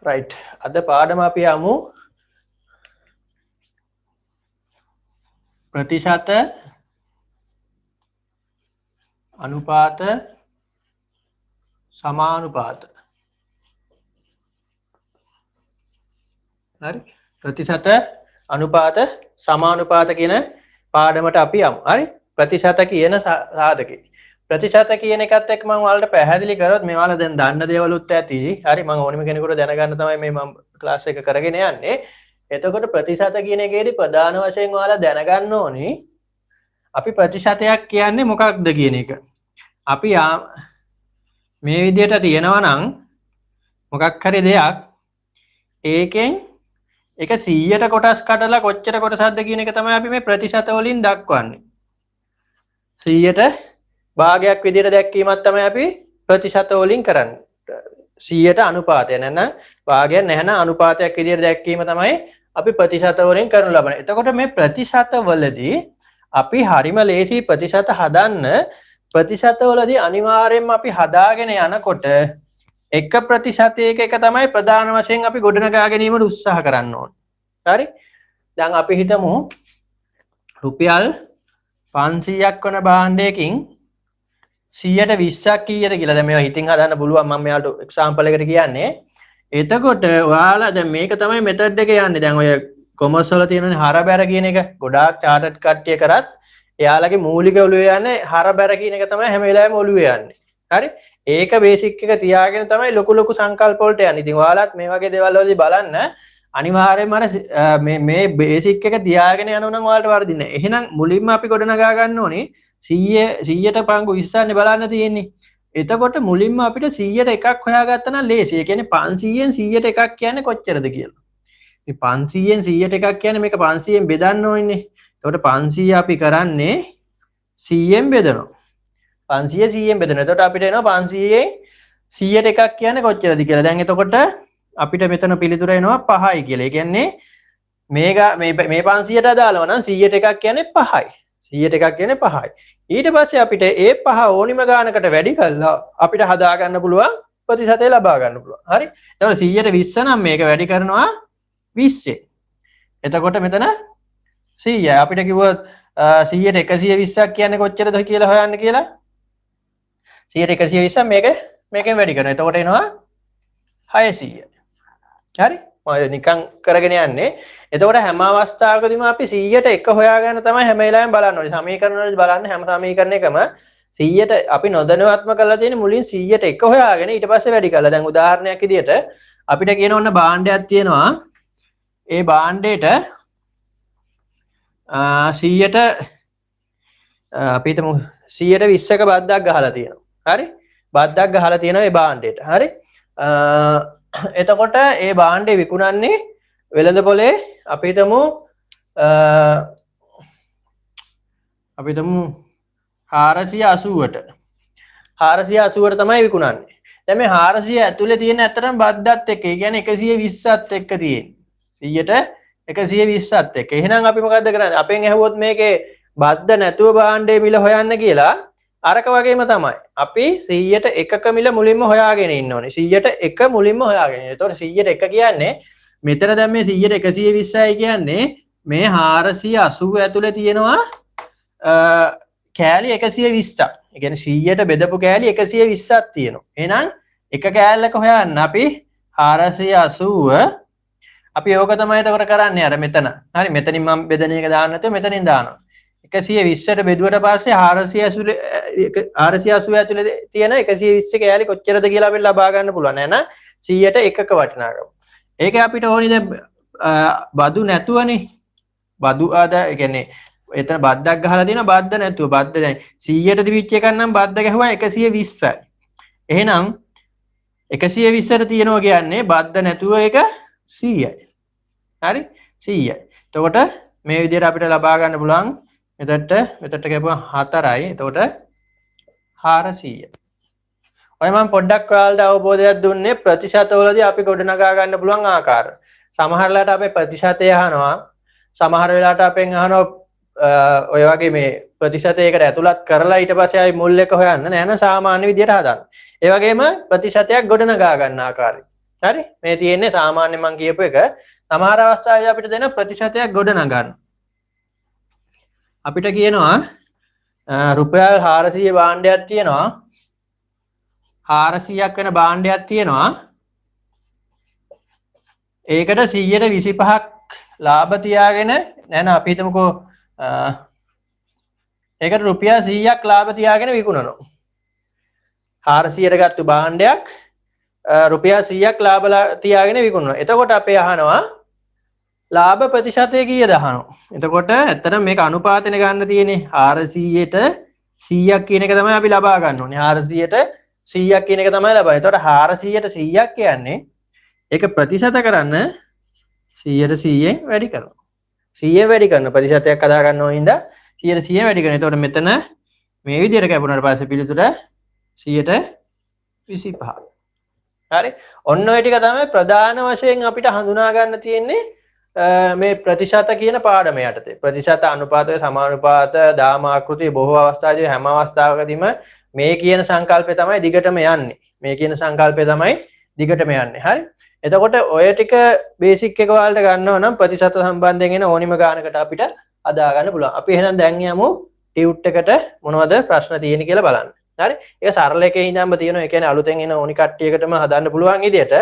Right. අද පාඩම අපි යමු ප්‍රතිශත අනුපාත සමානුපාත. හරි. ප්‍රතිශත අනුපාත සමානුපාත කියන පාඩමට අපි යමු. හරි. ප්‍රතිශත කියන සාධකේ. ප්‍රතිශත කියන එකත් එක්ක මම ඔයාලට පැහැදිලි කරොත් මේ ඔයාලා දැන් දන්න දේවලුත් ඇති. හරි. මම ඕනිම කෙනෙකුට දැනගන්න තමයි මේ මම ක්ලාස් එක කරගෙන යන්නේ. එතකොට ප්‍රතිශත කියන එකේදී ප්‍රධාන වශයෙන් ඔයාලා දැනගන්න ඕනි අපි ප්‍රතිශතයක් කියන්නේ මොකක්ද කියන එක. අපි මේ විදිහට තියෙනවා නම් මොකක් හරි දෙයක් ඒකෙන් ඒක 100ට කොටස් කඩලා කොච්චර කොටසක්ද කියන එක තමයි අපි මේ ප්‍රතිශත වලින් දක්වන්නේ. 100ට භාගයක් විදිහට දැක්වීමක් තමයි අපි ප්‍රතිශත වලින් කරන්නේ. 100ට අනුපාතය නැත්නම් භාගයක් නැහැන අනුපාතයක් විදිහට දැක්වීම තමයි අපි ප්‍රතිශත වලින් කරනු ලබන. එතකොට මේ ප්‍රතිශත වලදී අපි හරිම ලේසි ප්‍රතිශත හදන්න. ප්‍රතිශත වලදී අනිවාර්යයෙන්ම අපි හදාගෙන යනකොට එක ප්‍රතිශතයක එක තමයි ප්‍රධාන වශයෙන් අපි ගොඩනගා ගැනීමට උත්සාහ කරන්න ඕනේ. හරි? දැන් අපි හිතමු රුපියල් 500ක් වන භාණ්ඩයකින් 120ක් කීයද කියලා. දැන් මේවා හිතින් හදන්න පුළුවන්. මම මෙයාලට එක්සැම්පල් එකකට කියන්නේ. එතකොට ඔයාලා දැන් මේක තමයි මෙතඩ් එක යන්නේ. දැන් ඔය කොමර්ස් වල තියෙනනේ හරබැර කියන එක. ගොඩාක් චාටඩ් කට්ටිය කරත් එයාලගේ මූලික ඔළුවේ යන්නේ හරබැර කියන එක තමයි හැම වෙලාවෙම ඔළුවේ යන්නේ. හරි? ඒක බේසික් එක තියාගෙන තමයි ලොකු ලොකු සංකල්ප වලට යන්නේ. ඉතින් ඔයාලත් මේ වගේ දේවල් වලදී බලන්න අනිවාර්යයෙන්ම අර මේ බේසික් එක තියාගෙන යනවා නම් ඔයාලට වරදින්නේ නැහැ. එහෙනම් මුලින්ම අපි ගොඩනගා ගන්න ඕනේ 100ට පංගු 20න්නේ බලන්න තියෙන්නේ. එතකොට මුලින්ම අපිට 100ට එකක් හොයාගත්තා නම් ලේසි. ඒ කියන්නේ 500න් 100ට එකක් කියන්නේ කොච්චරද කියලා. මේ 500න් 100ට එකක් කියන්නේ මේක 500න් බෙදන්න ඕනේ. එතකොට 500 අපි කරන්නේ 100න් බෙදනවා. 500 100න් බෙදනවා. එතකොට අපිට එනවා 500න් 100ට එකක් කියන්නේ කොච්චරද කියලා. දැන් එතකොට අපිට මෙතන පිළිතුර එනවා 5යි කියලා. ඒ කියන්නේ මේ 500ට අදාළව නම් 100ට එකක් කියන්නේ 5යි. 100ට එකක් කියන්නේ 5යි. ඊට පස්සේ අපිට ඒ 5 ඕනිම ගානකට වැඩි කරලා අපිට හදා ගන්න පුළුවන් ප්‍රතිශතය ලබා ගන්න පුළුවන්. හරි? එතකොට 100ට 20 නම් මේක වැඩි කරනවා 20. එතකොට මෙතන 100යි. අපිට කිව්වොත් 100ට 120ක් කියන්නේ කොච්චරද කියලා හොයන්න කියලා. 100ට 120 මේකෙන් වැඩි කරනවා. එතකොට එනවා 600. හරි? මම නිකන් කරගෙන යන්නේ. එතකොට හැම අවස්ථාවකදීම අපි 100ට එක හොයාගන්න තමයි හැම වෙලාවෙම බලන්න ඕනේ. සමීකරණ වල බලන්න හැම සමීකරණයකම 100ට අපි නොදැනුවත්ම කරලා තියෙන මුලින් 100ට එක හොයාගෙන ඊට පස්සේ වැඩි කරලා. දැන් උදාහරණයක් විදියට අපිට කියන ඕන භාණ්ඩයක් තියෙනවා. ඒ භාණ්ඩේට 100ට අපි හිතමු 120ක බද්දක් ගහලා තියෙනවා. හරි? බද්දක් ගහලා තියෙනවා ඒ භාණ්ඩේට. හරි? එතකොට ඒ භාණ්ඩේ විකුණන්නේ වෙළඳ පොලේ අපි හිතමු 480ට 480ට තමයි විකුණන්නේ. දැන් මේ 400 ඇතුලේ තියෙන ඇත්තටම බද්දත් එක්ක, ඒ කියන්නේ 120ත් එක්ක තියෙන්නේ. 100ට 120ත් එක්ක. එහෙනම් අපි මොකද්ද කරන්නේ? අපෙන් ඇහුවොත් මේකේ බද්ද නැතුව භාණ්ඩේ මිල හොයන්න කියලා අරක වගේම තමයි. අපි 100ට එකක මිල මුලින්ම හොයාගෙන ඉන්න ඕනේ. 100ට එක මුලින්ම හොයාගෙන. ඒතකොට 100ට එක කියන්නේ මෙතන දැන් මේ 100ට 120යි කියන්නේ මේ 480 ඇතුලේ තියෙනවා කෑලි 120ක්. ඒ කියන්නේ 100ට බෙදපු කෑලි 120ක් තියෙනවා. එහෙනම් එක කෑල්ලක හොයන්න අපි 480 අපි ඕක තමයි එතකොට කරන්නේ අර මෙතන. හරි මෙතනින් මම බෙදන එක දාන්න නැතුව මෙතනින් දානවා. 120ට බෙදුවට පස්සේ 480 ඇතුලේ තියෙන 120 කෑලි කොච්චරද කියලා අපිට ලබා ගන්න පුළුවන්. එහෙනම් 100ට එකක වටිනාකම. ඒක අපිට ඕනි දැන් බදු නැතුවනේ. බදු ආද ඒ කියන්නේ එතන බද්දක් ගහලා තියෙනවා බද්ද නැතුව. බද්ද දැන් 100ට දිවිච්ච එකක් නම් බද්ද ගැහුවා 120යි. එහෙනම් 120ට තියෙනවා කියන්නේ බද්ද නැතුව එක 100යි. හරි? 100යි. එතකොට මේ විදිහට අපිට ලබා ගන්න පුළුවන් මෙතට කැපුවා 4යි. එතකොට 400. ඔය මම පොඩ්ඩක් ඔයාලට අවබෝධයක් දුන්නේ ප්‍රතිශතවලදී අපි ගොඩනගා ගන්න පුළුවන් ආකාර. සමහර වෙලාවට අපේ ප්‍රතිශතය අහනවා. සමහර වෙලාවට අපෙන් අහනවා ඔය වගේ මේ ප්‍රතිශතයකට ඇතුළත් කරලා ඊට පස්සේ ආයි මුල් එක හොයන්න නෑ න සාමාන්‍ය විදියට හදන්න. ඒ වගේම ප්‍රතිශතයක් ගොඩනගා ගන්න ආකාරය. හරි මේ තියෙන්නේ සාමාන්‍ය මං කියපු එක සමහර අවස්ථාවලදී අපිට දෙන ප්‍රතිශතයක් ගොඩ නගන්න අපිට කියනවා රුපියල් 400 භාණ්ඩයක් තියෙනවා 400ක් වෙන භාණ්ඩයක් තියෙනවා ඒකට 125ක් ලාභ තියාගෙන නැන අපි හිතමුකෝ ඒකට රුපියල් 100ක් ලාභ තියාගෙන විකුණනවා 400ට ගත්තු භාණ්ඩයක් රුපියල් 100ක් ලාභ තියාගෙන විකුණනවා එතකොට අපේ අහනවා ලාභ ප්‍රතිශතය කීයද අහනවා එතකොට ඇත්තටම මේක අනුපාතනේ ගන්න තියෙන්නේ 400ට 100ක් කියන එක තමයි අපි ලබා ගන්න ඕනේ 400ට 100ක් කියන එක තමයි ලබන්නේ එතකොට 400ට 100ක් කියන්නේ ඒක ප්‍රතිශත කරන්න 100ට 100ෙන් වැඩි කරනවා 100 වැඩි කරන ප්‍රතිශතයක් හදා ගන්න ඕන හින්දා 100ට 100 වැඩි කරනවා එතකොට මෙතන මේ විදිහට කැපුණාට පස්සේ පිළිතුර 125 හරි ඔන්න ඔය ටික තමයි ප්‍රධාන වශයෙන් අපිට හඳුනා ගන්න තියෙන්නේ මේ ප්‍රතිශත කියන පාඩම යටතේ ප්‍රතිශත අනුපාතය සමානුපාත දාම ආකෘතිය බොහෝ අවස්ථාවලදී හැම අවස්ථාවකදීම මේ කියන සංකල්පය තමයි දිගටම යන්නේ මේ කියන සංකල්පය තමයි දිගටම යන්නේ හරි එතකොට ඔය ටික බේසික් එක වලට ගන්නව නම් ප්‍රතිශත සම්බන්ධයෙන් එන ඕනිම ගානකට අපිට අදා ගන්න පුළුවන් අපි එහෙනම් දැන් යමු ටියුට් එකට මොනවද ප්‍රශ්න තියෙන්නේ කියලා බලන්න හරි ඒක සරල එකේ ඉඳන්ම තියෙනවා ඒ කියන්නේ අලුතෙන් එන ඕනි කට්ටියකටම හදන්න පුළුවන් විදියට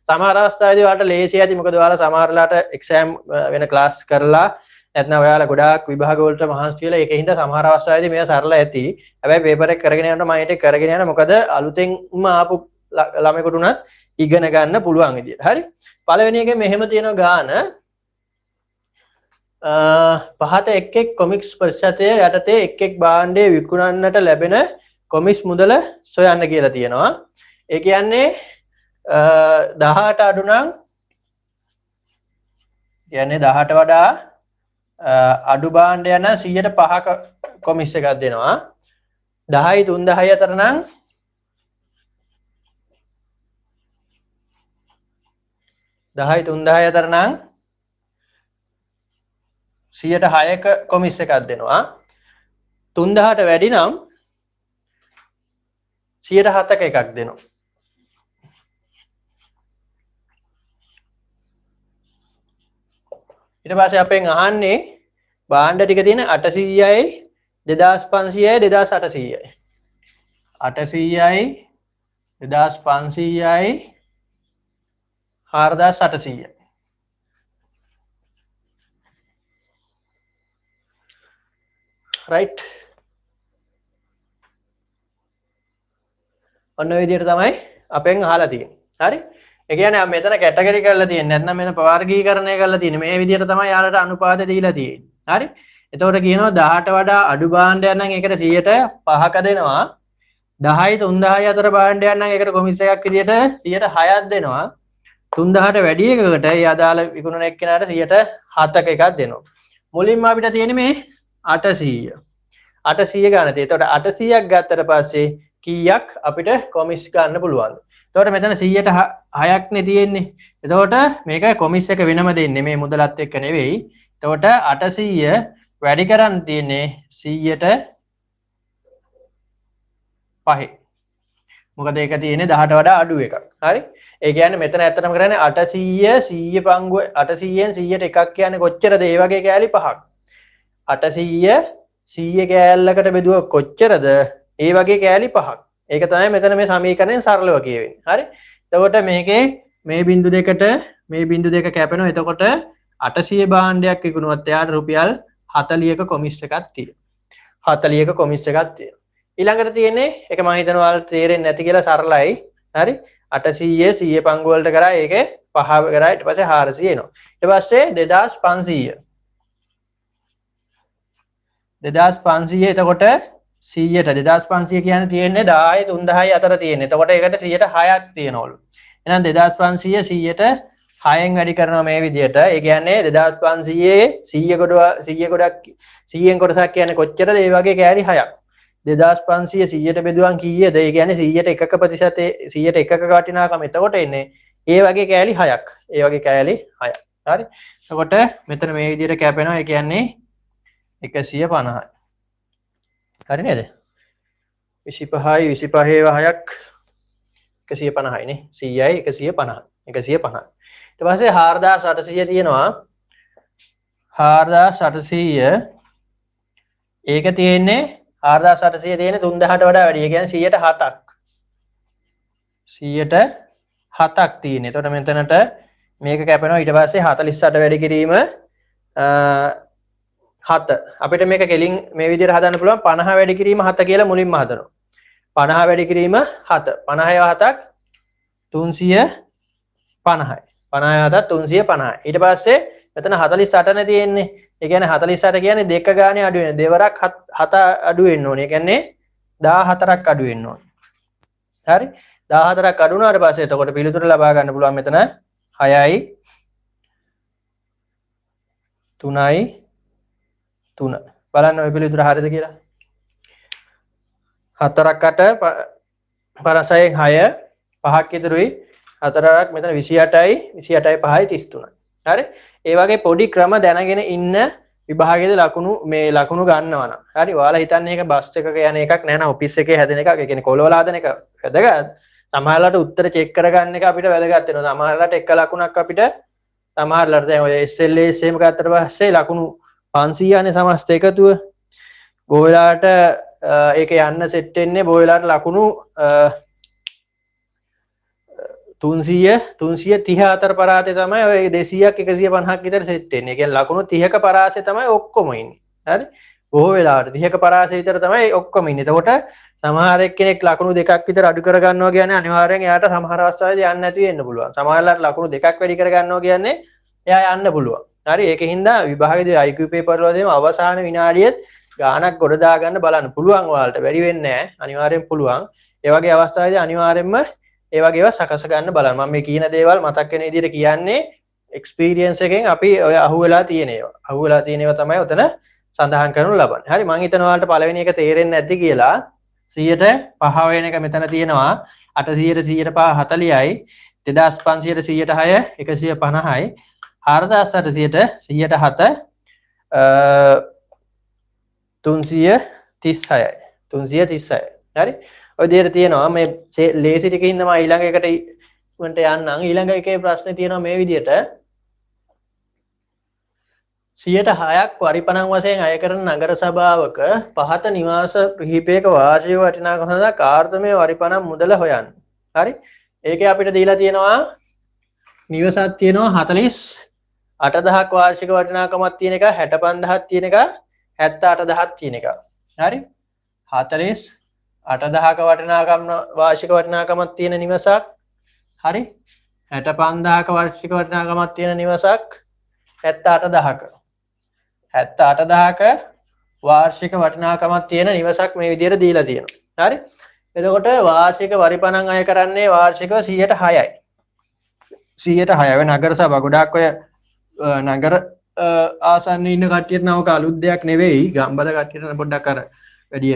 සමහර අවස්ථාවේදී ඔයාලට ලේසි ඇති මොකද ඔයාලා සමහරලාට එක්සෑම් වෙන ක්ලාස් කරලා නැත්නම් ඔයාලා ගොඩාක් විභාග වලට මහන්සි වෙලා ඒකේ හින්දා සමහර අවස්ථාවේදී මේක සරල ඇති හැබැයි පේපර් එක කරගෙන යනකොට මම ඒක කරගෙන යන මොකද අලුතෙන්ම ආපු ළමයෙකුට උනත් ඉගෙන ගන්න පුළුවන් විදියට හරි පළවෙනි එකේ මෙහෙම තියෙන ගාන පහත එක් එක් කොමික්ස් ප්‍රතිශතය යටතේ එක් එක් භාණ්ඩය විකුණන්නට ලැබෙන කොමිස් මුදල සොයන්න කියලා තියෙනවා ඒ කියන්නේ 18 අඩු නම් කියන්නේ 18 වඩා අඩු භාණ්ඩය නම් 105ක කොමිස් එකක් දෙනවා 10යි 310 අතර නම් 10යි 310 අතර නම් 106ක කොමිස් එකක් දෙනවා 3000ට වැඩි නම් 107ක එකක් දෙනවා ඊට පස්සේ අපෙන් අහන්නේ භාණ්ඩ ටික තියෙන 800යි 2500යි 2800යි 800යි 2500යි 4800යි right ඔන්න ඔය විදිහට තමයි අපෙන් අහලා තියෙන්නේ. හරි? ඒ කියන්නේ මෙතන කැටගරි කරලා තියෙන්නේ නැත්නම් මෙතන වර්ගීකරණය කරලා තියෙන්නේ. මේ විදිහට තමයි යාලට අනුපාත දීලා තියෙන්නේ. හරි? එතකොට කියනවා 18 වඩා අඩු භාණ්ඩයක් නම් ඒකට 105ක දෙනවා. 10යි 3000යි අතර භාණ්ඩයක් නම් ඒකට කොමිස් එකක් විදිහට 106ක් දෙනවා. 3000ට වැඩි එකකට ඒ අදාළ විකුණන එක්කෙනාට 107ක එකක් දෙනවා. මුලින්ම අපිට තියෙන්නේ මේ 800. 800 ගන්න තියෙන්නේ. එතකොට 800ක් ගත්තට පස්සේ කීයක් අපිට කොමිස් ගන්න පුළුවන්ද? එතකොට මෙතන 106ක් නේ තියෙන්නේ. එතකොට මේක කොමිස් එක වෙනම දෙන්නේ මේ මුදලත් එක්ක නෙවෙයි. එතකොට 800 වැඩි කරන් තියෙන්නේ 100ට 5. මොකද ඒක තියෙන්නේ 18 වඩා අඩු එකක්. හරි? ඒ කියන්නේ මෙතන ඇත්තටම කරන්නේ 800 100 පංගුව 800න් 100ට එකක් කියන්නේ කොච්චරද? ඒ වගේ කෑලි 5ක්. 800 100 කෑල්ලකට බෙදුව කොච්චරද? ඒ වගේ කෑලි 5ක්. ඒක තමයි මෙතන මේ සමීකරණයෙන් සරලව කියවෙන්නේ. හරි? එතකොට මේකේ මේ බිංදු දෙකට මේ බිංදු දෙක කැපෙනවා. එතකොට 800 භාණ්ඩයක් විකුණුවත් එයාට රුපියල් 40ක කොමිස් එකක් තියෙනවා. 40ක කොමිස් එකක් තියෙනවා. ඊළඟට තියෙන්නේ ඒක මම හිතනවා ඔයාලට තේරෙන්නේ නැති කියලා සරලයි. හරි? 800 100 පංගු වලට කරා ඒකේ 5 කරා ඊට පස්සේ 400 එනවා. ඊට පස්සේ 2500 2500 එතකොට 100ට 2500 කියන්නේ තියෙන්නේ 10යි 3000යි අතර තියෙන්නේ. එතකොට ඒකට 106ක් තියෙනවලු. එහෙනම් 2500 100ට 6ෙන් වැඩි කරනවා මේ විදිහට. ඒ කියන්නේ 2500 100 ගොඩක් 100න් කොටසක් කියන්නේ කොච්චරද? ඒ වගේ කෑලි 6ක්. 2500 100ට බෙදුවම කීයද? ඒ කියන්නේ 100ට එකක ප්‍රතිශතයේ 100ට එකක වටිනාකම එතකොට එන්නේ ඒ වගේ කෑලි 6ක්. ඒ වගේ කෑලි 6ක්. හරි? එතකොට මෙතන මේ විදිහට කැපෙනවා. ඒ කියන්නේ 150යි. හරි නේද? 25යි 25 6ක් 150යි නේ. 100යි 150. 150. ඊට පස්සේ 4800 තියෙනවා 4800 ඒක තියෙන්නේ 4800 තියෙන්නේ 3000ට වඩා වැඩි. ඒ කියන්නේ 107ක්. 107ක් තියෙන්නේ. එතකොට මෙතනට මේක කැපෙනවා ඊට පස්සේ 48 වැඩි කිරීම 7 අපිට මේක කෙලින් මේ විදිහට හදන්න පුළුවන් 50 වැඩි කිරීම 7 කියලා මුලින්ම හදනවා 50 වැඩි කිරීම 7 50 7ක් 350යි 50 7ක් 350 ඊට පස්සේ මෙතන 48 නේ තියෙන්නේ ඒ කියන්නේ 48 කියන්නේ දෙක ගානේ අඩු වෙන දෙවරක් 7 අඩු වෙන්න ඕනේ ඒ කියන්නේ 14ක් අඩු වෙන්න ඕනේ හරි 14ක් අඩු වුණාට පස්සේ එතකොට පිළිතුර ලබා ගන්න පුළුවන් මෙතන 6යි 3යි 3 බලන්න ඔය පිළිතුර හරියද කියලා 4ක් 8 56න් 6 5ක් ඉතුරුයි 4ක් මෙතන 28යි 28යි 5යි 33 හරි ඒ වගේ පොඩි ක්‍රම දැනගෙන ඉන්න විභාගයේදී ලකුණු මේ ලකුණු ගන්නවා නම් හරි ඔයාලා හිතන්නේ ඒක බස් එකක යන එකක් නෑ නා ඔෆිස් එකේ හැදෙන එකක් ඒ කියන්නේ කොළවල හදන එක වැදගත් සමහරලාට උත්තර චෙක් කරගන්න එක අපිට වැදගත් වෙනවා සමහරලාට එක ලකුණක් අපිට සමහරලාට දැන් ඔය SLS එහෙම ගත්තට පස්සේ ලකුණු 500 යනේ සමස්ත එකතුව බොහෝ ඒක යන්න සෙට් වෙන්නේ බොහෝ ලකුණු 300 334 පරාතේ තමයි ඔය 200ක් 150ක් විතර සෙට් වෙන්නේ. ඒ කියන්නේ ලකුණු 30ක පරාසෙ තමයි ඔක්කොම ඉන්නේ. හරි? බොහෝ වෙලාවට 30ක පරාසෙ විතර තමයි ඔක්කොම ඉන්නේ. එතකොට සමහර එක්කෙනෙක් ලකුණු දෙකක් විතර අඩු කර ගන්නවා කියන්නේ අනිවාර්යෙන් එයාට සමහර අවස්ථාවලදී යන්න නැති වෙන්න පුළුවන්. සමහරලාට ලකුණු දෙකක් වැඩි කර ගන්නවා කියන්නේ එයා යන්න පුළුවන්. හරි? ඒකින්ද විභාගයේදී IQ paper වලදීම අවසාන විනාඩියෙත් ගාණක් ගොඩ දා ගන්න බලන්න පුළුවන් ඔයාලට. බැරි වෙන්නේ නැහැ. අනිවාර්යෙන් පුළුවන්. ඒ වගේ අවස්ථාවේදී අනිවාර්යෙන්ම ඒ වගේ ඒවා සකස ගන්න බලන්න. මම මේ කියන දේවල් මතක් වෙන විදිහට කියන්නේ එක්ස්පීරියන්ස් එකෙන් අපි ඔය අහුවෙලා තියෙන ඒවා. අහුවෙලා තියෙන ඒවා තමයි උතන සඳහන් කරනු ලබන්නේ. හරි මම හිතනවා ඔයාලට පළවෙනි එක තේරෙන්නේ නැද්ද කියලා. 100ට 5 වෙන එක මෙතන තියෙනවා. 800ට 105 40යි 2500ට 106 150යි 4800ට 107 336යි 336යි. හරි ඔය දෙයට තියෙනවා මේ ලේසි ටිකකින් තමයි ඊළඟ එකට වන්ට යන්නම් ඊළඟ එකේ ප්‍රශ්නේ තියෙනවා මේ විදියට 106ක් වරිපණන් වශයෙන් අය කරන නගර සභාවක පහත නිවාස කිහිපයක වාර්ෂික වටිනාකම සඳහා කාර්යමය වරිපණන් මුදල හොයන්න. හරි ඒකේ අපිට දීලා තියෙනවා නිවසක් තියෙනවා 48000ක් වාර්ෂික වටිනාකමක් තියෙන එක 65000ක් තියෙන එක 78000ක් තියෙන එක. හරි 48000ක වටිනාකම වාර්ෂික වටිනාකමක් තියෙන නිවසක් හරි 65000ක වාර්ෂික වටිනාකමක් තියෙන නිවසක් 78000ක 78000ක වාර්ෂික වටිනාකමක් තියෙන නිවසක් මේ විදිහට දීලා තියෙනවා. හරි එතකොට වාර්ෂික වරිපණන් අය කරන්නේ වාර්ෂිකව 106යි 106 වෙන නගර සභා ගොඩක් ඔය නගර ආසන්න ඉන්න කට්ටියට නවක අලුත් දෙයක් නෙවෙයි ගම්බද කට්ටියට පොඩ්ඩක් අර වැඩි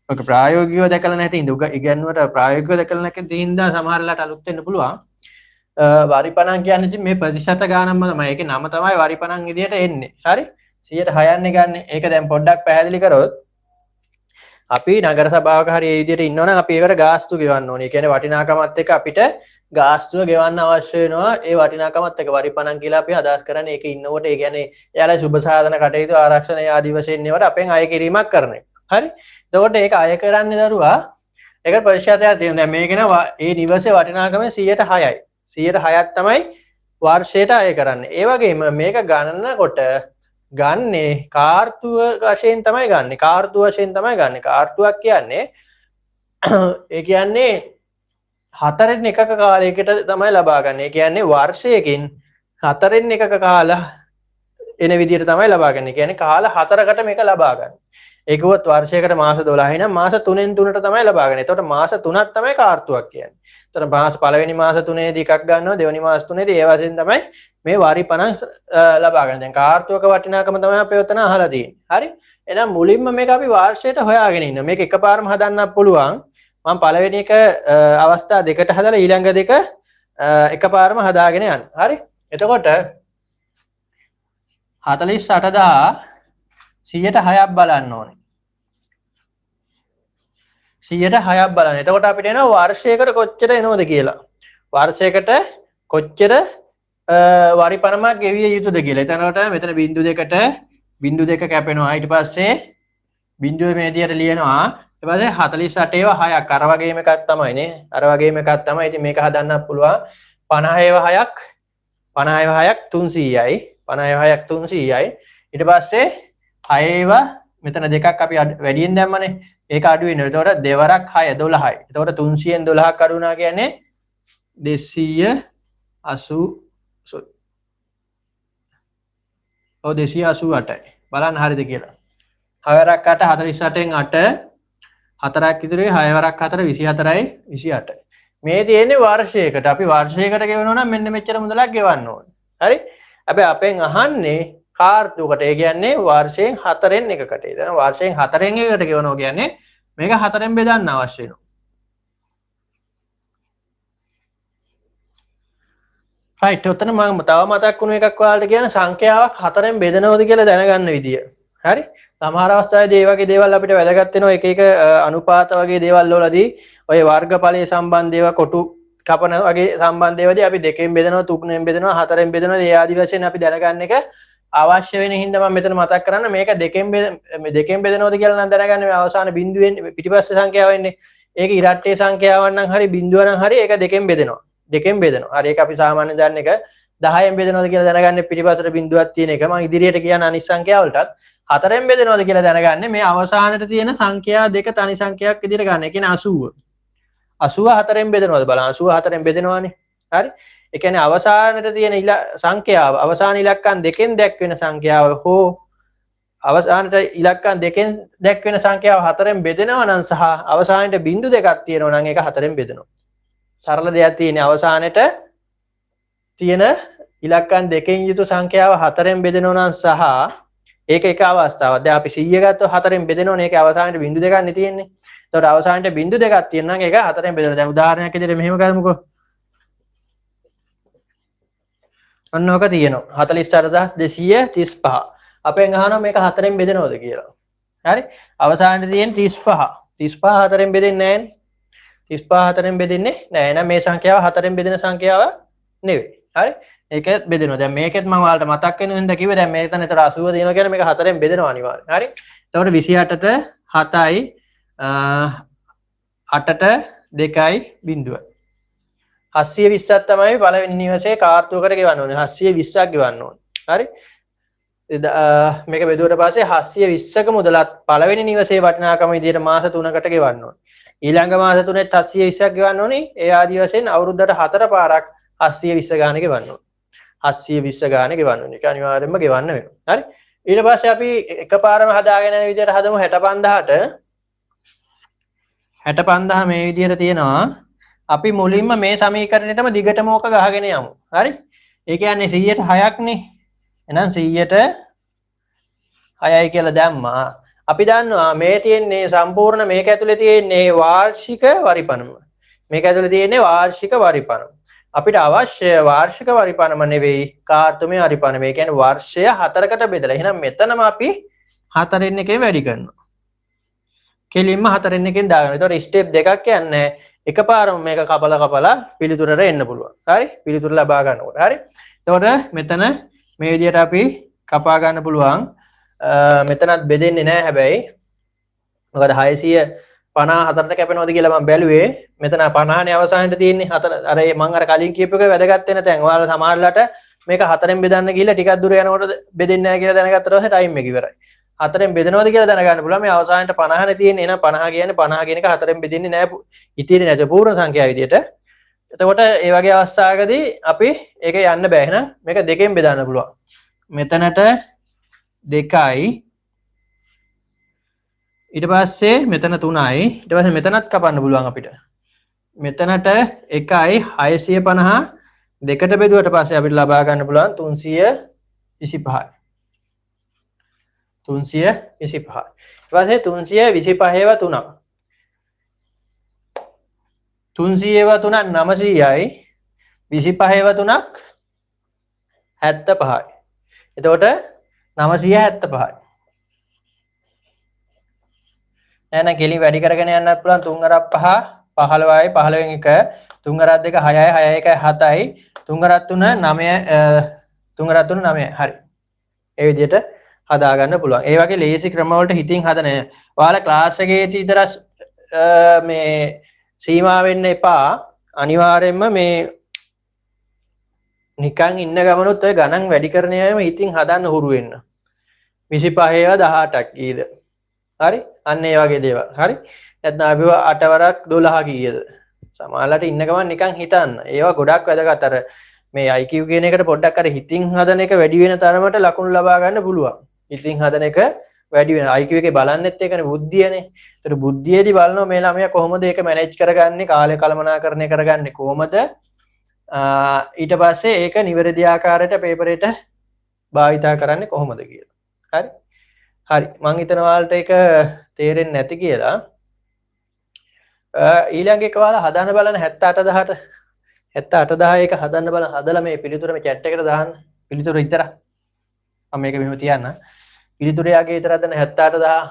ඔක ප්‍රායෝගිකව දැකලා නැති ඉඳ ඉගෙනුවට ප්‍රායෝගිකව දැකලා නැති හින්දා සමහරලාට අලුත් වෙන්න පුළුවන්. වරිපණන් කියන්නේ ඉතින් මේ ප්‍රතිශත ගානක්ම තමයි. ඒකේ නම තමයි වරිපණන් විදියට එන්නේ. හරි? 106 යන්නේ ගන්න. ඒක දැන් පොඩ්ඩක් පැහැදිලි කරොත් අපි නගර සභාවක හරි මේ විදියට ඉන්නවනම් අපි ඒකට ගාස්තු ගෙවන්න ඕනේ. ඒ කියන්නේ වටිනාකමත් එක්ක අපිට ගාස්තුව ගෙවන්න අවශ්‍ය වෙනවා. ඒ වටිනාකමත් එක්ක වරිපණන් කියලා අපි අදහස් කරන්නේ ඒක ඉන්නකොට ඒ කියන්නේ එයාලා සුබ සාධන කටයුතු ආරක්ෂණ ආදී වශයෙන් ඒවට අපෙන් අය කිරීමක් කරන එක. හරි? එතකොට ඒක අය කරන්නේ දරුවා ඒක ප්‍රතිශතයක් තියෙනවා. දැන් මේකේන ඒ නිවසේ වටිනාකම 106යි. 106ක් තමයි වර්ෂයට අය කරන්නේ. ඒ වගේම මේක ගණනකොට ගන්නේ කාර්තුව වශයෙන් තමයි ගන්නෙ. කාර්තුව වශයෙන් තමයි ගන්නෙ. කාර්තුවක් කියන්නේ ඒ කියන්නේ 4න් එකක කාලයකට තමයි ලබා ගන්න. ඒ කියන්නේ වර්ෂයකින් 4න් එකක කාලා එන විදිහට තමයි ලබා ගන්න. ඒ කියන්නේ කාල 4කට මේක ලබා ගන්න. ඒකවත් වර්ෂයකට මාස 12යි නම් මාස 3න් 3ට තමයි ලබා ගන්න. එතකොට මාස 3ක් තමයි කාර්තුවක් කියන්නේ. එතකොට මාස පළවෙනි මාස 3ේදී එකක් ගන්නවා, දෙවෙනි මාස 3ේදී ඒ වශයෙන් තමයි මේ වරිපණන් ලබා ගන්න. දැන් කාර්තුවක වටිනාකම තමයි අපි ඔතන අහලා තියෙන්නේ. හරි? එහෙනම් මුලින්ම මේක අපි වාර්ෂයට හොයාගෙන ඉන්න. මේක එකපාරම හදන්නත් පුළුවන්. මම පළවෙනි එක අවස්ථා දෙකට හදලා ඊළඟ දෙක එකපාරම හදාගෙන යන්න. හරි? එතකොට 48000 106ක් බලන්න ඕනේ. 106ක් බලන්න. එතකොට අපිට එනවා වර්ෂයකට කොච්චර එනවද කියලා. වර්ෂයකට කොච්චර වරිපනමක් ගෙවිය යුතුද කියලා. එතනට මෙතන බිංදු දෙකට බිංදු දෙක කැපෙනවා. ඊට පස්සේ බිංදුව මේ විදියට ලියනවා. ඊට පස්සේ 48 ඒවා 6ක් අර වගේම එකක් තමයි නේ. අර වගේම එකක් තමයි. ඉතින් මේක හදන්නත් පුළුවන්. 50 ඒවා 6ක් 50 ඒවා 6ක් 300යි. 50 ඒවා 6ක් 300යි. ඊට පස්සේ 6 ඒවා මෙතන දෙකක් අපි වැඩියෙන් දැම්මනේ. ඒක අඩු වෙනවා. එතකොට දෙවරක් 6 12යි. එතකොට 300න් 12ක් අඩු වුණා කියන්නේ 288යි. බලන්න හරිද කියලා. 6 වරක් 8 48න් 8 4ක් ඉතුරුයි 6 වරක් 4 24යි 28යි. මේ තියෙන්නේ වර්ෂයකට. අපි වර්ෂයකට ගෙවනවා නම් මෙන්න මෙච්චර මුදලක් ගෙවන්න ඕනේ. හරි? හැබැයි අපෙන් අහන්නේ කාර්තුවකට. ඒ කියන්නේ වර්ෂයෙන් 4න් එකකට. එතන වර්ෂයෙන් 4න් එකකට ගෙවනවා කියන්නේ මේක 4න් බෙදන්න අවශ්‍ය වෙනවා. රයිට්. ඔතන මම තව මතක් වුණු එකක් ඔයාලට කියන සංඛ්‍යාවක් 4න් බෙදනවද කියලා දැනගන්න විදිය. හරි? සමහර අවස්ථාවේදී මේ වගේ දේවල් අපිට වැදගත් වෙනවා. එක එක අනුපාත වගේ දේවල් වලදී ඔය වර්ගඵලයේ සම්බන්ධ ඒවා කොටු කපන වගේ සම්බන්ධ ඒවාදී අපි දෙකෙන් බෙදනවා, තුනෙන් බෙදනවා, හතරෙන් බෙදනවා. ඒ ආදි වශයෙන් අපි දැනගන්න එක අවශ්‍ය වෙන හින්දා මම මෙතන මතක් කරන්න. මේක දෙකෙන් බෙදනවද කියලා නම් දැනගන්න මේ අවසාන බිඳුවෙන් පිටිපස්සේ සංඛ්‍යාව එන්නේ. ඒක ඉරට්ටේ සංඛ්‍යාවක් නම් හරි බිඳුව නම් හරි ඒක දෙකෙන් බෙදනවා. දෙකෙන් බෙදනවා. හරි ඒක අපි සාමාන්‍යයෙන් දන්න එක 10න් බෙදනවද කියලා දැනගන්නේ පිටිපස්සට බිඳුවක් තියෙන එක. මම ඉදිරියට කියන අනිත් සංඛ්‍යාවලටත් 4න් බෙදනවද කියලා දැනගන්නේ මේ අවසානයේ තියෙන සංඛ්‍යා දෙක තනි සංඛ්‍යාවක් විදිහට ගන්න. ඒ කියන්නේ 80. 80 4න් බෙදනවද බලන්න. 80 4න් බෙදනවානේ. හරි? ඒ කියන්නේ අවසානයේ තියෙන සංඛ්‍යාව අවසාන ඉලක්කම් දෙකෙන් දැක්වෙන සංඛ්‍යාව හෝ අවසානයේ ඉලක්කම් දෙකෙන් දැක්වෙන සංඛ්‍යාව 4න් බෙදනවා නම් සහ අවසානයේ බිංදු දෙකක් තියෙනවා නම් ඒක 4න් බෙදනවා. සරල දෙයක් තියෙන්නේ අවසානයේ තියෙන ඉලක්කම් දෙකෙන් යුතු සංඛ්‍යාව 4න් බෙදනවා නම් සහ ඒක එක අවස්ථාවක්. දැන් අපි 100 ගත්තොත් 4න් බෙදනෝනේ. ඒක අවසානයේ බිංදු දෙකක් නේ තියෙන්නේ. ඒතකොට අවසානයේ බිංදු දෙකක් තියෙනවා නම් ඒක 4න් බෙදනවා. දැන් උදාහරණයක් විදිහට මෙහෙම ගමුකෝ. ඔන්න ඔක තියෙනවා 48235. අපෙන් අහනවා මේක 4න් බෙදනවද කියලා. හරි? අවසානයේ තියෙන 35. 35 4න් බෙදෙන්නේ නැහැනේ. 35 4න් බෙදෙන්නේ නැහැ. එහෙනම් මේ සංඛ්‍යාව 4න් බෙදෙන සංඛ්‍යාව නෙවෙයි. හරි? ඒකත් බෙදෙනවා. දැන් මේකෙත් මම ඔයාලට මතක් වෙන හින්දා කිව්වේ දැන් මේකතන ඒතර 80 තියෙනවා කියන්නේ මේක 4න් බෙදෙනවා අනිවාර්යෙන්. හරි? එතකොට 28ට 7යි 8ට 2යි බිංදුවයි. 720ක් තමයි පළවෙනි නිවසේ කාර්තුවකට ගෙවන්න ඕනේ. 720ක් ගෙවන්න ඕනේ. හරි? මේක බෙදුවට පස්සේ 720ක මුදලත් පළවෙනි නිවසේ වටිනාකම විදිහට මාස 3කට ගෙවන්න ඕනේ. ඊළඟ මාස 3ෙත් 720ක් ගෙවන්න ඕනේ. ඒ ආදි වශයෙන් අවුරුද්දට 4 පාරක් 720 ගාන ගෙවන්න ඕනේ. 720 ගාන ගෙවන්න ඕනේ. ඒක අනිවාර්යයෙන්ම ගෙවන්න වෙනවා. හරි? ඊට පස්සේ අපි එකපාරම හදාගෙන යන විදිහට හදමු 65000ට 65000 මේ විදිහට තියෙනවා. අපි මුලින්ම මේ සමීකරණයටම දිගටම ඕක ගහගෙන යමු. හරි? ඒ කියන්නේ 100ට 6ක් නේ. එහෙනම් 100ට 6යි කියලා දැම්මා. අපි දන්නවා මේ තියෙන්නේ සම්පූර්ණ මේක ඇතුලේ තියෙන්නේ වාර්ෂික වරිපණම. මේක ඇතුලේ තියෙන්නේ වාර්ෂික වරිපණම. අපිට අවශ්‍ය වාර්ෂික වරිපණම නෙවෙයි කාර්තුමේ වරිපණම. ඒ කියන්නේ වර්ෂය 4කට බෙදලා. එහෙනම් මෙතනම අපි 4න් එකෙන් වැඩි කරනවා. කෙලින්ම 4න් එකෙන් දාගන්න. ඒතකොට ස්ටෙප් දෙකක් යන්නේ එකපාරම මේක කපලා පිළිතුරට එන්න පුළුවන්. හරි? පිළිතුර ලබා ගන්නකොට. හරි? එතකොට මෙතන මේ විදිහට අපි කපා ගන්න පුළුවන්. මෙතනත් බෙදෙන්නේ නැහැ හැබැයි. මොකද 654ට කැපෙනවද කියලා මම බැලුවේ. මෙතන 50නේ අවසානයේ තියෙන්නේ. අර මම අර කලින් කියපු එක වැදගත් වෙන තැන්. ඔයාලා සමහරලාට මේක 4න් බෙදන්න ගිහලා ටිකක් දුර යනකොට බෙදෙන්නේ නැහැ කියලා දැනගත්තට පස්සේ ටයිම් එක ඉවරයි. 4න් බෙදනවද කියලා දැනගන්න පුළුවන්. මේ අවසානයේ 50නේ තියෙන්නේ. එහෙනම් 50 කියන්නේ 50 කියන එක 4න් බෙදෙන්නේ නැහැ. ඉතිරි නැති පූර්ණ සංඛ්‍යාව විදියට. එතකොට ඒ වගේ අවස්ථාවකදී අපි ඒක යන්න බෑ. එහෙනම් මේක දෙකෙන් බෙදන්න පුළුවන්. මෙතනට 2යි ඊට පස්සේ මෙතන 3යි ඊට පස්සේ මෙතනත් කපන්න පුළුවන් අපිට. මෙතනට 1යි 650 දෙකට බෙදුවට පස්සේ අපිට ලබා ගන්න පුළුවන් 325යි. 325යි. ඊට පස්සේ 325 ඒවා 3ක්. 300 ඒවා 3ක් 900යි. 25 ඒවා 3ක් 75යි. එතකොට 975යි. එහෙනම් කෙලින් වැඩි කරගෙන යන්නත් පුළුවන් 3 අරක් 5 15යි 15න් 1 3 අරක් 2 6යි 6යි 1 7යි 3 අරක් 3 9යි 3 අරක් 3 9යි හරි ඒ විදිහට හදා ගන්න පුළුවන්. ඒ වගේ ලේසි ක්‍රම වලට හිතින් හදන ඔයාලා ක්ලාස් එකේදී විතර මේ සීමා වෙන්න එපා. අනිවාර්යයෙන්ම මේ නිකන් ඉන්න ගමනොත් ඔය ගණන් වැඩි කරන ඒවාම හිතින් හදන්න හුරු වෙන්න. 25 18ක් කීයද? හරි? අන්න ඒ වගේ දේවල්. හරි? නැත්නම් අපි 8 වරක් 12 කීයද? සමහරවිට ඉන්න ගමන් නිකන් හිතන්න. ඒවා ගොඩක් වැදගත්. අර මේ IQ කියන එකට පොඩ්ඩක් අර හිතින් හදන එක වැඩි වෙන තරමට ලකුණු ලබා ගන්න පුළුවන්. හිතින් හදන එක වැඩි වෙන. IQ එකේ බලන්නෙත් ඒකනේ බුද්ධියනේ. ඒතර බුද්ධියේදී බලනවා මේ ළමයා කොහොමද ඒක මැනේජ් කරගන්නේ, කාලය කළමනාකරණය කරගන්නේ කොහොමද? ඊට පස්සේ ඒක නිවැරදි ආකාරයට පේපරේට භාවිතා කරන්නේ කොහොමද කියලා. හරි? හරි. මං හිතනවා ඔයාලට ඒක තේරෙන්නේ නැති කියලා. ඊළඟ එක ඔයාලා හදාන්න බලන්න 78000ට 78000 එක හදන්න බලන්න. හදලා මේ පිළිතුර මේ chat එකට දාන්න. පිළිතුර විතරක්. මම මේක මෙහෙම තියන්න. පිළිතුර යගේ විතරක් දාන්න 78000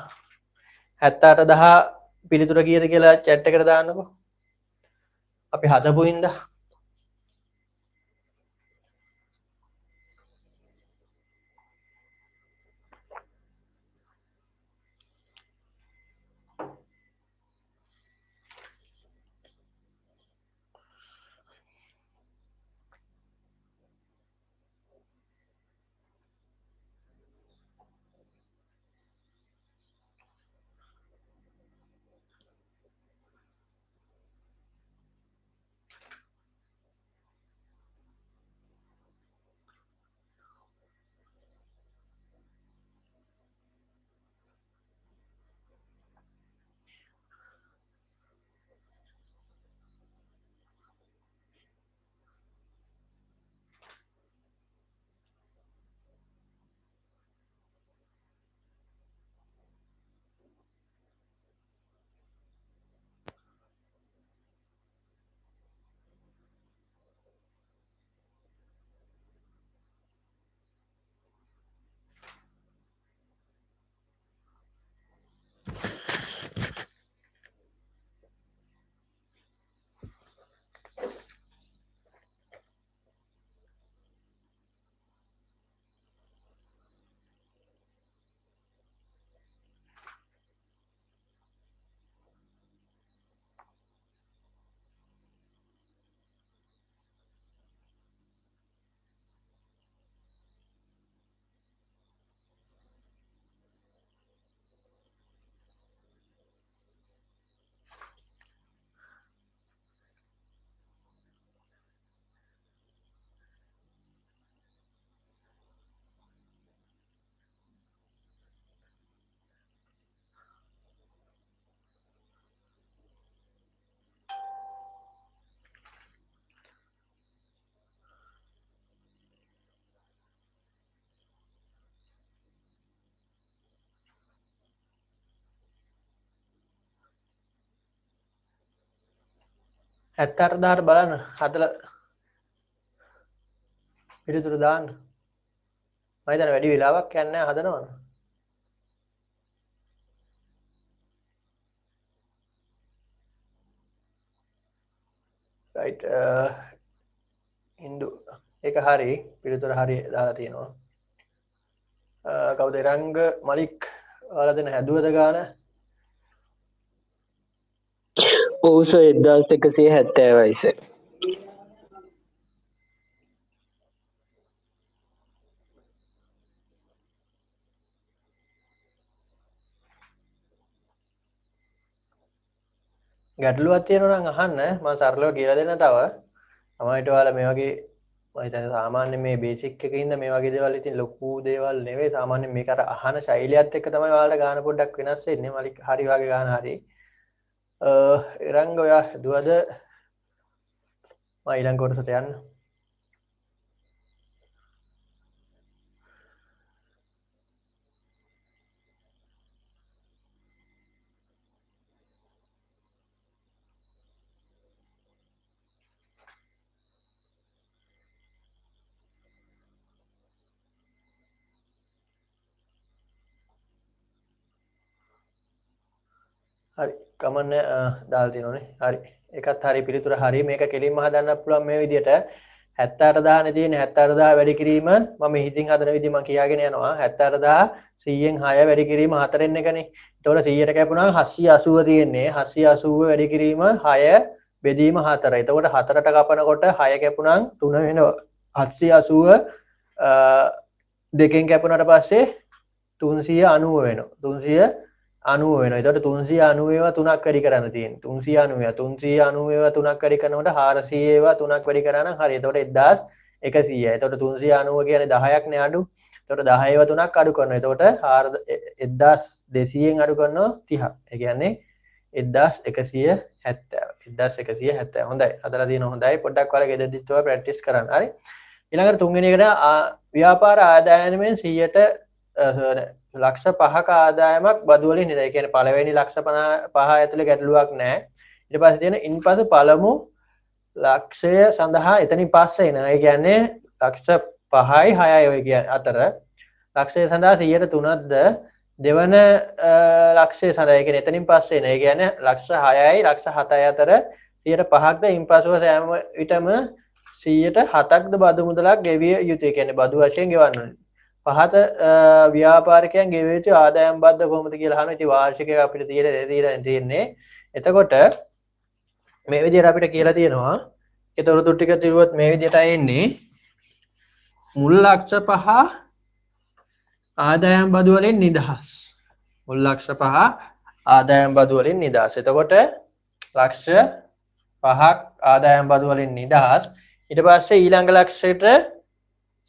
78000 පිළිතුර කීයද කියලා chat එකට දාන්නකෝ. අපි හදපු හින්දා ඇත්ත අර්ධාට බලන්න හදලා පිළිතුරු දාන්න. මම හිතන්නේ වැඩි වෙලාවක් යන්නේ නැහැ හදනවනේ. right ඉන්දු ඒක හරි පිළිතුර හරි දාලා තියෙනවා. කවුද රංග මලික් ඔයාලා දෙන හැදුවද ගාන? ඔව් සර් 1170යි සර්. ගැටලුවක් තියෙනවා නම් අහන්න මම සරලව කියලා දෙන්න තව. තමයිට ඔයාලා මේ වගේ මම හිතන්නේ සාමාන්‍ය මේ බේසික් එකේ ඉන්න මේ වගේ දේවල් ඉතින් ලොකු දේවල් නෙවෙයි. සාමාන්‍ය මේක අර අහන ශෛලියත් එක්ක තමයි ඔයාලට ගාන පොඩ්ඩක් වෙනස් වෙන්නේ. මලික් හරි වගේ ගාන හරි. රංග ඔයා දුවද මම ඊළඟ කොටසට යන්න. හරි කමන්නේ දාලා තියෙනෝනේ හරි ඒකත් හරි පිළිතුර හරි මේක කෙලින්ම හදන්න පුළුවන් මේ විදිහට 78000 නේ තියෙන්නේ 78000 වැඩි කිරීම මම හිතින් හදන විදිහ මම කියාගෙන යනවා 78000 100න් 6 වැඩි කිරීම 4න් එකනේ එතකොට 100ට කැපුණාම 780 තියෙන්නේ 780 වැඩි කිරීම 6 බෙදීම 4 එතකොට 4ට කපනකොට 6 කැපුණාම 3 වෙනවා 780 දෙකෙන් කැපුණාට පස්සේ 390 වෙනවා 390 වෙනවා එතකොට 390 ඒවා 3ක් වැඩි කරන්න තියෙන්නේ 390 ඒවා 3ක් වැඩි කරනකොට 400 ඒවා 3ක් වැඩි කරා නම් හරි එතකොට 1100යි එතකොට 390 කියන්නේ 10ක් නේ අඩු එතකොට 10 ඒවා 3ක් අඩු කරනවා එතකොට 1200න් අඩු කරනවා 30 ඒ කියන්නේ 1170 හොඳයි හදලා තියෙනවා හොඳයි පොඩ්ඩක් ඔයාලා ගෙදරදිත් ඔයාලා ප්‍රැක්ටිස් කරන්න හරි ඊළඟට තුන්වෙනි එකට ව්‍යාපාර ආදායමෙන් 100ට ලක්ෂ 5ක ආදායමක් බදු වලින් නේද? ඒ කියන්නේ පළවෙනි ලක්ෂ 5 ඇතුලේ ගැටලුවක් නැහැ. ඊට පස්සේ තියෙන ඉන්පසු පළමු ලක්ෂය සඳහා එතනින් පස්සේ එන. ඒ කියන්නේ ලක්ෂ 5යි 6යි ඔය කියන්නේ අතර ලක්ෂය සඳහා 103ක්ද දෙවන ලක්ෂය සඳහා ඒ කියන්නේ එතනින් පස්සේ එන. ඒ කියන්නේ ලක්ෂ 6යි ලක්ෂ 7යි අතර 105ක්ද ඉන්පසුව සෑම විටම 107ක්ද බදු මුදලක් ගෙවිය යුතුයි. ඒ කියන්නේ බදු වශයෙන් ගෙවන්න ඕනේ. පහත ව්‍යාපාරිකයන් ගෙවිය යුතු ආදායම් බද්ද කොහොමද කියලා අහනවා. ඉතින් වාර්ෂිකය අපිට තියෙන්නේ. එතකොට මේ විදිහට අපිට කියලා තියෙනවා. ඒ තොරතුරු ටික තිරුවොත් මේ විදිහටයි එන්නේ. මුල් ලක්ෂ 5 ආදායම් බදු වලින් නිදහස්. මුල් ලක්ෂ 5 ආදායම් බදු වලින් නිදහස්. එතකොට ලක්ෂ 5ක් ආදායම් බදු වලින් නිදහස්. ඊට පස්සේ ඊළඟ ලක්ෂයට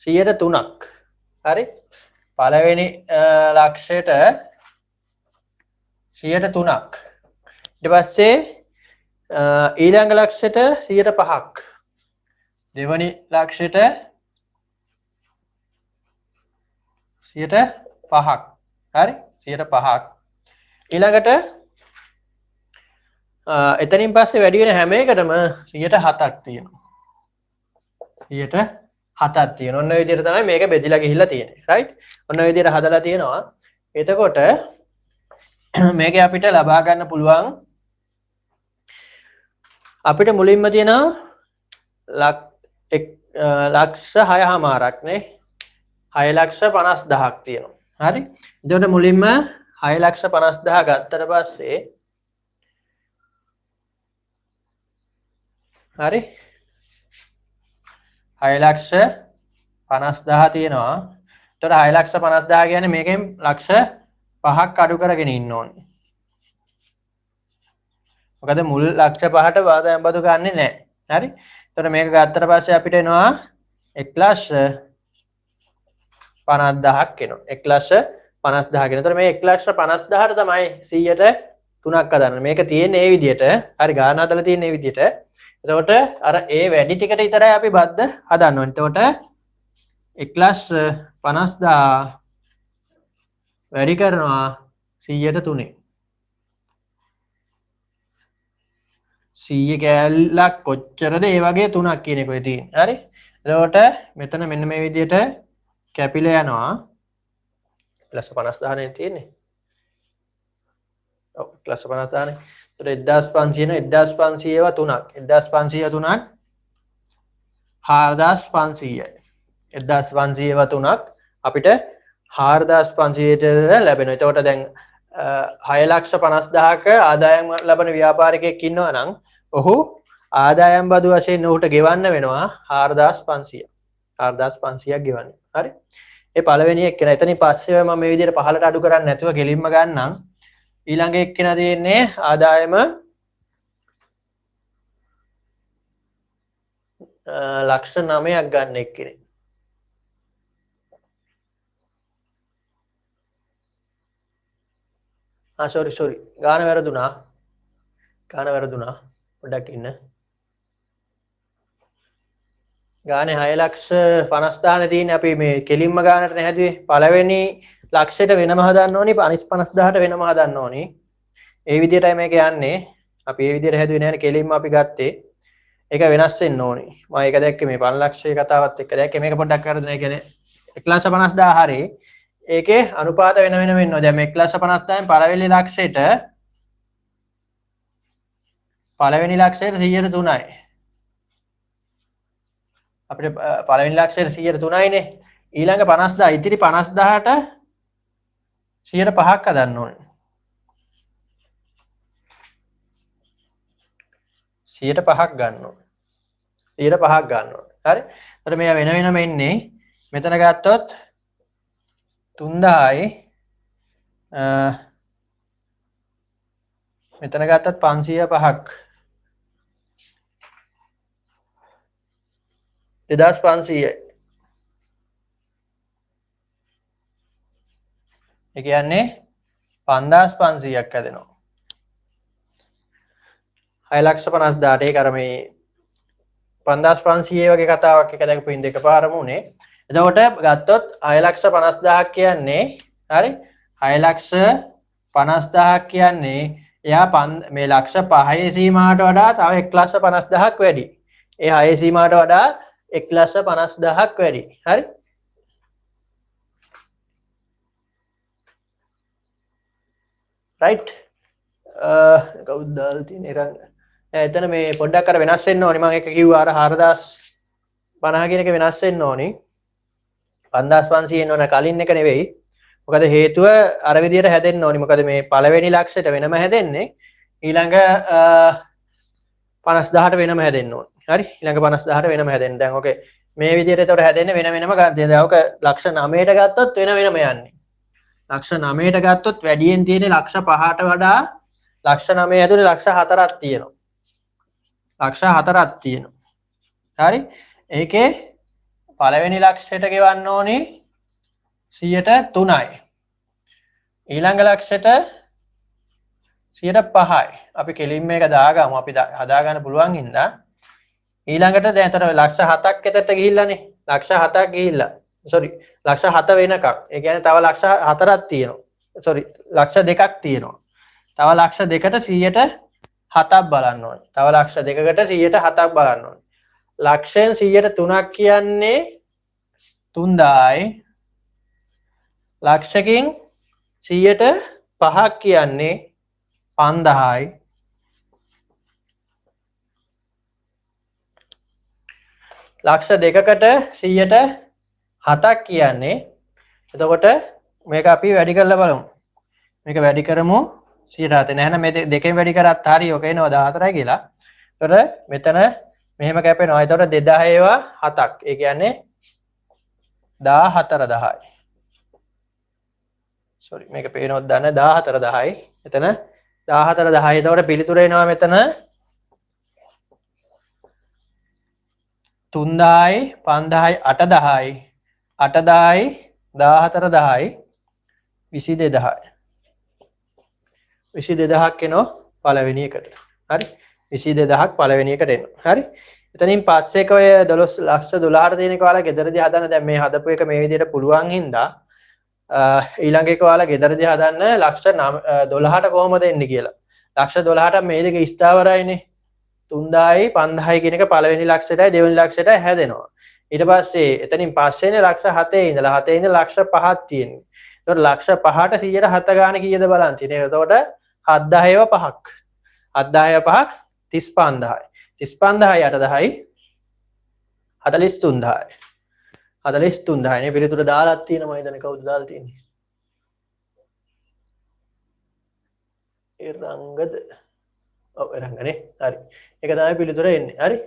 103ක්. හරි පළවෙනි ලක්ෂයට 103ක් ඊට පස්සේ ඊළඟ ලක්ෂයට 105ක් දෙවනි ලක්ෂයට 105ක් හරි 105ක් ඊළඟට එතනින් පස්සේ වැඩි වෙන හැම එකටම 107ක් තියෙනවා 107ක් තියෙනවා. ඔන්න ඔය විදිහට තමයි මේක බෙදිලා ගිහිල්ලා තියෙන්නේ. රයිට්? ඔන්න ඔය විදිහට හදලා තියෙනවා. එතකොට මේකේ අපිට ලබා ගන්න පුළුවන් අපිට මුලින්ම තියෙනවා ලක්ෂ 6මාරක් නේ. 6,50,000ක් තියෙනවා. හරි? එතකොට මුලින්ම 6,50,000 ගත්තට පස්සේ හරි 6,50,000 තියෙනවා. එතකොට 6,50,000 කියන්නේ මේකෙන් ලක්ෂ 5ක් අඩු කරගෙන ඉන්න ඕනේ. මොකද මුල් ලක්ෂ 5ට ආදායම් බදු ගන්නෙ නැහැ. හරි? එතකොට මේක ගත්තට පස්සේ අපිට එනවා 1,50,000ක් එනවා. 1,50,000 එනවා. එතකොට මේ 1,50,000ට තමයි 100ට 3ක් හදන්න. මේක තියෙන්නේ මේ විදිහට. හරි ගාන හදලා තියෙන්නේ මේ විදිහට. එතකොට අර ඒ වැඩි ටිකට විතරයි අපි බද්ද හදන්න ඕනේ. එතකොට 1,50,000 වැඩි කරනවා 100ට 3. 100 කෑල්ලක් කොච්චරද ඒ වගේ 3ක් කියන එක ඔය තියෙන්නේ. හරි? එතකොට මෙතන මෙන්න මේ විදිහට කැපිලා යනවා. 1,50,000 නේ තියෙන්නේ. ඔව් 1,50,000 නේ. එතකොට 1,500 නේ 1,500 ඒවා 3ක්. 1,500 3ක් 4,500යි. 1,500 ඒවා 3ක් අපිට 4,500ට ලැබෙනවා. එතකොට දැන් 6,50,000ක ආදායම් ලබන ව්‍යාපාරිකයෙක් ඉන්නවා නම් ඔහු ආදායම් බදු වශයෙන් ඔහුට ගෙවන්න වෙනවා 4,500. 4,500ක් ගෙවන්න. හරි? ඒ පළවෙනි එක්කෙනා. එතනින් පස්සේ මම මේ විදිහට පහලට අඩු කරන්නේ නැතුව ගෙලින්ම ගන්නම්. ඊළඟ එක්කෙනා දෙන්නේ ආදායම ලක්ෂ 9ක් ගන්න එක්කෙනෙක්. sorry ගාන වැරදුනා. පොඩ්ඩක් ඉන්න. ගානේ 6,50,000 තියෙන්නේ අපි මේ කෙලින්ම ගානට නැහැදුවේ. පළවෙනි ලක්ෂයට වෙනම හදන්න ඕනි 50,000ට වෙනම හදන්න ඕනි. ඒ විදිහටයි මේක යන්නේ. අපි ඒ විදිහට හැදුවේ නැහැ කෙලින්ම අපි ගත්තේ. ඒක වෙනස් වෙන්න ඕනි. මම ඒක දැක්කේ මේ 5 ලක්ෂයේ කතාවත් එක්ක දැක්කේ මේක පොඩ්ඩක් කරදෙන. ඒ කියන්නේ 1,50,000 හරි ඒකේ අනුපාත වෙන වෙනම වෙනවා. දැන් මේ 1,50,000න් පළවෙනි ලක්ෂයට පළවෙනි ලක්ෂයට 103යි. අපිට පළවෙනි ලක්ෂයට 103යිනේ. ඊළඟ 50000 ඉතිරි 50000ට 105ක් හදන්න ඕනේ. 105ක් ගන්න ඕනේ. 105ක් ගන්න ඕනේ. හරි? එතකොට මේවා වෙන වෙනම එන්නේ. මෙතන ගත්තොත් 3000යි මෙතන ගත්තත් 505ක් 2500යි. ඒ කියන්නේ 5500ක් හැදෙනවා. 6,50,000ට ඒක අර මේ 5500 වගේ කතාවක් එක දැකපු ඉන්න එකපාරම උනේ. එතකොට ගත්තොත් 6,50,000ක් කියන්නේ හරි 6,50,000ක් කියන්නේ එයා මේ ලක්ෂ 5 සීමාවට වඩා තව 1,50,000ක් වැඩි. ඒ 6 සීමාවට වඩා 1,50,000ක් වැඩි. හරි? right? කවුද දාලා තියෙන්නේ රංග? එතන මේ පොඩ්ඩක් අර වෙනස් වෙන්න ඕනි. මම එක කිව්වා අර 4,050 කියන එක වෙනස් වෙන්න ඕනි. 5,500 එන්න ඕන කලින් එක නෙවෙයි. මොකද හේතුව අර විදියට හැදෙන්න ඕනි. මොකද මේ පළවෙනි ලක්ෂයට වෙනම හැදෙන්නේ ඊළඟ 50,000ට වෙනම හැදෙන්න ඕනි. හරි? ඊළඟ 50,000ට වෙනම හැදෙන්න. දැන් ඔකේ මේ විදියට ඒතකොට හැදෙන්නේ වෙන වෙනම ගන්න. දැන් ඔක ලක්ෂ 9ට ගත්තොත් වෙන වෙනම යන්නේ. ලක්ෂ 9ට ගත්තොත් වැඩියෙන් තියෙන්නේ ලක්ෂ 5ට වඩා ලක්ෂ 9 ඇතුලේ ලක්ෂ 4ක් තියෙනවා. ලක්ෂ 4ක් තියෙනවා. හරි? ඒකේ පළවෙනි ලක්ෂයට ගෙවන්න ඕනේ 103යි. ඊළඟ ලක්ෂයට 105යි. අපි කෙලින් මේක දාගමු. අපි හදා ගන්න පුළුවන් හින්දා ඊළඟට දැන් අතර ලක්ෂ 7ක් එතට ගිහිල්ලානේ. ලක්ෂ 7ක් ගිහිල්ලා. sorry ලක්ෂ 7 වෙනකම්. ඒ කියන්නේ තව ලක්ෂ 4ක් තියෙනවා. sorry ලක්ෂ 2ක් තියෙනවා. තව ලක්ෂ 2කට 107ක් බලන්න ඕනේ. තව ලක්ෂ 2කට 107ක් බලන්න ඕනේ. ලක්ෂයෙන් 103ක් කියන්නේ 3000යි. ලක්ෂකින් 105ක් කියන්නේ 5000යි. ලක්ෂ 2කට 107ක් කියන්නේ එතකොට මේක අපි වැඩි කරලා බලමු. මේක වැඩි කරමු 107. නැහැනම් මේ දෙකෙන් වැඩි කරත් හරි ඔක එනවා 14යි කියලා. එතකොට මෙතන මෙහෙම කැපෙනවා. එතකොට 2000 ඒවා 7ක්. ඒ කියන්නේ 14000යි. sorry මේක පේනවද දන්න 14000යි. එතන 14000යි. එතකොට පිළිතුර එනවා මෙතන 3000යි 5000යි 8000යි 8000යි 14000යි 22000යි 22000ක් එනවා පළවෙනි එකට. හරි? 22000ක් පළවෙනි එකට එනවා. හරි? එතනින් පස්සේ එක ඔය 12,12ට තියෙන එක ඔයාලා ගෙදරදී හදන්න. දැන් මේ හදපු එක මේ විදිහට පුළුවන් හින්දා ඊළඟ එක ඔයාලා ගෙදරදී හදන්න ලක්ෂ 12ට කොහොමද එන්නේ කියලා. ලක්ෂ 12ට මේ දෙක ස්ථාවරයිනේ. 3000යි 5000යි කියන එක පළවෙනි ලක්ෂයටයි දෙවෙනි ලක්ෂයටයි හැදෙනවා. ඊට පස්සේ එතනින් පස්සේනේ ලක්ෂ 7 ඉඳලා 7 ඉඳලා ලක්ෂ 5ක් තියෙන්නේ. ඒතකොට ලක්ෂ 5ට 107 ගාන කීයද බලන්න තියෙන්නේ. එතකොට 7000ව 5ක්. 7000ව 5ක් 35000යි. 35000යි 8000යි 43000යි. 43000යි නේ පිළිතුර දාලා තියෙනවා. මම හිතන්නේ කවුද දාලා තියෙන්නේ? ඒ රංගද? ඔව් රංගනේ. හරි. ඒක තමයි පිළිතුර එන්නේ. හරි?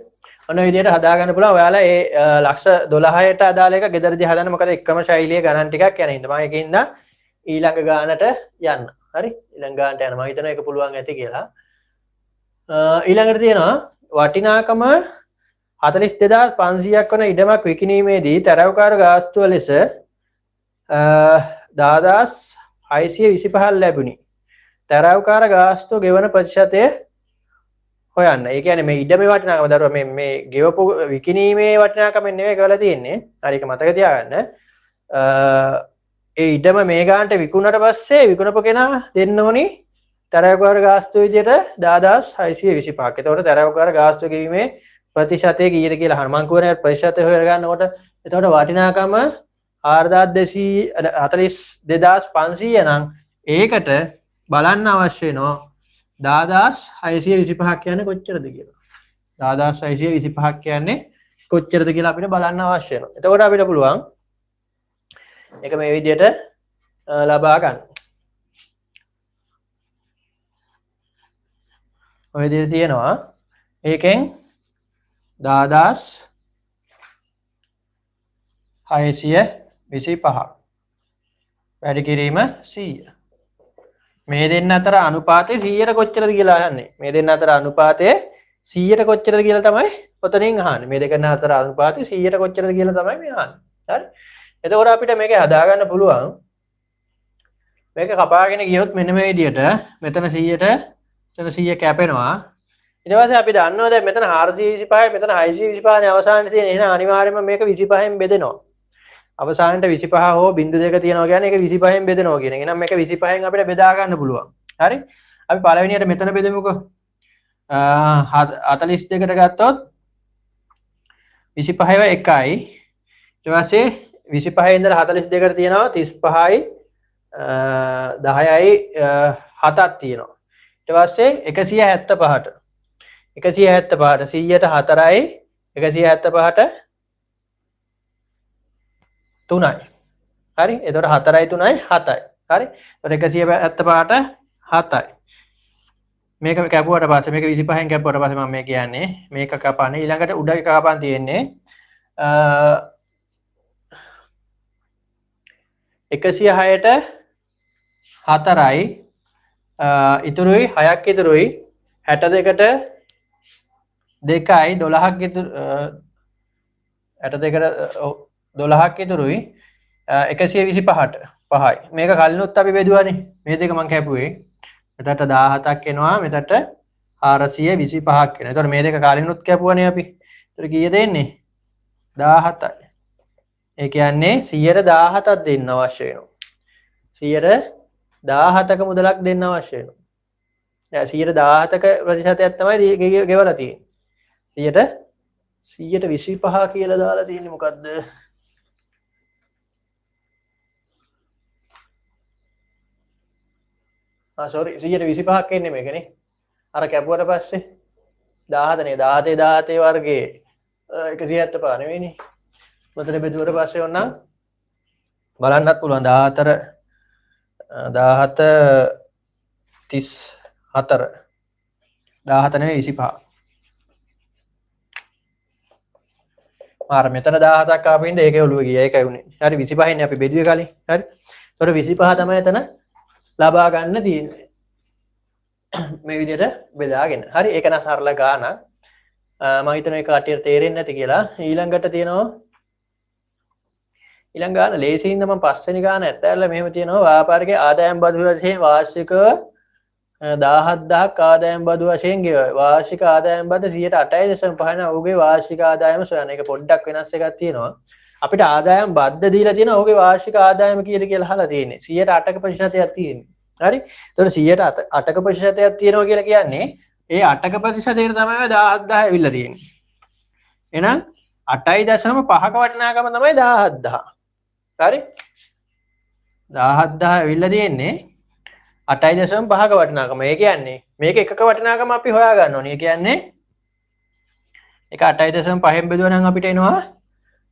ඔන්න ඔය විදිහට හදා ගන්න පුළුවන්. ඔයාලා ඒ ලක්ෂ 12ට අදාළ එක ගෙදරදී හදන්න. මොකද එකම ශෛලිය ගණන් ටිකක් යන හින්දා. මම ඒකින්ද ඊළඟ ගානට යන්න. හරි? ඊළඟ ගානට යන්න. මම හිතනවා ඒක පුළුවන් ඇති කියලා. ඊළඟට තියෙනවා වටිනාකම 42500ක් වන ඉඩමක් විකිණීමේදී තරවකාර ගාස්තුව ලෙස 10625 ලැබුණි. තරවකාර ගාස්තුව ගෙවන ප්‍රතිශතය හොයන්න. ඒ කියන්නේ මේ ඉඩමේ වටිනාකම දරුවා මේ ගෙවපු විකිණීමේ වටිනාකම නෙවෙයි කරලා තියෙන්නේ. හරි ඒක මතක තියාගන්න. ඒ ඉඩම මේ ගානට විකුණුනට පස්සේ විකුණපු කෙනා දෙන්න ඕනි තරවකාර ගාස්තුව විදියට 10625ක්. එතකොට තරවකාර ගාස්තුව ගෙවීමේ ප්‍රතිශතය කීයද කියලා අහන්න. මම කියවනේ ප්‍රතිශතය හොයගන්නකොට එතකොට වටිනාකම 4200 42500 නම් ඒකට බලන්න අවශ්‍ය වෙනවා 10625 කියන්නේ කොච්චරද කියලා. 10625 කියන්නේ කොච්චරද කියලා අපිට බලන්න අවශ්‍ය වෙනවා. එතකොට අපිට පුළුවන් ඒක මේ විදිහට ලබා ගන්න. ඔය විදිහට තියෙනවා. ඒකෙන් 10625 වැඩි කිරීම 100. මේ දෙන්න අතර අනුපාතය 100ට කොච්චරද කියලා අහන්නේ. මේ දෙන්න අතර අනුපාතය 100ට කොච්චරද කියලා තමයි ඔතනින් අහන්නේ. මේ දෙකන අතර අනුපාතය 100ට කොච්චරද කියලා තමයි මේ අහන්නේ. හරි? එතකොට අපිට මේක හදාගන්න පුළුවන්. මේක කපාගෙන ගියොත් මෙන්න මේ විදිහට මෙතන 100ට මෙතන 100 කැපෙනවා. ඊට පස්සේ අපි දන්නවා දැන් මෙතන 425 මෙතන 625 නේ අවසානයේ තියෙන. එහෙනම් අනිවාර්යයෙන්ම මේක 25න් බෙදෙනවා. අවසානයේ 25 හෝ බිංදු දෙක තියෙනවා කියන්නේ ඒක 25න් බෙදෙනවා කියන එක. එහෙනම් මේක 25න් අපිට බෙදා ගන්න පුළුවන්. හරි? අපි පළවෙනියට මෙතන බෙදමුකෝ. 42කට ගත්තොත් 25ව 1යි. ඊට පස්සේ 25 ඉඳලා 42කට තියෙනවා 35යි 10යි 7ක් තියෙනවා. ඊට පස්සේ 175ට 175ට 100ට 4යි 175ට 3යි. හරි? එතකොට 4යි 3යි 7යි. හරි? එතකොට 175ට 7යි. මේක කැපුවට පස්සේ මේක 25න් කැපුවට පස්සේ මම මේ කියන්නේ මේක කපන්නේ ඊළඟට උඩ එක කපන් තියෙන්නේ 106ට 4යි ඉතුරුයි 6ක් ඉතුරුයි 62ට 2යි 12ක් ඉතුරු 62ට 12ක් ඉතුරුයි 125ට 5යි. මේක කලිනුත් අපි බෙදුවානේ. මේ දෙක මම කැපුවේ. මෙතනට 17ක් එනවා මෙතනට 425ක් එනවා. එතකොට මේ දෙක කලිනුත් කැපුවානේ අපි. එතකොට කීයද එන්නේ? 17යි. ඒ කියන්නේ 117ක් දෙන්න අවශ්‍ය වෙනවා. 117ක මුදලක් දෙන්න අවශ්‍ය වෙනවා. දැන් 117ක ප්‍රතිශතයක් තමයි ගෙවලා තියෙන්නේ. 125 කියලා දාලා තියෙන්නේ මොකද්ද? sorry 125ක් එන්නේ මේකනේ. අර කැපුවට පස්සේ 17 නේ 17 වර්ගයේ 175 නෙවෙයිනේ. මෙතන බෙදුවට පස්සේ ඕනනම් බලන්නත් පුළුවන් 14 34 17 නෙවෙයි 25. මෙතන 17ක් ආපු ඉඳ ඒකේ ඔළුව ගියා. ඒකයි උනේ. හරි 25 නේ අපි බෙදුවේ කලින්. හරි. ඒතකොට 25 තමයි එතන ලබා ගන්න තියෙන්නේ. මේ විදිහට බෙදාගෙන. හරි. ඒක නම් සරල ගානක්. මම හිතනවා ඒක කටියට තේරෙන්නේ නැති කියලා. ඊළඟට තියෙනවා ඊළඟ ගාන ලේසියින්ද මම පස්වෙනි ගාන ඇත්තටම මෙහෙම තියෙනවා ව්‍යාපාරිකයේ ආදායම් බදු වශයෙන් වාර්ෂිකව 17000ක් ආදායම් බදු වශයෙන් ගෙවයි. වාර්ෂික ආදායම් බද 8.5% න ඔහුගේ වාර්ෂික ආදායම සොයන එක පොඩ්ඩක් වෙනස් එකක් තියෙනවා. අපිට ආදායම් බද්ද දීලා තියෙනවා ඔහුගේ වාර්ෂික ආදායම කීයද කියලා අහලා තියෙන්නේ. 8%ක ප්‍රතිශතයක් තියෙන්නේ. හරි? එතකොට 8%ක ප්‍රතිශතයක් තියෙනවා කියලා කියන්නේ ඒ 8%ක ප්‍රතිශතයට තමයි 17000 ඇවිල්ලා තියෙන්නේ. එහෙනම් 8.5ක වටිනාකම තමයි 17000. හරි 17000 ඇවිල්ලා තියෙන්නේ 8.5ක වටිනාකම. ඒ කියන්නේ මේක එකක වටිනාකම අපි හොයා ගන්න ඕනේ. ඒ කියන්නේ ඒක 8.5න් බෙදුවා නම් අපිට එනවා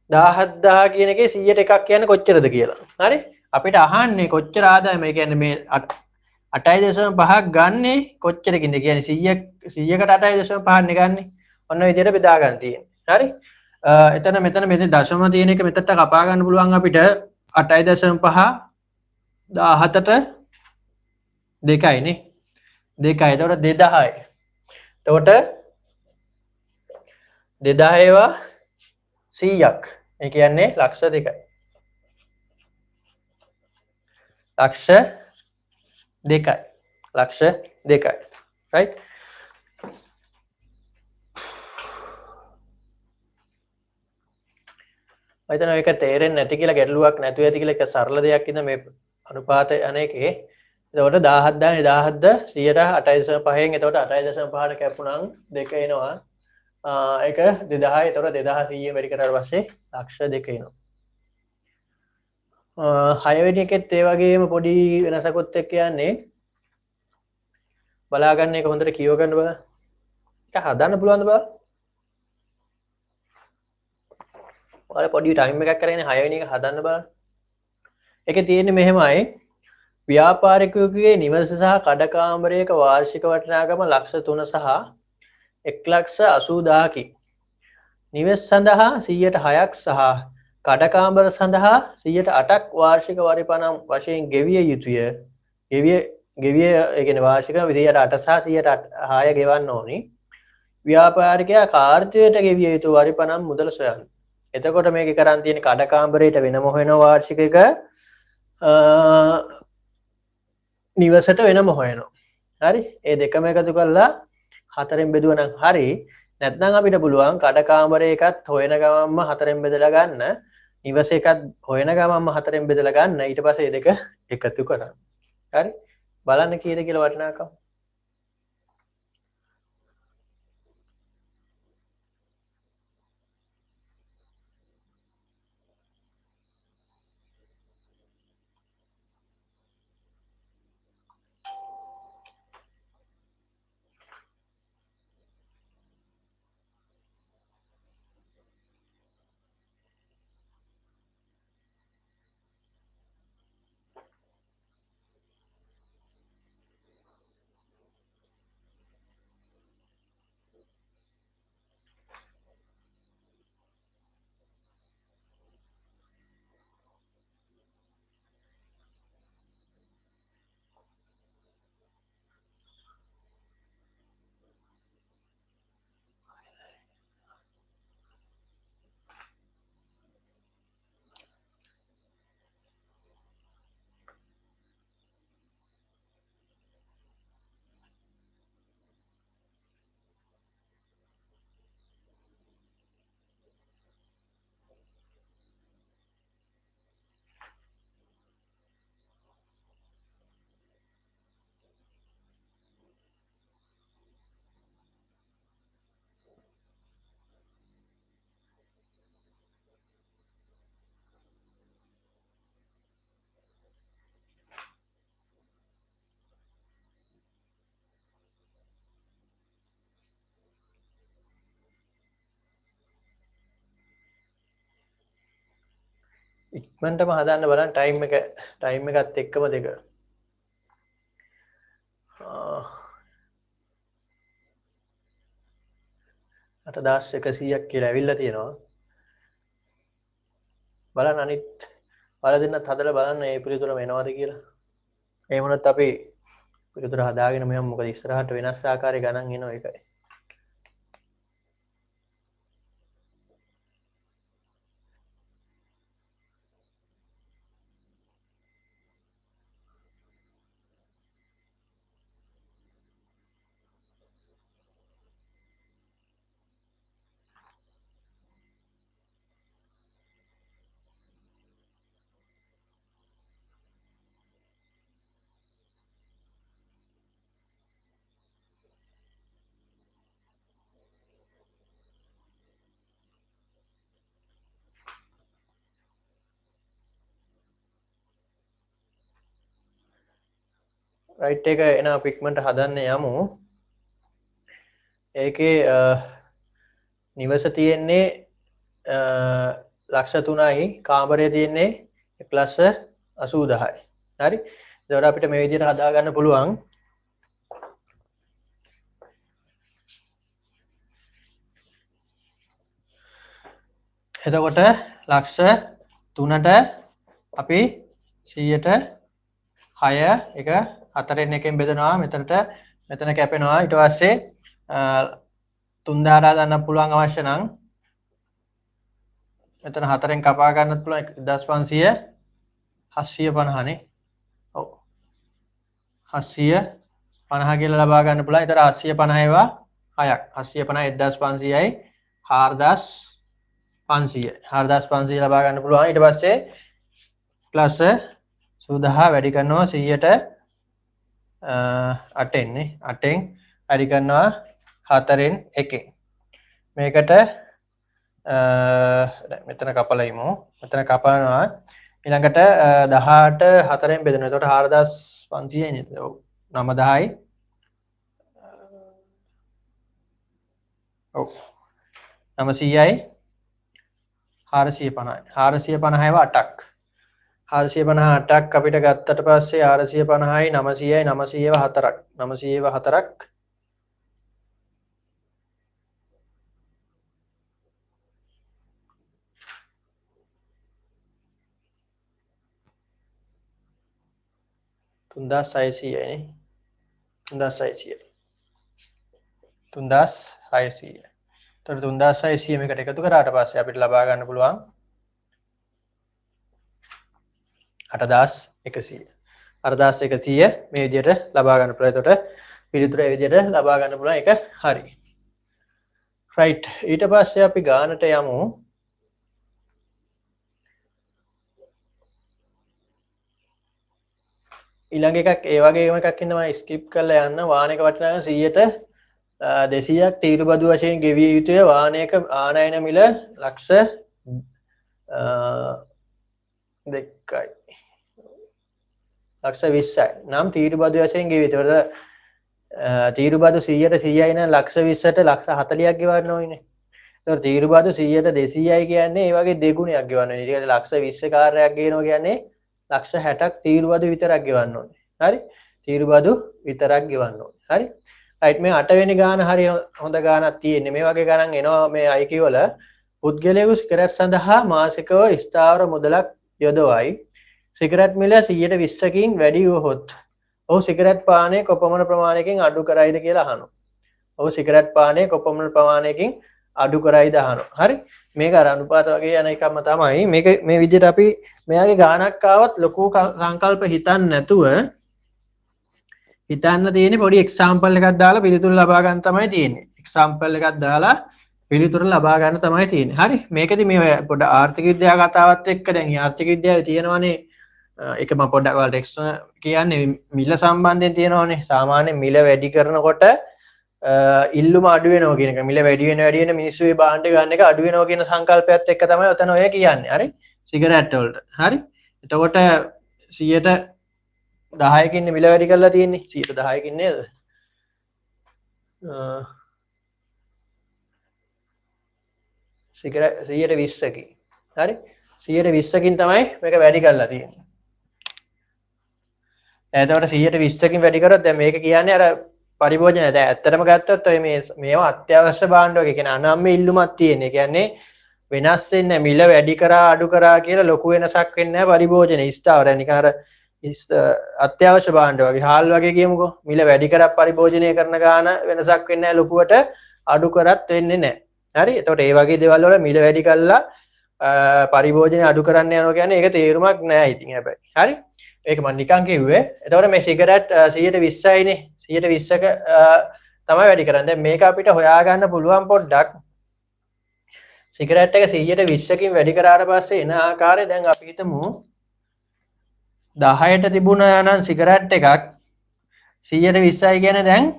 17000 කියන එකේ 100ට එකක් කියන්නේ කොච්චරද කියලා. හරි අපිට අහන්නේ කොච්චර ආදායම. ඒ කියන්නේ මේ 8.5ක් ගන්නේ කොච්චරකින්ද කියන්නේ 100කට 8.5 නේ ගන්නේ. ඔන්න ඔය විදිහට බෙදා ගන්න තියෙන්නේ. හරි එතන මෙතන දශම තියෙන එක මෙතනට කපා ගන්න පුළුවන් අපිට 8.5 17ට 2යි නේ 2යි. එතකොට 2000යි. එතකොට 2000ව 100ක්. ඒ කියන්නේ ලක්ෂ 2යි. ලක්ෂ 2යි. ලක්ෂ 2යි. right මම ඒක තේරෙන්නේ නැති කියලා ගැටලුවක් නැතුව ඇති කියලා එක සරල දෙයක් ඉඳ මේ අනුපාත අනේකේ. එතකොට 17000 100ට 8.5න් එතකොට 8.5ට කැපුණම් 2 එනවා. ඒක 2000. එතකොට 2100 වැඩි කරලා පස්සේ ලක්ෂ 2 එනවා. 6 වෙනි එකෙත් ඒ වගේම පොඩි වෙනසකුත් එක්ක යන්නේ බලාගන්න එක හොඳට කියව ගන්න බලන්න. ඒක හදන්න පුළුවන්ද බලන්න. ඔයාලා පොඩි ටයිම් එකක් කරගෙන 6 වෙනි එක හදන්න බලන්න. ඒකේ තියෙන්නේ මෙහෙමයි. ව්‍යාපාරිකයෙකුගේ නිවස සහ කඩකාමරයක වාර්ෂික වටිනාකම ලක්ෂ 3 සහ 1,80,000කි. නිවෙස් සඳහා 106ක් සහ කඩකාමර සඳහා 108ක් වාර්ෂික වරිපණම් වශයෙන් ගෙවිය යුතුය. ගෙවිය ඒ කියන්නේ වාර්ෂික 108 සහ 106 ගෙවන්න ඕනි. ව්‍යාපාරිකයා කාර්යයට ගෙවිය යුතු වරිපණම් මුදල සොයන්න. එතකොට මේක කරන් තියෙන කඩකාමරයට වෙනම හොයන වාර්ෂික එක නිවසට වෙනම හොයනවා. හරි? ඒ දෙකම එකතු කරලා හතරෙන් බෙදුවනම් හරි. නැත්නම් අපිට පුළුවන් කඩකාමරේ එකත් හොයන ගමන්ම හතරෙන් බෙදලා ගන්න. නිවස එකත් හොයන ගමන්ම හතරෙන් බෙදලා ගන්න. ඊට පස්සේ මේ දෙක එකතු කරන්න. හරි? බලන්න කීයද කියලා වටිනාකම. ඉක්මනටම හදන්න බලන්න ටයිම් එකත් එක්කම දෙක. 8,100ක් කියලා ඇවිල්ලා තියෙනවා. බලන්න අනිත් වල දෙන්නත් හදලා බලන්න මේ පිළිතුර වෙනවද කියලා. එහෙම වුණත් අපි පිළිතුර හදාගෙන මෙහෙම මොකද ඉස්සරහට වෙනස් ආකාරයේ ගණන් එනවා ඒකයි. රයිට් එක එන අපි ඉක්මනට හදන්න යමු. ඒකේ නිවස තියෙන්නේ ලක්ෂ 3යි කාමරය තියෙන්නේ 1,80,000යි. හරි? ඒතකොට අපිට මේ විදිහට හදා ගන්න පුළුවන්. එතකොට ලක්ෂ 3ට අපි 100ට 6 එක 4න් එකෙන් බෙදනවා. මෙතන කැපෙනවා. ඊට පස්සේ 3,000 දාන්න පුළුවන් අවශ්‍ය නම් මෙතන 4න් කපා ගන්නත් පුළුවන් 1,500 750 නේ. ඔව්. 750 කියලා ලබා ගන්න පුළුවන්. ඒතර 850 ඒවා 6ක්. 850 1,500යි 4,500. 4,500 ලබා ගන්න පුළුවන්. ඊට පස්සේ ප්ලස් 80 වැඩි කරනවා 100ට 8න් නේ. 8න් වැඩි කරනවා 4න් 1න්. මේකට මෙතන කපලා ඉමු. මෙතන කපනවා. ඊළඟට 18 4න් බෙදෙනවා. එතකොට 4,500යි නේද? ඔව්. 9,10යි ඔව් 900යි 450යි 450ව 8ක් 458ක් අපිට ගත්තට පස්සේ 450යි 900යි 900ව 4ක් 900ව 4ක් තුන්දාස් 600යි නේ 3600යි 3600 එතකොට 3600 මේකට එකතු කරාට පස්සේ අපිට ලබා ගන්න පුළුවන් 8100 8100 මේ විදිහට ලබා ගන්න පුළුවන්. එතකොට පිළිතුර මේ විදිහට ලබා ගන්න පුළුවන් එක හරි. right ඊට පස්සේ අපි ගානට යමු. ඊළඟ එකක් ඒ වගේම එකක් ඉන්නවා ස්කිප් කරලා යන්න වාහනයක වටිනාකම 100ට 200ක් තීරු බදු වශයෙන් ගෙවිය යුතුය වාහනයක ආනයන මිල ලක්ෂ 2යි ලක්ෂ 20යි නම් තීරු බදු වශයෙන් ගෙවිය යුතුය. ඒකට තීරු බදු 100ට 100යි නම් ලක්ෂ 20ට ලක්ෂ 40ක් ගෙවන්න ඕනේ. ඒතකොට තීරු බදු 100ට 200යි කියන්නේ ඒ වගේ දෙගුණයක් ගෙවන්න ඕනේ. ඊට ලක්ෂ 20 කාර්යයක් ගේනවා කියන්නේ ලක්ෂ 60ක් තීරු බදු විතරක් ගෙවන්න ඕනේ. හරි? තීරු බදු විතරක් ගෙවන්න ඕනේ. හරි? රයිට් මේ 8 වෙනි ගාන හරි හොඳ ගානක් තියෙන්නේ. මේ වගේ ගණන් එනවා මේ IQ වල පුද්ගලයෙකු සිගරට් සඳහා මාසිකව ස්ථාවර මුදලක් යොදවයි. සිගරට් මිල 120කින් වැඩි වුවහොත් ඔහු සිගරට් පානය කොපමණ ප්‍රමාණයකින් අඩු කරයිද කියලා අහනවා. ඔහු සිගරට් පානය කොපමණ ප්‍රමාණයකින් අඩු කරයිද අහනවා. හරි? මේක අර අනුපාත වගේ යන එකම තමයි. මේක මේ විදිහට අපි මෙයාගේ ගානක් ආවත් ලොකු සංකල්ප හිතන්න නැතුව හිතන්න තියෙන්නේ පොඩි එක්සැම්පල් එකක් දාලා පිළිතුරු ලබා ගන්න තමයි තියෙන්නේ. එක්සැම්පල් එකක් දාලා පිළිතුරු ලබා ගන්න තමයි තියෙන්නේ. හරි? මේකෙදි මේ පොඩ ආර්ථික විද්‍යාව කතාවත් එක්ක දැන් ආර්ථික විද්‍යාවේ තියෙනවානේ ඒක මම පොඩ්ඩක් ඔයාලට එක්ස්ට්‍රා කියන්නේ මිල සම්බන්ධයෙන් තියෙනවානේ. සාමාන්‍ය මිල වැඩි කරනකොට ඉල්ලුම අඩු වෙනවා කියන එක. මිල වැඩි වෙන මිනිස්සු මේ භාණ්ඩ ගන්න එක අඩු වෙනවා කියන සංකල්පයත් එක්ක තමයි ඔතන ඔය කියන්නේ. හරි? සිගරට් වලට. හරි? එතකොට 10%කින් මිල වැඩි කරලා තියෙන්නේ 10%කින් නේද? 120කින්. හරි? 120කින් තමයි මේක වැඩි කරලා තියෙන්නේ. එතකොට 120කින් වැඩි කරොත් දැන් මේක කියන්නේ අර පරිභෝජනය. දැන් ඇත්තටම ගත්තොත් ඔය මේවා අත්‍යවශ්‍ය භාණ්ඩ වගේ කියන අනම්ම ඉල්ලුමක් තියෙන. ඒ කියන්නේ වෙනස් වෙන්නේ මිල වැඩි කරා අඩු කරා කියලා ලොකු වෙනසක් වෙන්නේ නැහැ පරිභෝජනයේ ස්ථාවර. නිකන් අර අත්‍යවශ්‍ය භාණ්ඩ වගේ හාල් වගේ කියමුකෝ. මිල වැඩි කරා පරිභෝජනය කරන ගාන වෙනසක් වෙන්නේ නැහැ ලොකුවට අඩු කරත් වෙන්නේ නැහැ. හරි? එතකොට මේ වගේ දේවල් වල මිල වැඩි කළා පරිභෝජනය අඩු කරන්න යනවා කියන්නේ ඒක තේරුමක් නැහැ ඉතින් හැබැයි. හරි? ඒක මම නිකන් කිව්වේ. එතකොට මේ සිගරට් 120යිනේ 120ක තමයි වැඩි කරන්නේ. දැන් මේක අපිට හොයාගන්න පුළුවන් පොඩ්ඩක්. සිගරට් එක 120කින් වැඩි කරාට පස්සේ එන ආකාරය දැන් අපි හිතමු 10ට තිබුණා නම් සිගරට් එකක් 120යි කියන්නේ දැන්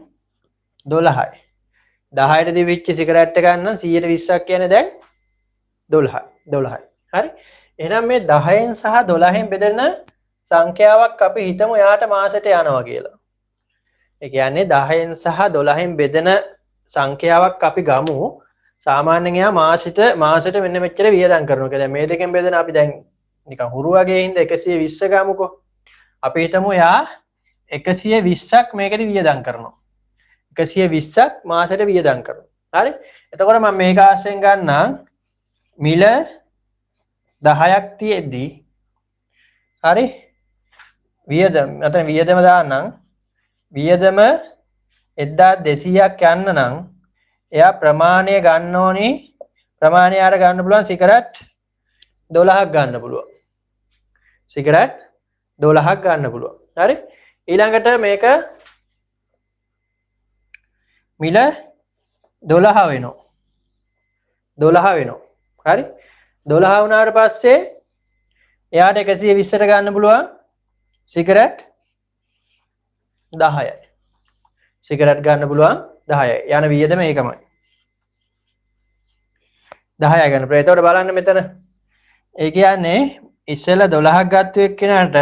12යි. 10ට තිබිච්ච සිගරට් එකක් නම් 120ක් කියන්නේ දැන් 12යි. හරි? එහෙනම් මේ 10න් සහ 12න් බෙදෙන සංඛ්‍යාවක් අපි හිතමු යාට මාසෙට යනවා කියලා. ඒ කියන්නේ 10න් සහ 12න් බෙදෙන සංඛ්‍යාවක් අපි ගමු. සාමාන්‍යයෙන් එයා මාසෙට මෙන්න මෙච්චර වියදම් කරනවා. දැන් මේ දෙකෙන් බෙදෙන අපි දැන් නිකන් හුරු වගේ හින්දා 120 ගමුකෝ. අපි හිතමු එයා 120ක් මේකෙදි වියදම් කරනවා. 120ක් මාසෙට වියදම් කරනවා. හරි? එතකොට මම මේක ආශ්‍රයෙන් ගන්නම් මිල 10ක් තියෙද්දි හරි වියදම දාන්නම් වියදම 1200ක් යන්න නම් එයා ප්‍රමාණය ගන්න ඕනි ප්‍රමාණය ආර ගන්න පුළුවන් සිගරට් 12ක් ගන්න පුළුවන් සිගරට් 12ක් ගන්න පුළුවන් හරි ඊළඟට මේක මිල 12 වෙනවා හරි 12 වුණාට පස්සේ එයාට 120ට ගන්න පුළුවන් සිගරට් 10යි සිගරට් ගන්න පුළුවන් 10යි යන වියදම ඒකමයි 10යි ගන්න පුළුවන් එතකොට බලන්න මෙතන ඒ කියන්නේ ඉස්සෙල්ලා 12ක් ගත්ත එක්කෙනාට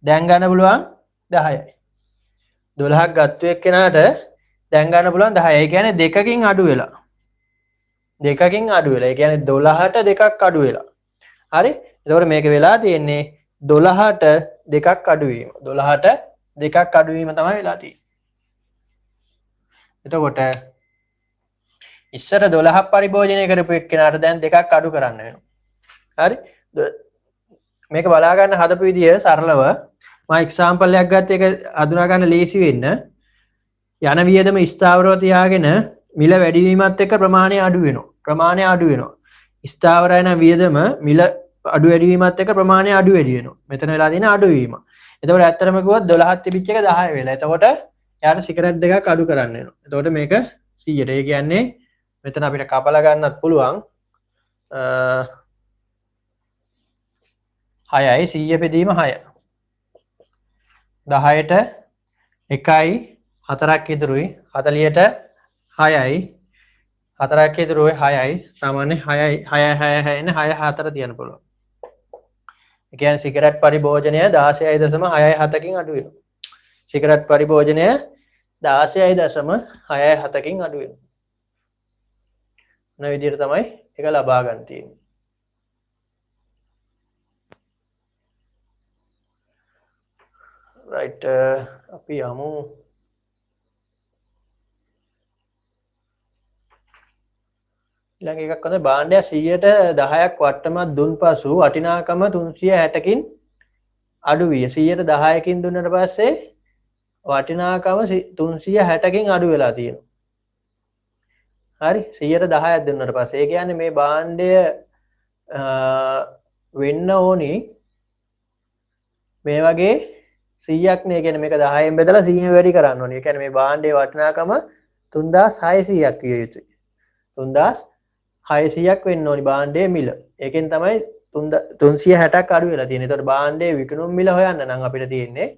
දැන් ගන්න පුළුවන් 10යි 12ක් ගත්ත එක්කෙනාට දැන් ගන්න පුළුවන් 10යි ඒ කියන්නේ දෙකකින් අඩු වෙලා දෙකකින් අඩු වෙලා. ඒ කියන්නේ 12ට දෙකක් අඩු වෙලා. හරි? එතකොට මේක වෙලා තියෙන්නේ 12ට දෙකක් අඩු වීම. 12ට දෙකක් අඩු වීම තමයි වෙලා තියෙන්නේ. එතකොට ඉස්සර 12ක් පරිභෝජනය කරපු එක්කෙනාට දැන් දෙකක් අඩු කරන්න වෙනවා. හරි? මේක බලා ගන්න හදපු විදිය සරලව මම එක්සැම්පල් එකක් ගත්ත එක අඳුනා ගන්න ලේසි වෙන්න. යන වියදම ස්ථාවරව තියාගෙන මිල වැඩි වීමත් එක්ක ප්‍රමාණය අඩු වෙනවා. ප්‍රමාණය අඩු වෙනවා. ස්ථාවරය නම් වියදම මිල අඩු වැඩි වීමත් එක්ක ප්‍රමාණය අඩු වැඩි වෙනවා. මෙතන වෙලා තියෙන අඩු වීම. එතකොට ඇත්තටම කිව්වොත් 12ක් තිබිච්ච එක 10 වෙලා. එතකොට යාට සිගරට් දෙකක් අඩු කරන්න වෙනවා. එතකොට මේක 100ට. ඒ කියන්නේ මෙතන අපිට කපලා ගන්නත් පුළුවන්. 6යි 100 බෙදීම 6. 10ට 1යි 4ක් ඉතුරුයි. 40ට 6යි 4ක් ඉතුරුයි 6යි. සාමාන්‍ය 6යි 6 ඉන්නේ 6 4 තියන්න පුළුවන්. ඒ කියන්නේ සිගරට් පරිභෝජනය 16.67කින් අඩු වෙනවා. සිගරට් පරිභෝජනය 16.67කින් අඩු වෙනවා. මේ විදිහට තමයි ඒක ලබා ගන්න තියෙන්නේ. right අපි යමු ඊළඟ එකක් තමයි භාණ්ඩයක් 100ට 10ක් වට්ටමක් දුන් පසු වටිනාකම 360කින් අඩු විය. 110කින් දුන්නට පස්සේ වටිනාකම 360කින් අඩු වෙලා තියෙනවා. හරි 110ක් දුන්නට පස්සේ ඒ කියන්නේ මේ භාණ්ඩය වෙන්න ඕනි මේ වගේ 100ක් නේ. කියන්නේ මේක 10න් බෙදලා 100 වැඩි කරන්න ඕනේ. ඒ කියන්නේ මේ භාණ්ඩයේ වටිනාකම 3600ක් විය යුතුයි. 3600ක් වෙන්න ඕනි භාණ්ඩයේ මිල. ඒකෙන් තමයි 360ක් අඩු වෙලා තියෙන්නේ. ඒතකොට භාණ්ඩයේ විකුණුම් මිල හොයන්න නම් අපිට තියෙන්නේ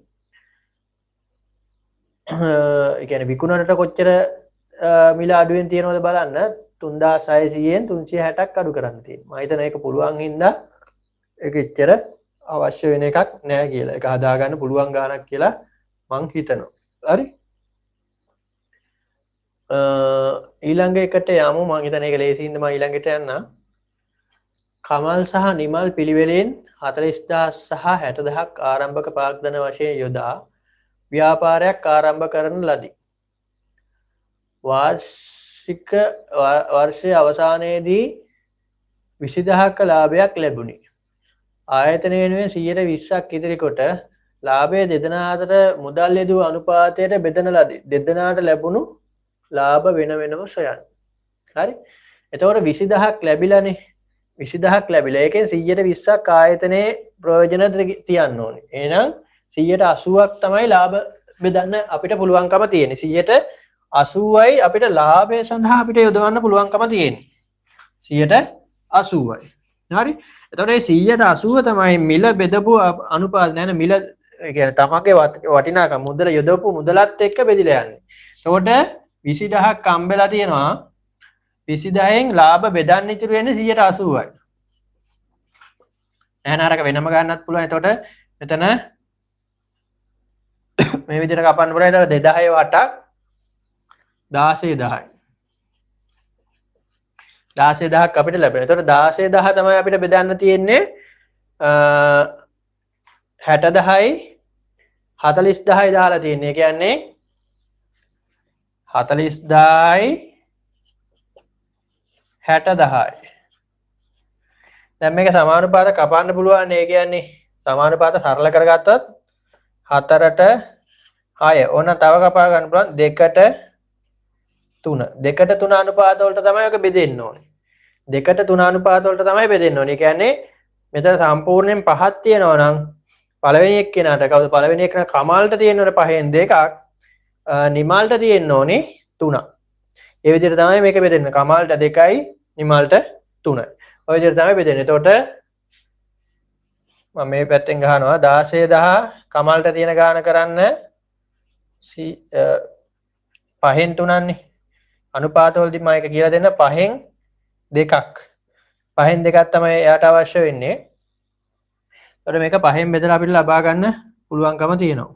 ඒ කියන්නේ විකුණනට කොච්චර මිල අඩුවෙන් තියෙනවද බලන්න 3600න් 360ක් අඩු කරන්න තියෙනවා. මම හිතන එක පුළුවන් හින්දා ඒක එච්චර අවශ්‍ය වෙන එකක් නෑ කියලා. ඒක හදාගන්න පුළුවන් ගාණක් කියලා මං හිතනවා. හරි? ඊළඟ එකට යමු. මං හිතන එක ලේසියින්ද මම ඊළඟට යන්න. කමල් සහ නිමල් පිළිවෙලෙන් 40000 සහ 60000ක් ආරම්භක ප්‍රාග්ධන වශයෙන් යොදා ව්‍යාපාරයක් ආරම්භ කරන ලදී. වර්ෂයේ අවසානයේදී 20000ක ලාභයක් ලැබුණි. ආයතනය වෙනුවෙන් 120ක් ඉදිරි කොට ලාභය දෙදෙනා අතර මුදල් යෙදුව අනුපාතයට බෙදන ලදී. දෙදෙනාට ලැබුණු ලාභ වෙන වෙනම සොයන්න. හරි? එතකොට 20000ක් ලැබිලානේ. 20000ක් ලැබිලා. ඒකෙන් 120ක් ආයතනයේ ප්‍රයෝජන තියන්න ඕනේ. එහෙනම් 180ක් තමයි ලාභ බෙදන්න අපිට පුළුවන්කම තියෙන්නේ. 180යි අපිට ලාභය සඳහා අපිට යොදවන්න පුළුවන්කම තියෙන්නේ. 180යි. හරි? එතකොට මේ 180 තමයි මිල බෙදපු අනුපාත නැන මිල කියන්නේ තමගේ වටිනාකම මුදල යොදවපු මුදලත් එක්ක බෙදිලා යන්නේ. එතකොට 20000ක් හම්බෙලා තියෙනවා. 20000න් ලාභ බෙදන්න ඉතුරු වෙන්නේ 180යි. එහෙනම් අරක වෙනම ගන්නත් පුළුවන්. එතකොට මෙතන මේ විදිහට කපන්න පුළුවන්. එතකොට 2000 වටක් 16000යි. 16000ක් අපිට ලැබෙනවා. එතකොට 16000 තමයි අපිට බෙදන්න තියෙන්නේ 60000යි 40000යි දාලා තියෙන්නේ. ඒ කියන්නේ 40000යි 60000යි. දැන් මේක සමානුපාත කපන්න පුළුවන්. ඒ කියන්නේ සමානුපාත සරල කරගත්තොත් 4ට 6 ඕන තව කපා ගන්න පුළුවන් 2ට 3. 2ට 3 අනුපාත වලට තමයි ඔක බෙදෙන්න ඕනේ. 2ට 3 අනුපාත වලට තමයි බෙදෙන්න ඕනේ. ඒ කියන්නේ මෙතන සම්පූර්ණයෙන් 5ක් තියෙනවා නම් පළවෙනි එක්කෙනාට කවුද පළවෙනි එක්කෙනා කමල්ට තියෙනවනේ 5න් 2ක් නිමල්ට තියෙන්න ඕනේ 3ක්. ඒ විදිහට තමයි මේක බෙදෙන්නේ. කමල්ට 2යි නිමල්ට 3යි. ඔය විදිහට තමයි බෙදෙන්නේ. එතකොට මම මේ පැත්තෙන් ගහනවා 16000 කමල්ට තියෙන ගාන කරන්න 5න් 3න්නේ. අනුපාත වලදී මම එක කියලා දෙන්න 5න් 2ක්. 5න් 2ක් තමයි එයාට අවශ්‍ය වෙන්නේ. එතකොට මේක 5න් බෙදලා අපිට ලබා ගන්න පුළුවන්කම තියෙනවා.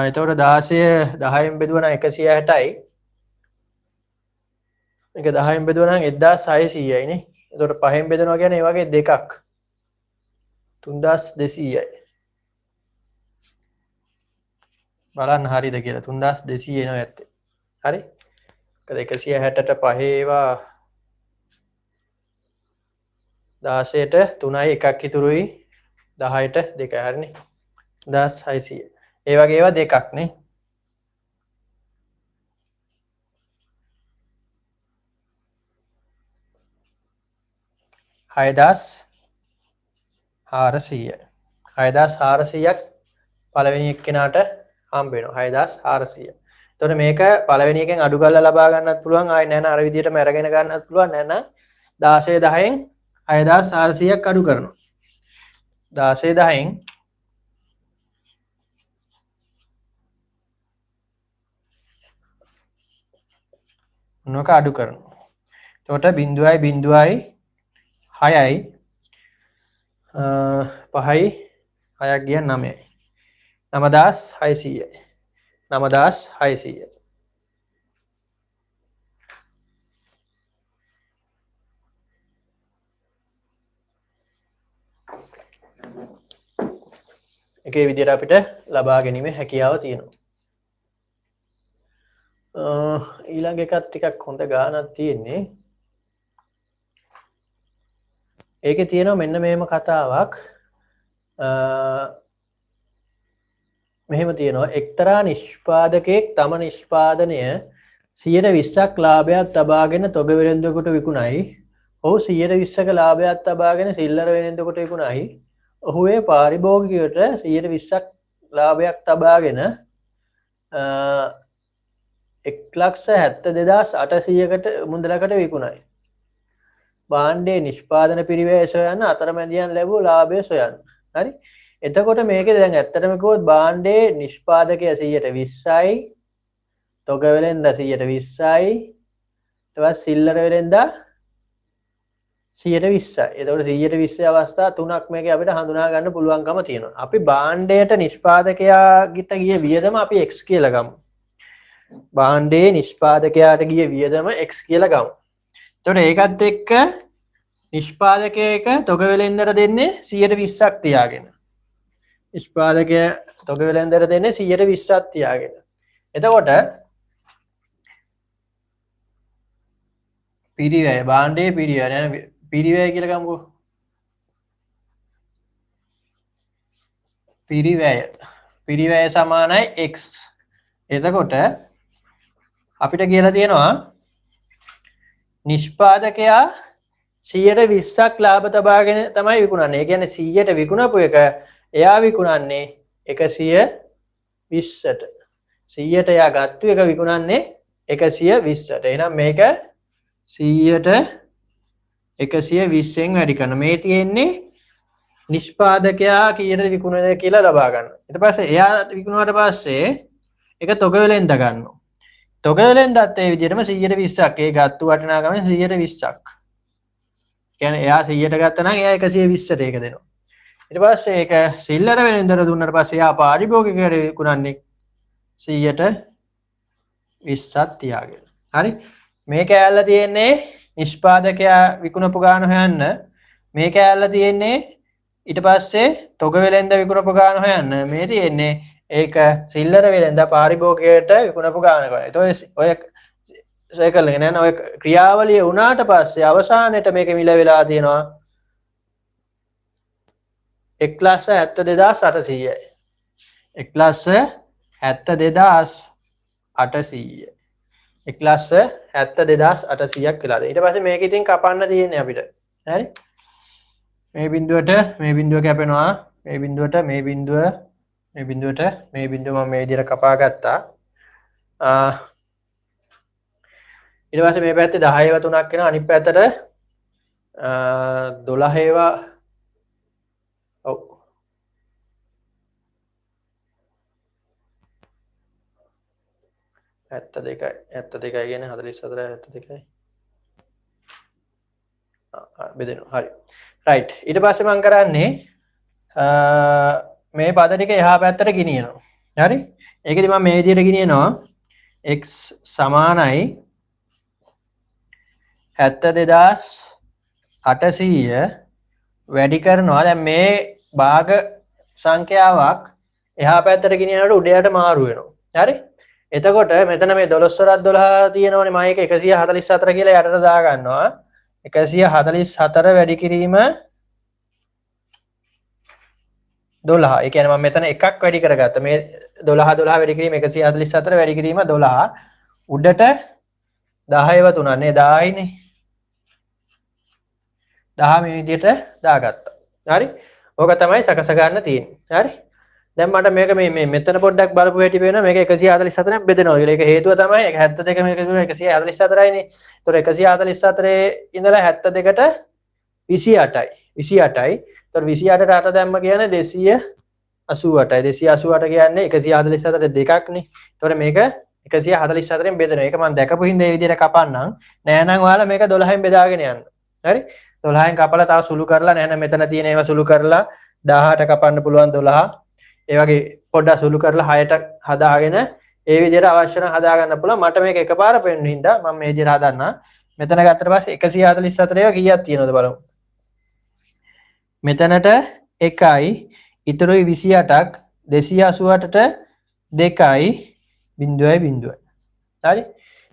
එතකොට 16 10න් බෙදුවා නම් 160යි. මේක 10න් බෙදුවා නම් 1600යි නේ. එතකොට 5න් බෙදනවා කියන්නේ ඒ වගේ දෙකක්. 3200යි. බලන්න හරියද කියලා. 3200 එනවා ඇත්තේ. හරි? ඒක 160ට 5 ඒවා 16ට 3යි එකක් ඉතුරුයි 10ට 2යි හරිනේ. 1600. ඒ වගේ ඒවා දෙකක් නේ. හයදස් 400යි. 6400ක් පළවෙනි එක්කෙනාට හම්බ වෙනවා. 6400. එතකොට මේක පළවෙනි එකෙන් අඩු කරලා ලබා ගන්නත් පුළුවන්. ආයෙ නැන අර විදිහටම අරගෙන ගන්නත් පුළුවන්. නැන 16 10න් 6400ක් අඩු කරනවා. 16 10න් මොනක අඩු කරනවා. එතකොට 0යි 0යි 6යි 5යි 6ක් ගියා 9යි. 9600යි. 9600යි. එකේ විදිහට අපිට ලබා ගැනීමේ හැකියාව තියෙනවා. ඊළඟ එකත් ටිකක් හොඳ ගානක් තියෙන්නේ. ඒකේ තියෙනවා මෙන්න මේම කතාවක්. මෙහෙම තියෙනවා එක්තරා නිෂ්පාදකයෙක් තම නිෂ්පාදනය 120ක් ලාභයක් තබාගෙන තොග වෙළෙන්දුවෙකුට විකුණයි. ඔහු 120ක ලාභයක් තබාගෙන සිල්ලර වෙළෙන්දුවෙකුට විකුණයි. ඔහු ඒ පාරිභෝගිකයට 120ක් ලාභයක් තබාගෙන 1,72,800කට මුදලකට විකුණයි. භාණ්ඩයේ නිෂ්පාදන පිරිවැය සොයන්න අතරමැදියන් ලැබූ ලාභය සොයන්න. හරි? එතකොට මේකේ දැන් ඇත්තටම කිව්වොත් භාණ්ඩයේ නිෂ්පාදකයා 120යි, තොග වෙළෙන්දා 120යි, ඊට පස්සේ සිල්ලර වෙළෙන්දා 120යි. එතකොට 120 අවස්ථා තුනක් මේකේ අපිට හඳුනා ගන්න පුළුවන්කම තියෙනවා. අපි භාණ්ඩයට නිෂ්පාදකයාට ගිය වියදම අපි x කියලා ගමු. භාණ්ඩයේ නිෂ්පාදකයාට ගිය වියදම x කියලා ගමු. එතකොට ඒකත් එක්ක නිෂ්පාදකයෙක් තොග වෙළෙන්දට දෙන්නේ 120ක් තියාගෙන. නිෂ්පාදකයා තොග වෙළෙන්දට දෙන්නේ 120ක් තියාගෙන. එතකොට පිරිවැය භාණ්ඩයේ පිරිවැය නේද? පිරිවැය කියලා ගමුකෝ. පිරිවැය සමානයි x. එතකොට අපිට කියලා තියෙනවා නිෂ්පාදකයා 120ක් ලාභ තබාගෙන තමයි විකුණන්නේ. ඒ කියන්නේ 100ට විකුණපු එක එයා විකුණන්නේ 120ට. 100ට එයා ගත්තු එක විකුණන්නේ 120ට. එහෙනම් මේක 100ට 120ෙන් වැඩි කරන. මේ තියෙන්නේ නිෂ්පාදකයා කීයටද විකුණන්නේ කියලා ලබා ගන්න. ඊට පස්සේ එයා විකුණුවාට පස්සේ ඒක තොග වෙලෙන්ද ගන්නවා. තොග වෙලෙන්දත් ඒ විදිහටම 120ක් ඒ ගත්තු වටිනාකමෙන් 120ක්. කියන්නේ එයා 100ට ගත්තා නම් එයා 120ට ඒක දෙනවා. ඊට පස්සේ ඒක සිල්ලර වෙලෙන්දට දුන්නාට පස්සේ එයා පාරිභෝගිකයට විකුණන්නේ 100ට 20ක් තියාගෙන. හරි? මේ කෑල්ල තියෙන්නේ නිෂ්පාදකයා විකුණපු ගාන හොයන්න. මේ කෑල්ල තියෙන්නේ ඊට පස්සේ තොග වෙලෙන්ද විකුණපු ගාන හොයන්න. මේ තියෙන්නේ ඒක සිල්ලර වෙලෙන්ද පාරිභෝගිකයට විකුණපු ගාන කරා. ඒතකොට ඔය සයිකල් එක නේද? ඔය ක්‍රියාවලිය වුණාට පස්සේ අවසානයේට මේක මිල වෙලා තියෙනවා 1,72,800යි. 1,72,800යි. 1,72,800ක් වෙලාද. ඊට පස්සේ මේක ඉතින් කපන්න තියෙන්නේ අපිට. හරි? මේ බිඳුවට මේ බිඳුව කැපෙනවා. මේ බිඳුවට මේ බිඳුව මේ බිඳුවට මේ බිඳුව මම මේ විදිහට කපා ගත්තා. ඊට පස්සේ මේ පැත්තේ 10 ඒවා තුනක් වෙනවා. අනිත් පැත්තට 12 ඒවා ඔව් 72 කියන්නේ 44 72යි. බෙදෙනවා. හරි. රයිට්. ඊට පස්සේ මම කරන්නේ මේ පද ටික එහා පැත්තට ගෙනියනවා. හරි? ඒකෙදි මම මේ විදිහට ගෙනියනවා x සමානයි 72,800 වැඩි කරනවා. දැන් මේ භාග සංඛ්‍යාවක් එහා පැත්තට ගෙනියනකොට උඩයට මාරු වෙනවා. හරි? එතකොට මෙතන මේ 12 තියෙනවනේ මම ඒක 144 කියලා යටට දා ගන්නවා. 144 වැඩි කිරීම 12. ඒ කියන්නේ මම මෙතන එකක් වැඩි කරගත්තා. මේ 12 වැඩි කිරීම 144 වැඩි කිරීම 12. උඩට 10 වතුණා නේ 10යිනේ. 10 මේ විදිහට දාගත්තා. හරි? ඕක තමයි සකස ගන්න තියෙන්නේ. හරි? දැන් මට මේක මේ මෙතන පොඩ්ඩක් බලපු හැටි වෙනවා මේක 144න් බෙදෙනවා කියලා. ඒක හේතුව තමයි 72 මේක 144යිනේ. ඒතකොට 144 ඉඳලා 72ට 28යි. 28යි. ඒතකොට 28ට 8 දැම්ම කියන්නේ 288යි. 288 කියන්නේ 144 දෙකක්නේ. ඒතකොට මේක 144න් බෙදෙනවා. ඒක මම දැකපු හින්දා මේ විදිහට කපන්නම්. නෑනම් ඔයාලා මේක 12න් බෙදාගෙන යන්න. හරි? 12න් කපලා තව සුළු කරලා නෑනම් මෙතන තියෙන ඒවා සුළු කරලා 18ට කපන්න පුළුවන් 12. ඒ වගේ පොඩ්ඩක් සුළු කරලා 6ට හදාගෙන ඒ විදිහට අවශ්‍ය නම් හදා ගන්න පුළුවන්. මට මේක එකපාර පෙන්වන්න හින්දා මම මේ විදිහට හදන්නා. මෙතන ගත්තට පස්සේ 144 ඒවා කීයක් තියෙනවද බලමු. මෙතනට 1යි ඉතුරුයි 28ක් 288ට 2යි 0.0. හරි?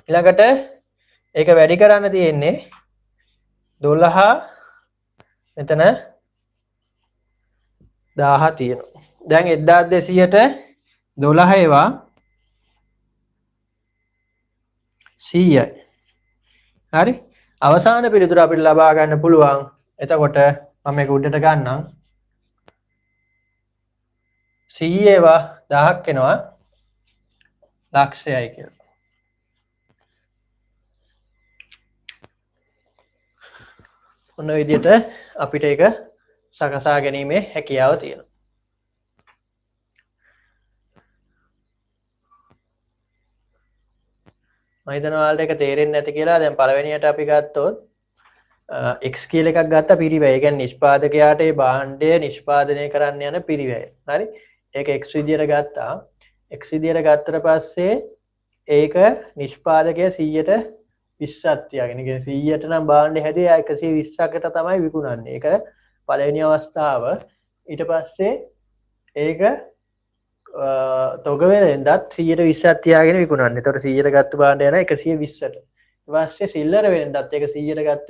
ඊළඟට ඒක වැඩි කරන්න තියෙන්නේ 12 මෙතන 1000 තියෙනවා. දැන් 1200ට 12 ඒවා 100යි. හරි? අවසාන පිළිතුර අපිට ලබා ගන්න පුළුවන්. එතකොට මම මේක උඩට ගන්නම්. 100 ඒවා 1000ක් වෙනවා ලක්ෂයයි කියලා. ඔන්න ඔය විදිහට අපිට ඒක සකසා ගැනීමේ හැකියාව තියෙනවා. මම හිතනවා ඔයාලට ඒක තේරෙන්නේ නැති කියලා. දැන් පළවෙනියට අපි ගත්තොත් x කියලා එකක් ගත්තා පිරිවැය. ඒ කියන්නේ නිෂ්පාදකයාට ඒ භාණ්ඩය නිෂ්පාදනය කරන්න යන පිරිවැය. හරි? ඒක x විදියට ගත්තා. x විදියට ගත්තට පස්සේ ඒක නිෂ්පාදකය 100ට 20ක් තියාගෙන. ඒ කියන්නේ 100ට නම් භාණ්ඩය හැදුවේ 120කට තමයි විකුණන්නේ. ඒක පළවෙනි අවස්ථාව. ඊට පස්සේ ඒක තොග වෙලෙන්දත් 120ක් තියාගෙන විකුණන්නේ. එතකොට 100ට ගත්ත භාණ්ඩය යන 120ට. ඊට පස්සේ සිල්ලර වෙලෙන්දත් ඒක 100ට ගත්ත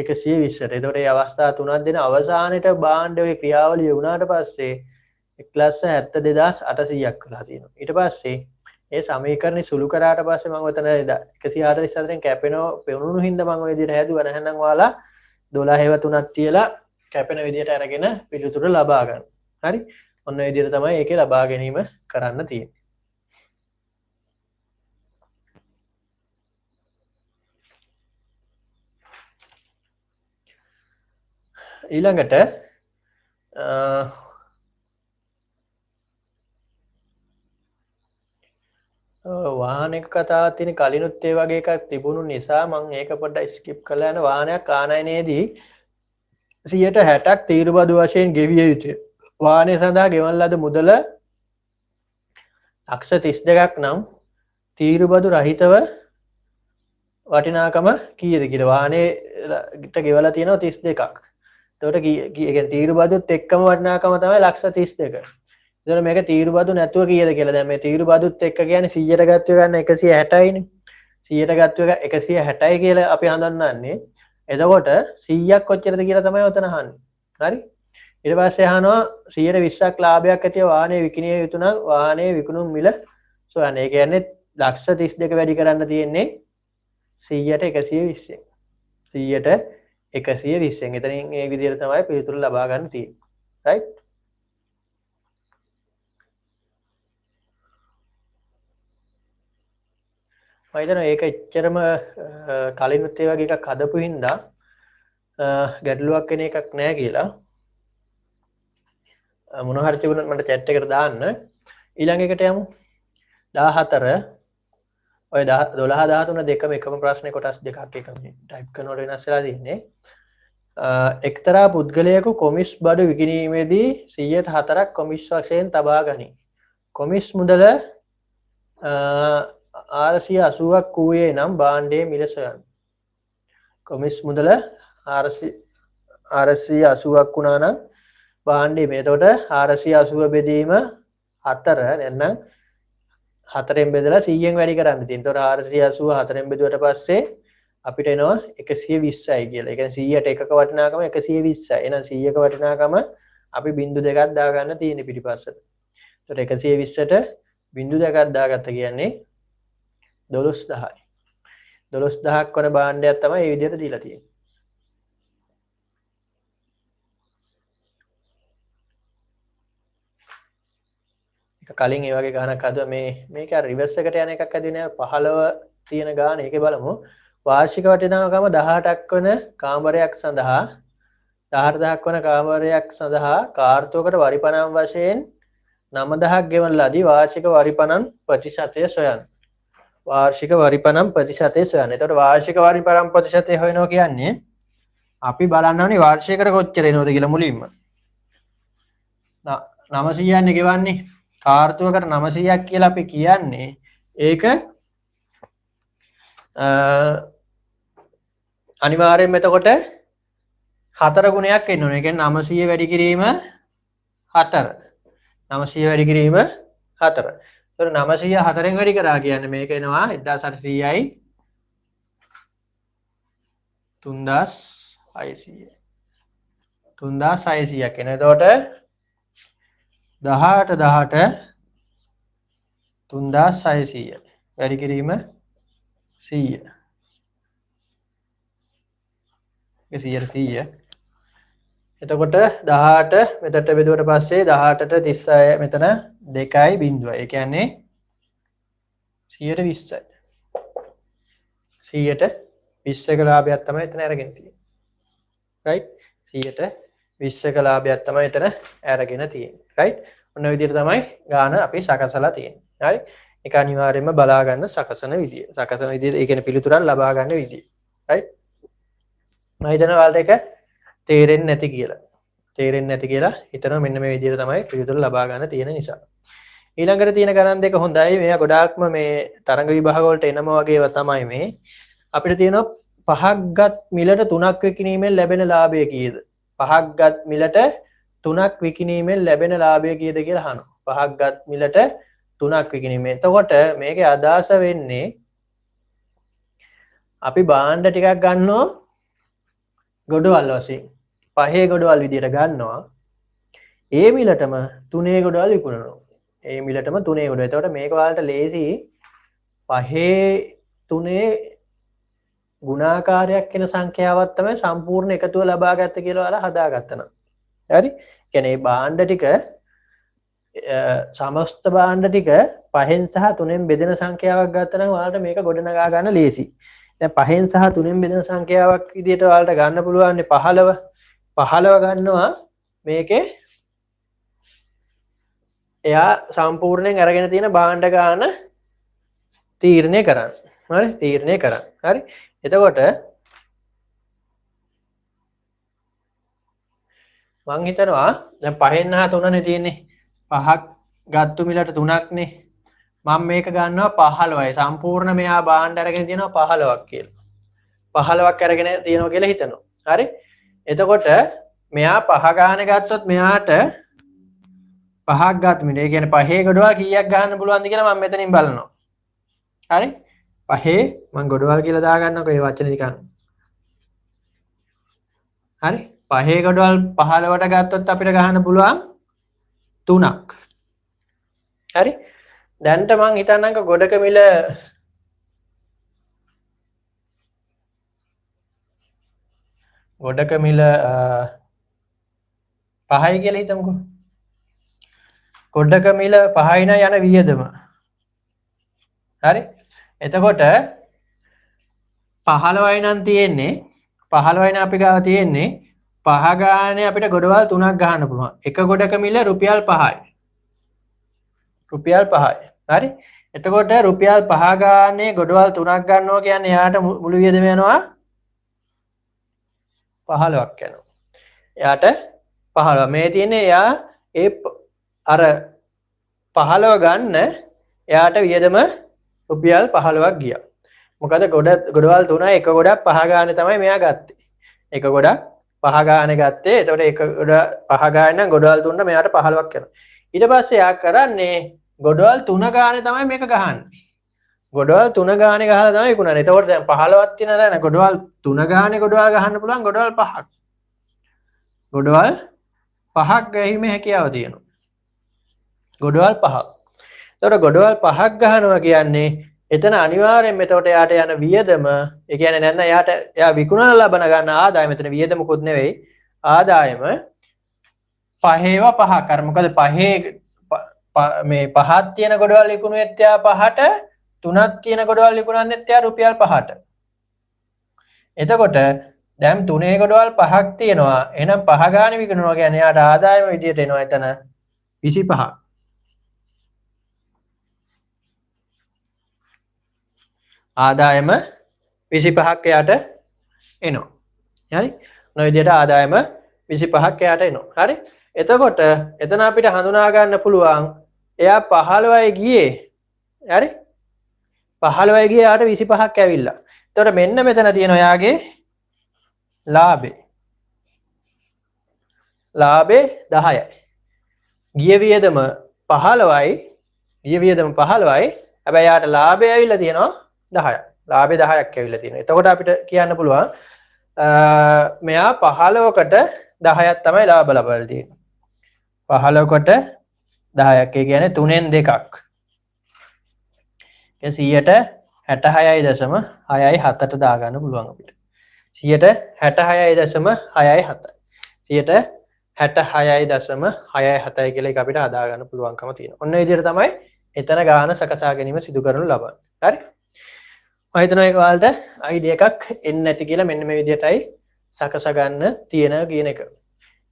එක 120ට. එතකොට මේ අවස්ථා තුනක් දෙන අවසානයේට භාණ්ඩයේ ක්‍රියාවලිය වුණාට පස්සේ 1,72,800ක් වෙලා තියෙනවා. ඊට පස්සේ ඒ සමීකරණي සුළු කරාට පස්සේ මම ඔතන 144න් කැපෙනව පෙවුණු හින්දා මම ඔය විදිහට හැදුවා. නැත්නම් ඔයාලා 12 3ක් තියලා කැපෙන විදිහට අරගෙන පිළිතුර ලබා ගන්න. හරි? ඔන්න ඔය විදිහට තමයි ඒකේ ලබා ගැනීම කරන්න තියෙන්නේ. ඊළඟට වාහනයක කතාවක් තියෙන කලිනුත් ඒ වගේ එකක් තිබුණු නිසා මම ඒක පොඩ්ඩක් ස්කිප් කරලා යන වාහනයක් ආනයනයේදී 160ක් තීරුබදු වශයෙන් ගෙවිය යුතුය. වාහනය සඳහා ගෙවන ලද මුදල ලක්ෂ 32ක් නම් තීරුබදු රහිතව වටිනාකම කීයද කියලා වාහනේට ගෙවලා තියෙනවා 32ක්. එතකොට කියන්නේ තීරුබදුත් එක්කම වටිනාකම තමයි ලක්ෂ 32. එතකොට මේක තීරුබදු නැතුව කීයද කියලා. දැන් මේ තීරුබදුත් එක්ක කියන්නේ 100ට ගත්ත ගන්න 160යිනේ. 100ට ගත්ත එක 160යි කියලා අපි හඳුන්වන්නේ. එතකොට 100ක් කොච්චරද කියලා තමයි උතන අහන්නේ. හරි? ඊට පස්සේ අහනවා 120ක් ලාභයක් ඇතිව වාහනේ විකිණිය යුතු නම් වාහනේ විකුණුම් මිල සොයන්න. ඒ කියන්නේ ලක්ෂ 32 වැඩි කරන්න තියෙන්නේ 100ට 120ෙන්. 100ට 120ෙන්. එතනින් මේ විදිහට තමයි පිළිතුරු ලබා ගන්න තියෙන්නේ. right? මම හිතනවා ඒක එච්චරම කලිනුත් ඒ වගේ එකක් හදපු හින්දා ගැටලුවක් වෙන එකක් නෑ කියලා. මොන හරි තිබුණත් මට chat එකට දාන්න. ඊළඟ එකට යමු. 14 ඔය 12 13 දෙකම එකම ප්‍රශ්නේ කොටස් දෙකක් එකම ටයිප් කරනකොට වෙනස් වෙලා තියෙන්නේ. එක්තරා පුද්ගලයෙකු කොමිස් බඩු විකිණීමේදී 104ක් කොමිස් වශයෙන් තබා ගනී. කොමිස් මුදල 480ක් වූයේ නම් භාණ්ඩයේ මිල සොයන්න. කොමිස් මුදල 480ක් වුණා නම් භාණ්ඩය මේ. එතකොට 480 බෙදීම 4 නැත්නම් 4ෙන් බෙදලා 100ෙන් වැඩි කරන්න තියෙනවා. එතකොට 480 4ෙන් බෙදුවට පස්සේ අපිට එනවා 120යි කියලා. ඒ කියන්නේ 100ට එකක වටිනාකම 120යි. එහෙනම් 100ක වටිනාකම අපි බිංදු දෙකක් දාගන්න තියෙන්නේ පිටිපස්සට. එතකොට 120ට බිංදු දෙකක් දාගත්ත කියන්නේ 12000යි. 12000ක් වන භාණ්ඩයක් තමයි මේ විදිහට දීලා තියෙන්නේ. කලින් ඒ වගේ ගානක් හදුවා මේක රිවර්ස් එකට යන එකක් හදුවේ නෑ 15 තියෙන ගාන ඒකේ බලමු වාර්ෂික වටිනාකම 18ක් වන කාමරයක් සඳහා 18000ක් වන කාමරයක් සඳහා කාර්තුවකට වරිපණම් වශයෙන් 9000ක් ගෙවන ලදී වාර්ෂික වරිපණම් ප්‍රතිශතය සොයන්න. වාර්ෂික වරිපණම් ප්‍රතිශතය සොයන්න. එතකොට වාර්ෂික වරිපණම් ප්‍රතිශතය හොයනවා කියන්නේ අපි බලන්න ඕනේ වාර්ෂිකයට කොච්චර එනවද කියලා මුලින්ම. 900 න්නේ ගෙවන්නේ කාර්තුවකට 900ක් කියලා අපි කියන්නේ ඒක අනිවාර්යයෙන්ම එතකොට 4 ගුණයක් එන්න ඕනේ. ඒ කියන්නේ 900 වැඩි කිරීම 4. 900 වැඩි කිරීම 4. ඒතර 900 4ෙන් වැඩි කරා කියන්නේ මේක එනවා 1800යි 3600. 3600ක් එන. එතකොට 18 3600 වැඩි කිරීම 100. 100. එතකොට 18 මෙතනට බෙදුවට පස්සේ 18ට 36 මෙතන 2යි බිංදුවයි. ඒ කියන්නේ 120යි. 120ක ලාභයක් තමයි එතන අරගෙන තියෙන්නේ. right 120ක ලාභයක් තමයි එතන අරගෙන තියෙන්නේ. right ඔන්න ඔය විදිහට තමයි ගාන අපි සකසලා තියෙන්නේ. හරි ඒක අනිවාර්යයෙන්ම බලා ගන්න සකසන විදිය. සකසන විදිය ඒ කියන්නේ පිළිතුරක් ලබා ගන්න විදිය. right මම හිතනවා ඔයාලට ඒක තේරෙන්නේ නැති කියලා හිතනවා මෙන්න මේ විදිහට තමයි පිළිතුර ලබා ගන්න තියෙන නිසා. ඊළඟට තියෙන ගණන් දෙක හොඳයි. මේවා ගොඩාක්ම මේ තරංග විභාග වලට එනම වගේව තමයි මේ. අපිට තියෙනවා 5ක් ගත් මිලට 3ක් විකිණීමෙන් ලැබෙන ලාභය කීයද? 5ක් ගත් මිලට 3ක් විකිණීමෙන් ලැබෙන ලාභය කීයද කියලා අහනවා. 5ක් ගත් මිලට 3ක් විකිණීමෙන්. එතකොට මේකේ අදහස වෙන්නේ අපි භාණ්ඩ ටිකක් ගන්නවා ගොඩවල් වශයෙන්. 5 ගොඩවල් විදියට ගන්නවා. ඒ මිලටම 3 ගොඩවල් විකුණනවා. ඒ මිලටම 3 ගොඩ. එතකොට මේක ඔයාලට ලේසි 5 3 ගුණාකාරයක් වෙන සංඛ්‍යාවක් තමයි සම්පූර්ණ එකතුව ලබා ගත්ත කියලා ඔයාලා හදාගත්තා නම්. හරි? කියන්නේ මේ භාණ්ඩ ටික සමස්ත භාණ්ඩ ටික 5න් සහ 3න් බෙදෙන සංඛ්‍යාවක් ගත්තා නම් ඔයාලට මේක ගොඩනගා ගන්න ලේසි. දැන් 5න් සහ 3න් බෙදෙන සංඛ්‍යාවක් විදිහට ඔයාලට ගන්න පුළුවන් 15 ගන්නවා මේකේ එයා සම්පූර්ණයෙන් අරගෙන තියෙන භාණ්ඩ ගාන තීරණය කරන්න. හරි? තීරණය කරන්න. හරි? එතකොට මං හිතනවා දැන් 5න් හා 3නේ තියෙන්නේ 5ක් ගත්තු මිලට 3ක්නේ. මම මේක ගන්නවා 15යි. සම්පූර්ණ මෙයා භාණ්ඩ අරගෙන තියෙනවා 15ක් කියලා. 15ක් අරගෙන තියෙනවා කියලා හිතනවා. හරි? එතකොට මෙයා 5 ගාන ගත්තොත් මෙයාට 5ක් ගත් මිල. ඒ කියන්නේ 5 ගොඩවල් කීයක් ගන්න පුළුවන්ද කියලා මම මෙතනින් බලනවා. හරි? 5 මම ගොඩවල් කියලා දාගන්නකො ඒ වචනේ නිකන්. හරි? 5 ගොඩවල් 15ට ගත්තොත් අපිට ගන්න පුළුවන් 3ක්. හරි? දැන්ට මං හිතන්නම්කෝ ගොඩක මිල ගොඩක මිල 5යි කියලා හිතමුකෝ. ගොඩක මිල 5යි න යන වියදම. හරි? එතකොට 15යි නම් තියෙන්නේ 15යි නම් අපි ගාව තියෙන්නේ 5 ගානේ අපිට ගොඩවල් 3ක් ගන්න පුළුවන්. එක ගොඩක මිල රුපියල් 5යි. රුපියල් 5යි. හරි? එතකොට රුපියල් 5 ගානේ ගොඩවල් 3ක් ගන්නවා කියන්නේ එයාට මුළු වියදම යනවා 15ක් යනවා. එයාට 15. මේ තියෙන්නේ එයා ඒ අර 15 ගන්න එයාට වියදම රුපියල් 15ක් ගියා. මොකද ගොඩවල් 3යි එක ගොඩක් 5 ගානේ තමයි මෙයා ගත්තේ. එක ගොඩක් 5 ගානේ ගත්තේ. එතකොට එක ගොඩ 5 ගානේ නම් ගොඩවල් 3 මෙයාට 15ක් යනවා. ඊට පස්සේ යා කරන්නේ ගොඩවල් 3 ගානේ තමයි මේක ගහන්නේ. ගොඩවල් 3 ගානේ ගහලා තමයි විකුණන්නේ. එතකොට දැන් 15ක් තියෙන දැන ගොඩවල් 3 ගානේ ගොඩවල් ගහන්න පුළුවන් ගොඩවල් 5ක්. ගොඩවල් 5ක් ගැහිමේ හැකියාව තියෙනවා. ගොඩවල් 5ක්. එතකොට ගොඩවල් 5ක් ගහනවා කියන්නේ එතන අනිවාර්යෙන්ම එතකොට යාට යන වියදම ඒ කියන්නේ නැත්නම් එයා විකුණන ලබන ගන්න ආදායම මෙතන වියදමකුත් නෙවෙයි ආදායම පහේව පහක් අර මොකද පහේ මේ පහක් තියෙන ගොඩවල් විකුණුවෙත් යා 5ට තුනක් තියෙන ගොඩවල් විකුණන්නෙත් යා රුපියල් 5ට. එතකොට දැන් තුනේ ගොඩවල් 5ක් තියෙනවා. එහෙනම් 5 ගානේ විකුණනවා කියන්නේ යාට ආදායම විදියට එනවා එතන 25ක්. ආදායම 25ක් එයාට එනවා. හරි? ඔය විදිහට ආදායම 25ක් එයාට එනවා. හරි? එතකොට එතන අපිට හඳුනා ගන්න පුළුවන් එයා 15යි ගියේ. හරි? 15යි ගියේ එයාට 25ක් ඇවිල්ලා. එතකොට මෙන්න මෙතන තියෙනවා එයාගේ ලාභේ. ලාභේ 10යි. ගිය වියදම 15යි. ගිය වියදම 15යි. හැබැයි යාට ලාභය ඇවිල්ලා තියෙනවා 10ක්. ලාභේ 10ක් ඇවිල්ලා තියෙනවා. එතකොට අපිට කියන්න පුළුවන් මෙයා 15කට 10ක් තමයි ලාභ ලබලා තියෙන්නේ. 15කට 10ක් ඒ කියන්නේ 3න් 2ක්. ඒ 166.67ට දාගන්න පුළුවන් අපිට. 166.67. 166.67 කියලා එක අපිට හදා ගන්න පුළුවන්කම තියෙනවා. ඔන්න ඒ විදිහට තමයි එතන ගාන සකසා ගැනීම සිදු කරනු ලබන්නේ. හරි? මම හිතනවා ඒක ඔයාලට අයිඩියා එකක් එන්නේ නැති කියලා මෙන්න මේ විදිහටයි සකසා ගන්න තියෙන කියන එක.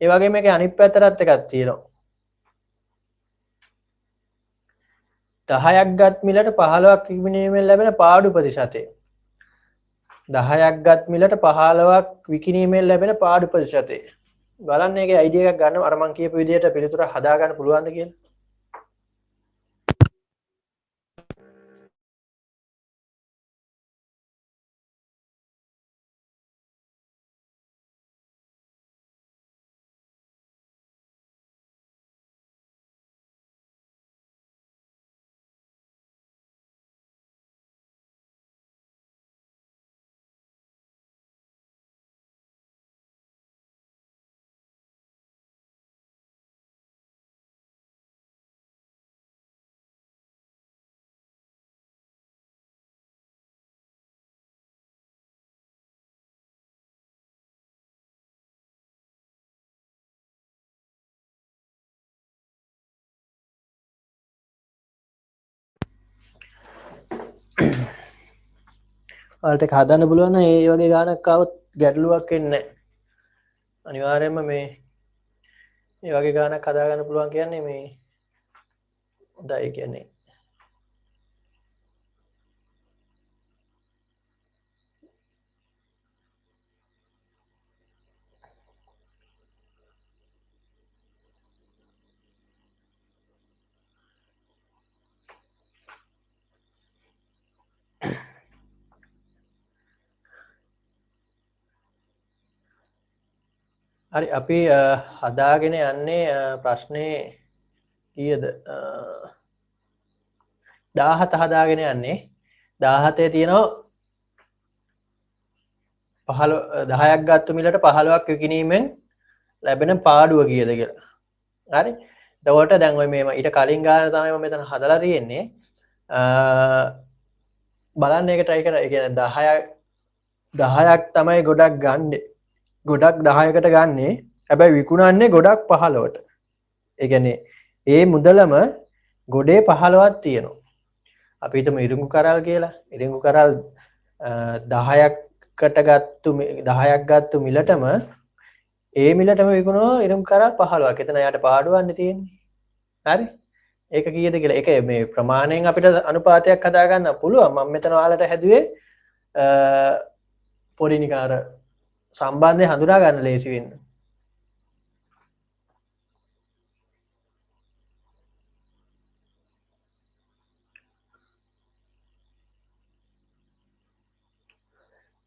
ඒ වගේම මේකේ අනිත් පැත්තටත් එකක් තියෙනවා. 10ක් ගත් මිලට 15ක් විකිණීමෙන් ලැබෙන පාඩු ප්‍රතිශතය. 10ක් ගත් මිලට 15ක් විකිණීමෙන් ලැබෙන පාඩු ප්‍රතිශතය. බලන්න ඒකේ අයිඩියා එකක් ගන්න අර මං කියපු විදිහට පිළිතුර හදා ගන්න පුළුවන්ද කියලා. ඔයාලට ඒක හදන්න පුළුවන් නම් ඒ වගේ ගානක් ආවොත් ගැටලුවක් එන්නේ නැහැ. අනිවාර්යයෙන්ම මේ වගේ ගානක් හදා ගන්න පුළුවන් කියන්නේ මේ හොඳයි කියන්නේ. හරි අපි හදාගෙන යන්නේ ප්‍රශ්නේ කීයද 17 හදාගෙන යන්නේ 17 තියෙනවා 10ක් ගත්තු මිලට 15ක් විකිණීමෙන් ලැබෙන පාඩුව කීයද කියලා. හරි? එතකොට දැන් ඔය මේ ඊට කලින් ගාන තමයි මම මෙතන හදලා තියෙන්නේ. බලන්න ඒක try කරලා ඒ කියන්නේ 10ක් තමයි ගොඩක් ගන්නේ. ගොඩක් 10කට ගන්නේ. හැබැයි විකුණන්නේ ගොඩක් 15ට. ඒ කියන්නේ ඒ මුදලම ගොඩේ 15ක් තියෙනවා. අපි හිතමු ඉරිඟු කරල් කියලා. ඉරිඟු කරල් 10කට ගත්තු මිලටම ඒ මිලටම විකුණනවා ඉරිඟු කරල් 15ක්. එතන යාට පාඩුවන්නේ තියෙන්නේ. හරි? ඒක කීයද කියලා. ඒක මේ ප්‍රමාණයෙන් අපිට අනුපාතයක් හදා ගන්න පුළුවන්. මම මෙතන ඔයාලට හැදුවේ පොඩි නිකාර සම්බන්ධය හඳුනා ගන්න ලේසි වෙන්න.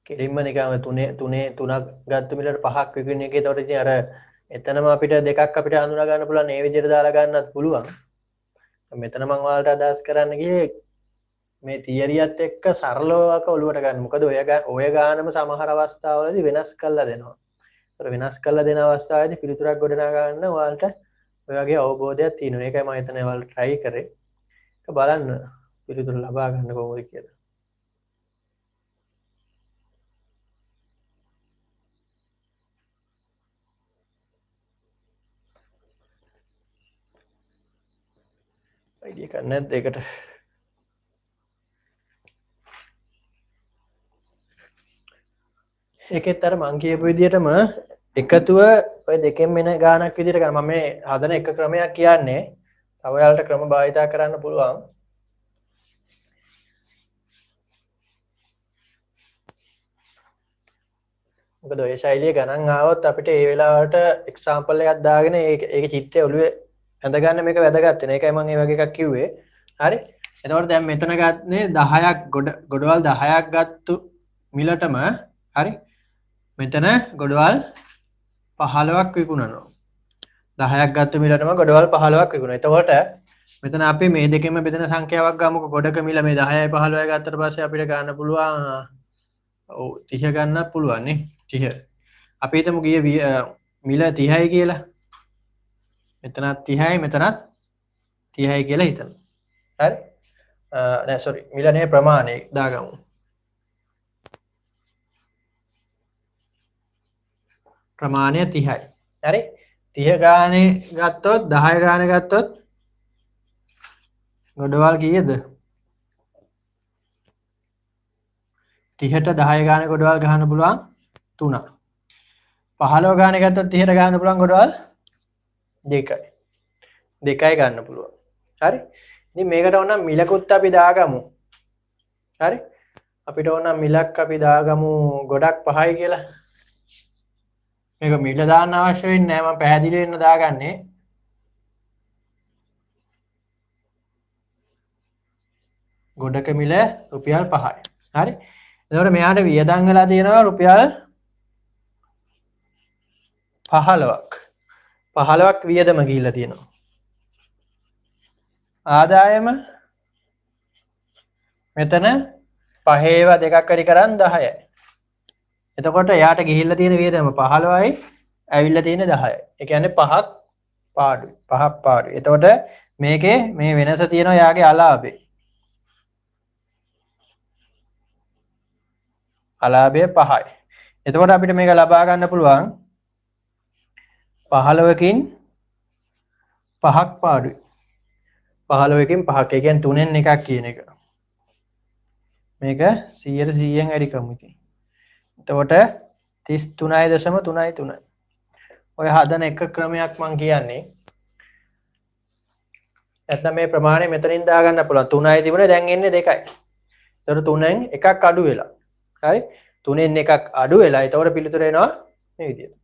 කෙලින්ම නිකන් තුනක් ගත්ත මිලට 5ක් විකුණන එකේ එතකොට ඉතින් අර එතනම අපිට දෙකක් අපිට හඳුනා ගන්න පුළුවන් මේ විදිහට දාලා ගන්නත් පුළුවන්. මෙතන මම ඔයාලට අදහස් කරන්න ගියේ මේ තියරියත් එක්ක සරලවක ඔලුවට ගන්න. මොකද ඔය ගානම සමහර අවස්ථාවලදී වෙනස් කරලා දෙනවා. ඒතර වෙනස් කරලා දෙන අවස්ථාවේදී පිළිතුරක් ගොඩනගා ගන්න ඔයාලට ඔය වගේ අවබෝධයක් තියෙනවා. ඒකයි මම එතන ඔයාලට try කරේ. ඒක බලන්න පිළිතුර ලබා ගන්න කොහොමද කියලා. අයිඩිය එකක් නැද්ද ඒකට? ඒකෙත් අර මං කියපු විදිහටම එකතුව ඔය දෙකෙන් එන ගානක් විදිහට ගන්න. මම මේ හදන එක ක්‍රමයක් කියන්නේ. තව ඔයාලට ක්‍රම භාවිතා කරන්න පුළුවන්. මොකද ඔය ශෛලිය ගණන් ආවොත් අපිට ඒ වෙලාවට එක්සැම්පල් එකක් දාගෙන ඒක චිත්‍රය ඔළුවේ ඇඳගන්න මේක වැදගත් වෙන. ඒකයි මම මේ වගේ එකක් කිව්වේ. හරි. එතකොට දැන් මෙතන ගත්තනේ 10ක් ගොඩවල් 10ක් ගත්තු මිලටම හරි. මෙතන ගොඩවල් 15ක් විකුණනවා. 10ක් ගත්ත මිලටම ගොඩවල් 15ක් විකුණනවා. එතකොට මෙතන අපි මේ දෙකෙන්ම බෙදෙන සංඛ්‍යාවක් ගමුකෝ. ගොඩක මිල මේ 10යි 15යි ගත්තට පස්සේ අපිට ගන්න පුළුවන් ඔව් 30 ගන්නත් පුළුවන් නේ. 30. අපි හිතමු ගියේ මිල 30යි කියලා. මෙතනත් 30යි මෙතනත් 30යි කියලා හිතමු. හරි? නෑ sorry මිල නේ ප්‍රමාණය දාගමු. ප්‍රමාණය 30යි. හරි? 30 ගානේ ගත්තොත් 10 ගානේ ගත්තොත් ගොඩවල් කීයද? 30ට 10 ගානේ ගොඩවල් ගහන්න පුළුවන් 3ක්. 15 ගානේ ගත්තොත් 30ට ගහන්න පුළුවන් ගොඩවල් 2යි. 2යි ගන්න පුළුවන්. හරි? ඉතින් මේකට ඕන මිලකුත් අපි දාගමු. හරි? අපිට ඕන මිලක් අපි දාගමු ගොඩක් 5යි කියලා. මේක මිල දාන්න අවශ්‍ය වෙන්නේ නැහැ මම පැහැදිලි වෙන්න දාගන්නේ. ගොඩක මිල රුපියල් 5යි. හරි? එතකොට මෙයාට වියදම් වෙලා තියෙනවා රුපියල් 15ක්. 15ක් වියදම ගිහිල්ලා තියෙනවා. ආදායම මෙතන 5 ඒවා දෙකක් වැඩි කරන් 10යි. එතකොට එයාට ගිහිල්ලා තියෙන වියදම 15යි ඇවිල්ලා තියෙන 10යි. ඒ කියන්නේ 5ක් පාඩුයි. 5ක් පාඩුයි. එතකොට මේකේ මේ වෙනස තියෙනවා යාගේ අලාභේ. අලාභය 5යි. එතකොට අපිට මේක ලබා ගන්න පුළුවන් 15කින් 5ක් පාඩුයි. 15කින් 5ක්. ඒ කියන්නේ 3න් එකක් කියන එක. මේක 100%න් වැඩි කරමු ඉතින්. එතකොට 33.333. ඔය හදන එක ක්‍රමයක් මම කියන්නේ. නැත්නම් මේ ප්‍රමාණය මෙතනින් දාගන්න පුළුවන්. 3යි තිබුණේ දැන් එන්නේ 2යි. එතකොට 3න් එකක් අඩු වෙලා. හරි? 3න් එකක් අඩු වෙලා. එතකොට පිළිතුර එනවා මේ විදිහට.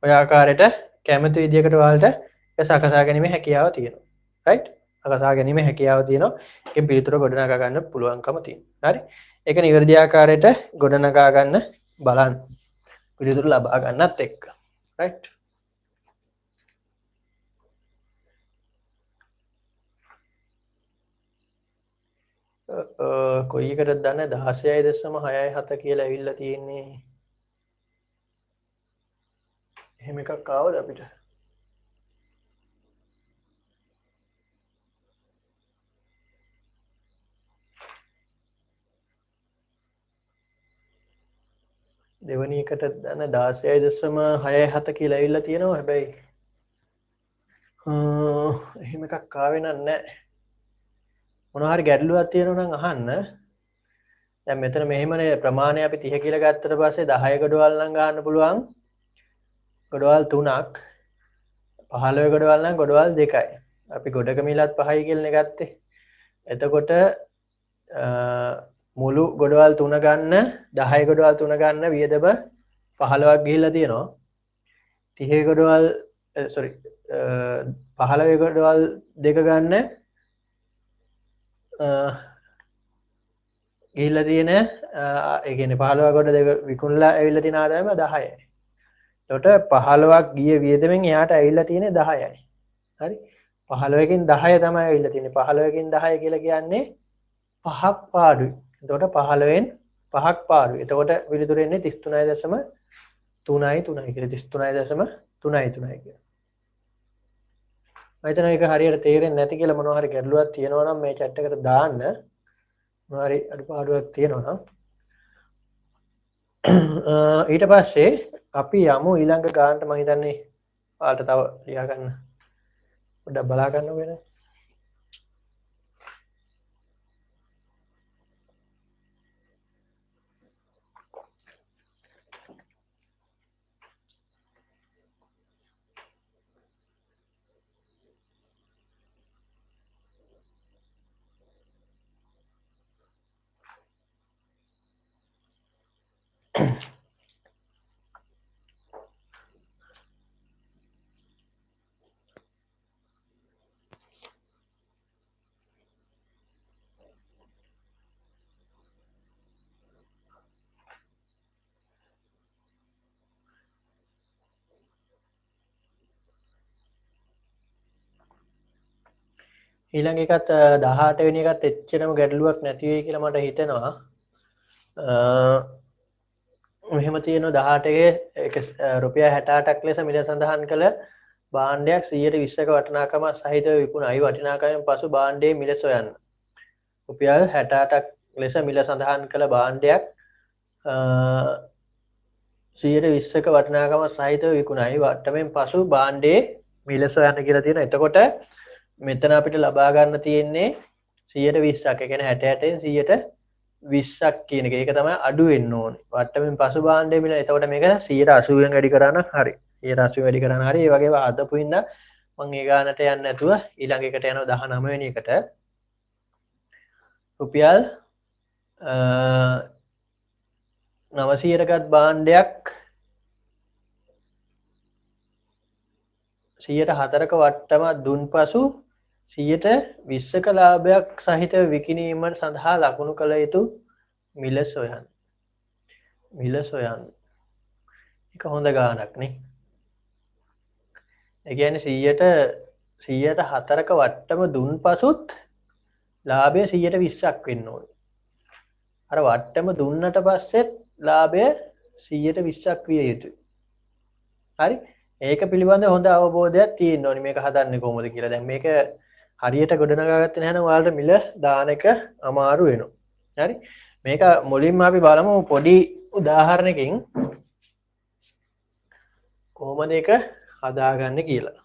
ඔය ආකාරයට කැමති විදිහකට ඔයාලට ඒක සකසා ගැනීම හැකියාව තියෙනවා. රයිට්? සකසා ගැනීම හැකියාව තියෙනවා. ඒකෙන් පිළිතුර ගොඩනගා ගන්න පුළුවන්කම තියෙනවා. හරි? ඒක නිවැරදි ආකාරයට ගොඩනගා ගන්න බලන්න. පිළිතුරු ලබා ගන්නත් එක්ක. රයිට්? කොයි එකටද දන්නේ 16.67 කියලා ඇවිල්ලා තියෙන්නේ. එහෙම එකක් ආවද අපිට? දෙවනි එකට දන්න 16.67 කියලා ඇවිල්ලා තියෙනවා. හැබැයි එහෙම එකක් ආවේ නැහැ. මොනවා හරි ගැටලුවක් තියෙනවා නම් අහන්න. දැන් මෙතන මෙහෙමනේ ප්‍රමාණය අපි 30 කියලා ගත්තට පස්සේ 10 ගොඩවල් නම් ගන්න පුළුවන්. ගොඩවල් 3ක්. 15 ගොඩවල් නම් ගොඩවල් 2යි. අපි ගොඩක මිලත් 5යි කියලානේ ගත්තේ. එතකොට මුළු ගොඩවල් 3 ගන්න 10 ගොඩවල් 3 ගන්න වියදම 15ක් ගිහිල්ලා තියෙනවා. 30 ගොඩවල් 15 ගොඩවල් 2 ගන්න ගිහිල්ලා තියෙන ඒ කියන්නේ 15 කොට දෙක විකුණලා ඇවිල්ලා තියෙන ආදායම 10යි. එතකොට 15ක් ගිය වියදමෙන් එයාට ඇවිල්ලා තියෙන්නේ 10යි. හරි? 15කින් 10 තමයි ඇවිල්ලා තියෙන්නේ. 15කින් 10 කියලා කියන්නේ 5ක් පාඩුයි. එතකොට 15න් 5ක් පාඩුයි. එතකොට පිළිතුර එන්නේ 33.3යි කියලා. 33.3යි කියලා. මම හිතනවා ඒක හරියට තේරෙන්නේ නැති කියලා මොනවා හරි ගැටලුවක් තියෙනවා නම් මේ chat එකට දාන්න. මොනවා හරි අඩුපාඩුවක් තියෙනවා නම් ඊට පස්සේ අපි යමු ඊළඟ ගානට. මම හිතන්නේ ඔයාලට තව ලියා ගන්න පොඩ්ඩක් බලා ගන්න වෙන. ඊළඟ එකත් 18 වෙනි එකත් එච්චරම ගැටලුවක් නැති වෙයි කියලා මට හිතෙනවා. මෙහෙම තියෙනවා 18 එක රුපියල් 68ක් ලෙස මිල සඳහන් කළ භාණ්ඩයක් 120ක වටිනාකම සහිතව විකුණයි. වටිනාකමෙන් පසු භාණ්ඩයේ මිල සොයන්න. රුපියල් 68ක් ලෙස මිල සඳහන් කළ භාණ්ඩයක් 120ක වටිනාකම සහිතව විකුණයි. වට්ටමෙන් පසු භාණ්ඩයේ මිල සොයන්න කියලා තියෙනවා. එතකොට මෙතන අපිට ලබා ගන්න තියෙන්නේ 120ක්. ඒ කියන්නේ 68න් 120ක් කියන එක. ඒක තමයි අඩු වෙන්න ඕනේ. වට්ටමින් පසු භාණ්ඩයේ මිල. එතකොට මේක 180න් වැඩි කරා නම් හරි. 180 වැඩි කරා නම් හරි. ඒ වගේම අදපු ඉඳන් මම ඒ ගානට යන්නේ නැතුව ඊළඟ එකට යනවා 19 වෙනි එකට. රුපියල් 900කත් භාණ්ඩයක් 104ක වට්ටම දුන් පසු 120ක ලාභයක් සහිතව විකිණීමට සඳහා ලකුණු කළ යුතු මිල සොයන්න. මිල සොයන්න. ඒක හොඳ ගානක් නේ. ඒ කියන්නේ 104ක වට්ටම දුන් පසුත් ලාභය 120ක් වෙන්න ඕනේ. අර වට්ටම දුන්නට පස්සෙත් ලාභය 120ක් විය යුතුයි. හරි? ඒක පිළිබඳව හොඳ අවබෝධයක් තියෙන්න ඕනේ. මේක හදන්නේ කොහොමද කියලා. දැන් මේක හරියට ගොඩනගාගත්තේ නැහැ නම් ඔයාලට මිල දාන එක අමාරු වෙනවා. හරි? මේක මුලින්ම අපි බලමු පොඩි උදාහරණයකින් කොහොමද ඒක හදාගන්නේ කියලා.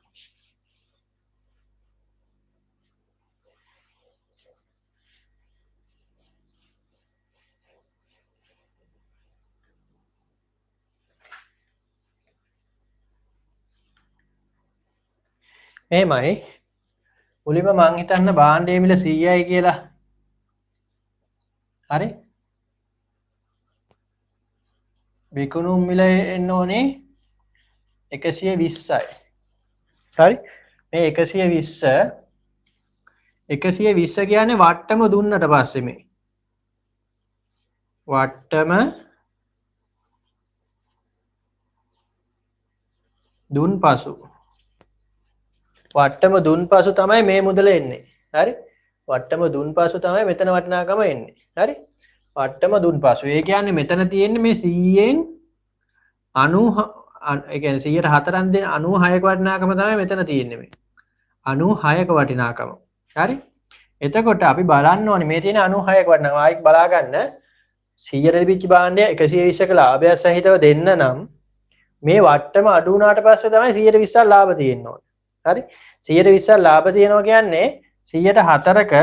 එහෙමයි. මුලින්ම මං හිතන්න භාණ්ඩයේ මිල 100යි කියලා. හරි? විකුණුම් මිල එන්න ඕනේ 120යි. හරි? මේ 120 කියන්නේ වට්ටම දුන්නට පස්සේ මේ. වට්ටම දුන් පසු. වට්ටම දුන් පසු තමයි මේ මුදල එන්නේ. හරි? වට්ටම දුන් පසු තමයි මෙතන වටිනාකම එන්නේ. හරි? වට්ටම දුන් පසු. ඒ කියන්නේ මෙතන තියෙන්නේ මේ 100න් 90 ඒ කියන්නේ 104න් දෙන 96ක වටිනාකම තමයි මෙතන තියෙන්නේ මේ. 96ක වටිනාකම. හරි? එතකොට අපි බලන්න ඕනේ මේ තියෙන 96ක වටිනාකම ආයිත් බලා ගන්න 100ට තිබිච්ච භාණ්ඩය 120ක ලාභය සහිතව දෙන්න නම් මේ වට්ටම අඩු වුණාට පස්සේ තමයි 120ක් ලාභ තියෙන්න ඕනේ. හරි? 120ක් ලාභ තියෙනවා කියන්නේ 104ක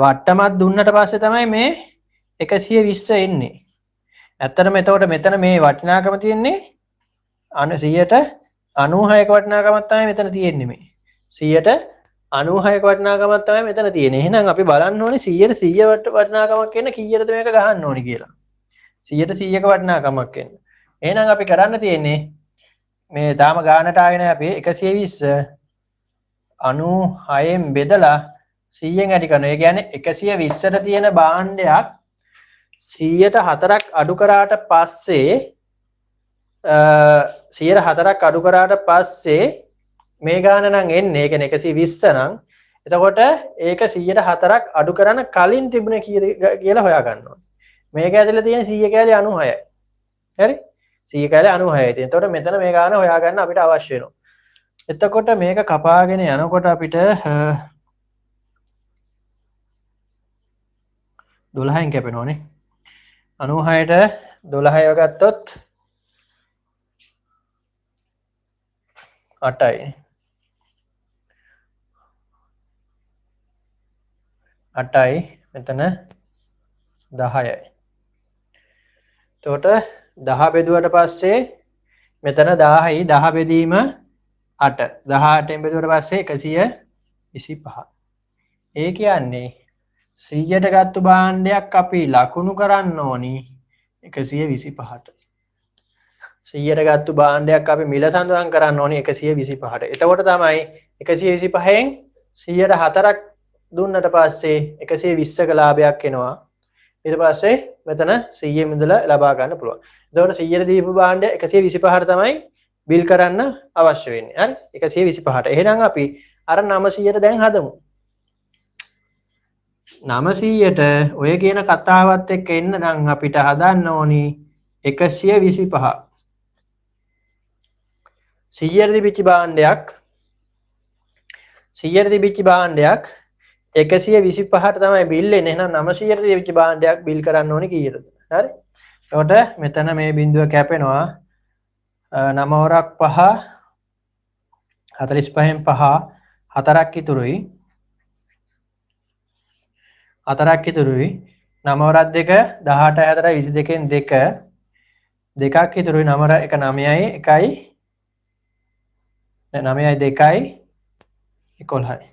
වට්ටමක් දුන්නට පස්සේ තමයි මේ 120 එන්නේ. ඇත්තටම එතකොට මෙතන මේ වටිනාකම තියෙන්නේ 196ක වටිනාකමක් තමයි මෙතන තියෙන්නේ මේ. 96ක වටිනාකමක් තමයි මෙතන තියෙන්නේ. එහෙනම් අපි බලන්න ඕනේ 100ට 100 වටිනාකමක් එන්න කීයටද මේක ගහන්න ඕනේ කියලා. 100ට 100ක වටිනාකමක් එන්න. එහෙනම් අපි කරන්න තියෙන්නේ මේ තාම ගානට ආවේ නැහැ අපි 120 96න් බෙදලා 100න් අඩු කරනවා. ඒ කියන්නේ 120ට තියෙන භාණ්ඩයක් 104ක් අඩු කරාට පස්සේ 104ක් අඩු කරාට පස්සේ මේ ගාන නම් එන්නේ. ඒ කියන්නේ 120 නම් එතකොට ඒක 104ක් අඩු කරන කලින් තිබුණේ කීයද කියලා හොයා ගන්න ඕනේ. මේක ඇතුලේ තියෙන 100 කැලේ 96යි. හරි? 100 කැලේ 96යි තියෙන. එතකොට මෙතන මේ ගාන හොයා ගන්න අපිට අවශ්‍ය වෙනවා. එතකොට මේක කපාගෙන යනකොට අපිට 12න් කැපෙනෝනේ. 96ට 12ව ගත්තොත් 8යි. 8යි මෙතන 10යි. එතකොට 10 බෙදුවට පස්සේ මෙතන 10යි 10 බෙදීම 8. 18න් බෙදුවට පස්සේ 125. ඒ කියන්නේ 100ට ගත්තු භාණ්ඩයක් අපි ලකුණු කරන්න ඕනි 125ට. 100ට ගත්තු භාණ්ඩයක් අපි මිල සඳහන් කරන්න ඕනි 125ට. එතකොට තමයි 125න් 100ට 4ක් දුන්නට පස්සේ 120ක ලාභයක් එනවා. ඊට පස්සේ මෙතන 100 මුදල ලබා ගන්න පුළුවන්. එතකොට 100ට දීපු භාණ්ඩය 125ට තමයි බිල් කරන්න අවශ්‍ය වෙන්නේ. හරි? 125ට. එහෙනම් අපි අර 900ට දැන් හදමු. 900ට ඔය කියන කතාවත් එක්ක එන්න නම් අපිට හදන්න ඕනි 125. 100ට තිබිච්ච භාණ්ඩයක් 125ට තමයි බිල් එන්නේ. එහෙනම් 900ට තිබිච්ච භාණ්ඩයක් බිල් කරන්න ඕනි කීයද? හරි? එතකොට මෙතන මේ බිඳුව කැපෙනවා 9 වරක් 5 45න් 5 4ක් ඉතුරුයි. 4ක් ඉතුරුයි. 9 වරක් 2 18 4 22න් 2 දෙකක් ඉතුරුයි. 9 වර 1 9යි 1යි 9යි 2යි 11යි.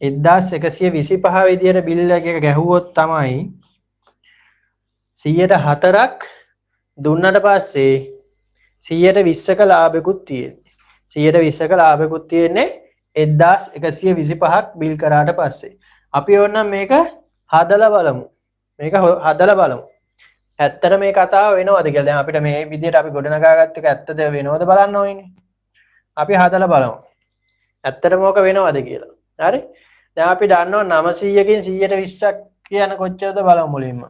1125 විදියට බිල් එක ගැහුවොත් තමයි 100ට 4ක් දුන්නට පස්සේ 120ක ලාභෙකුත් තියෙන්නේ. 120ක ලාභෙකුත් තියෙන්නේ 1125ක් බිල් කරාට පස්සේ. අපි ඕනනම් මේක හදලා බලමු. ඇත්තට මේ කතාව වෙනවද කියලා. දැන් අපිට මේ විදියට අපි ගොඩනගාගත්ත එක ඇත්තද වෙනවද බලන්න ඕනේ. අපි හදලා බලමු. ඇත්තටම ඕක වෙනවද කියලා. හරි? දැන් අපි දන්නවා 900කින් 120ක් කියන කොච්චරද බලමු මුලින්ම.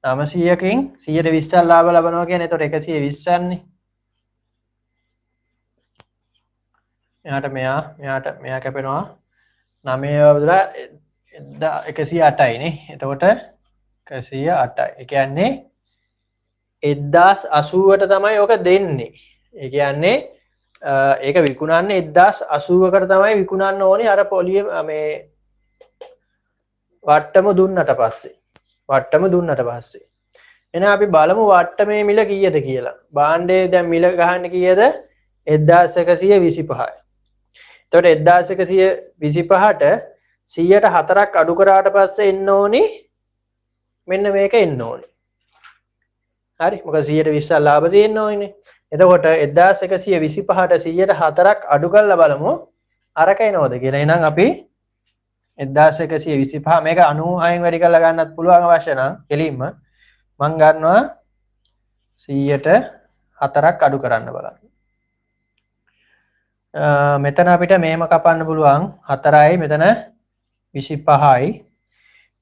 900කින් 120ක් ලාභ ලබනවා කියන්නේ එතකොට 120න්නේ. මෙයා කැපෙනවා 9 බදුලා 108යි නේ. එතකොට 108යි. ඒ කියන්නේ 1080ට තමයි ඔක දෙන්නේ. ඒ කියන්නේ ඒක විකුණන්නේ 1080කට තමයි විකුණන්න ඕනේ අර පොලිය මේ වට්ටම දුන්නට පස්සේ. එහෙනම් අපි බලමු වට්ටමේ මිල කීයද කියලා. භාණ්ඩේ දැන් මිල ගහන්න කීයද? 1125යි. එතකොට 1125ට 100ට 4ක් අඩු කරාට පස්සේ එන්න ඕනි මෙන්න මේක එන්න ඕනි. හරි? මොකද 120ක් ලාභ තියෙන්න ඕනේ. එතකොට 1125ට 100ට 4ක් අඩු කරලා බලමු අරක එනවද කියලා. එහෙනම් අපි 1125 මේක 96න් වැඩි කරලා ගන්නත් පුළුවන් අවශ්‍ය නම් කෙලින්ම මම ගන්නවා 100ට 4ක් අඩු කරන්න බලන්න. මෙතන අපිට මෙහෙම කපන්න පුළුවන් 4යි මෙතන 25යි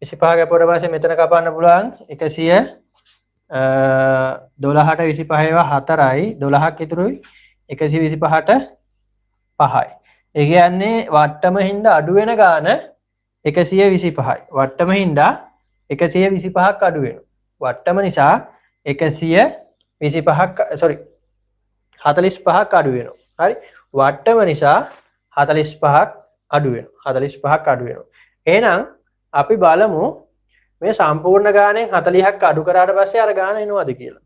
25 කැපුවට පස්සේ මෙතන කපන්න පුළුවන් 112ට 25 ඒවා 4යි 12ක් ඉතුරුයි 125ට 5යි. ඒ කියන්නේ වට්ටම හින්දා අඩු වෙන ගාන 125යි. වට්ටම හින්දා 125ක් අඩු වෙනවා. වට්ටම නිසා 125ක් 45ක් අඩු වෙනවා. හරි? වට්ටම නිසා 45ක් අඩු වෙනවා. එහෙනම් අපි බලමු මේ සම්පූර්ණ ගාණයෙන් 40ක් අඩු කරාට පස්සේ අර ගාණ එනවද කියලා.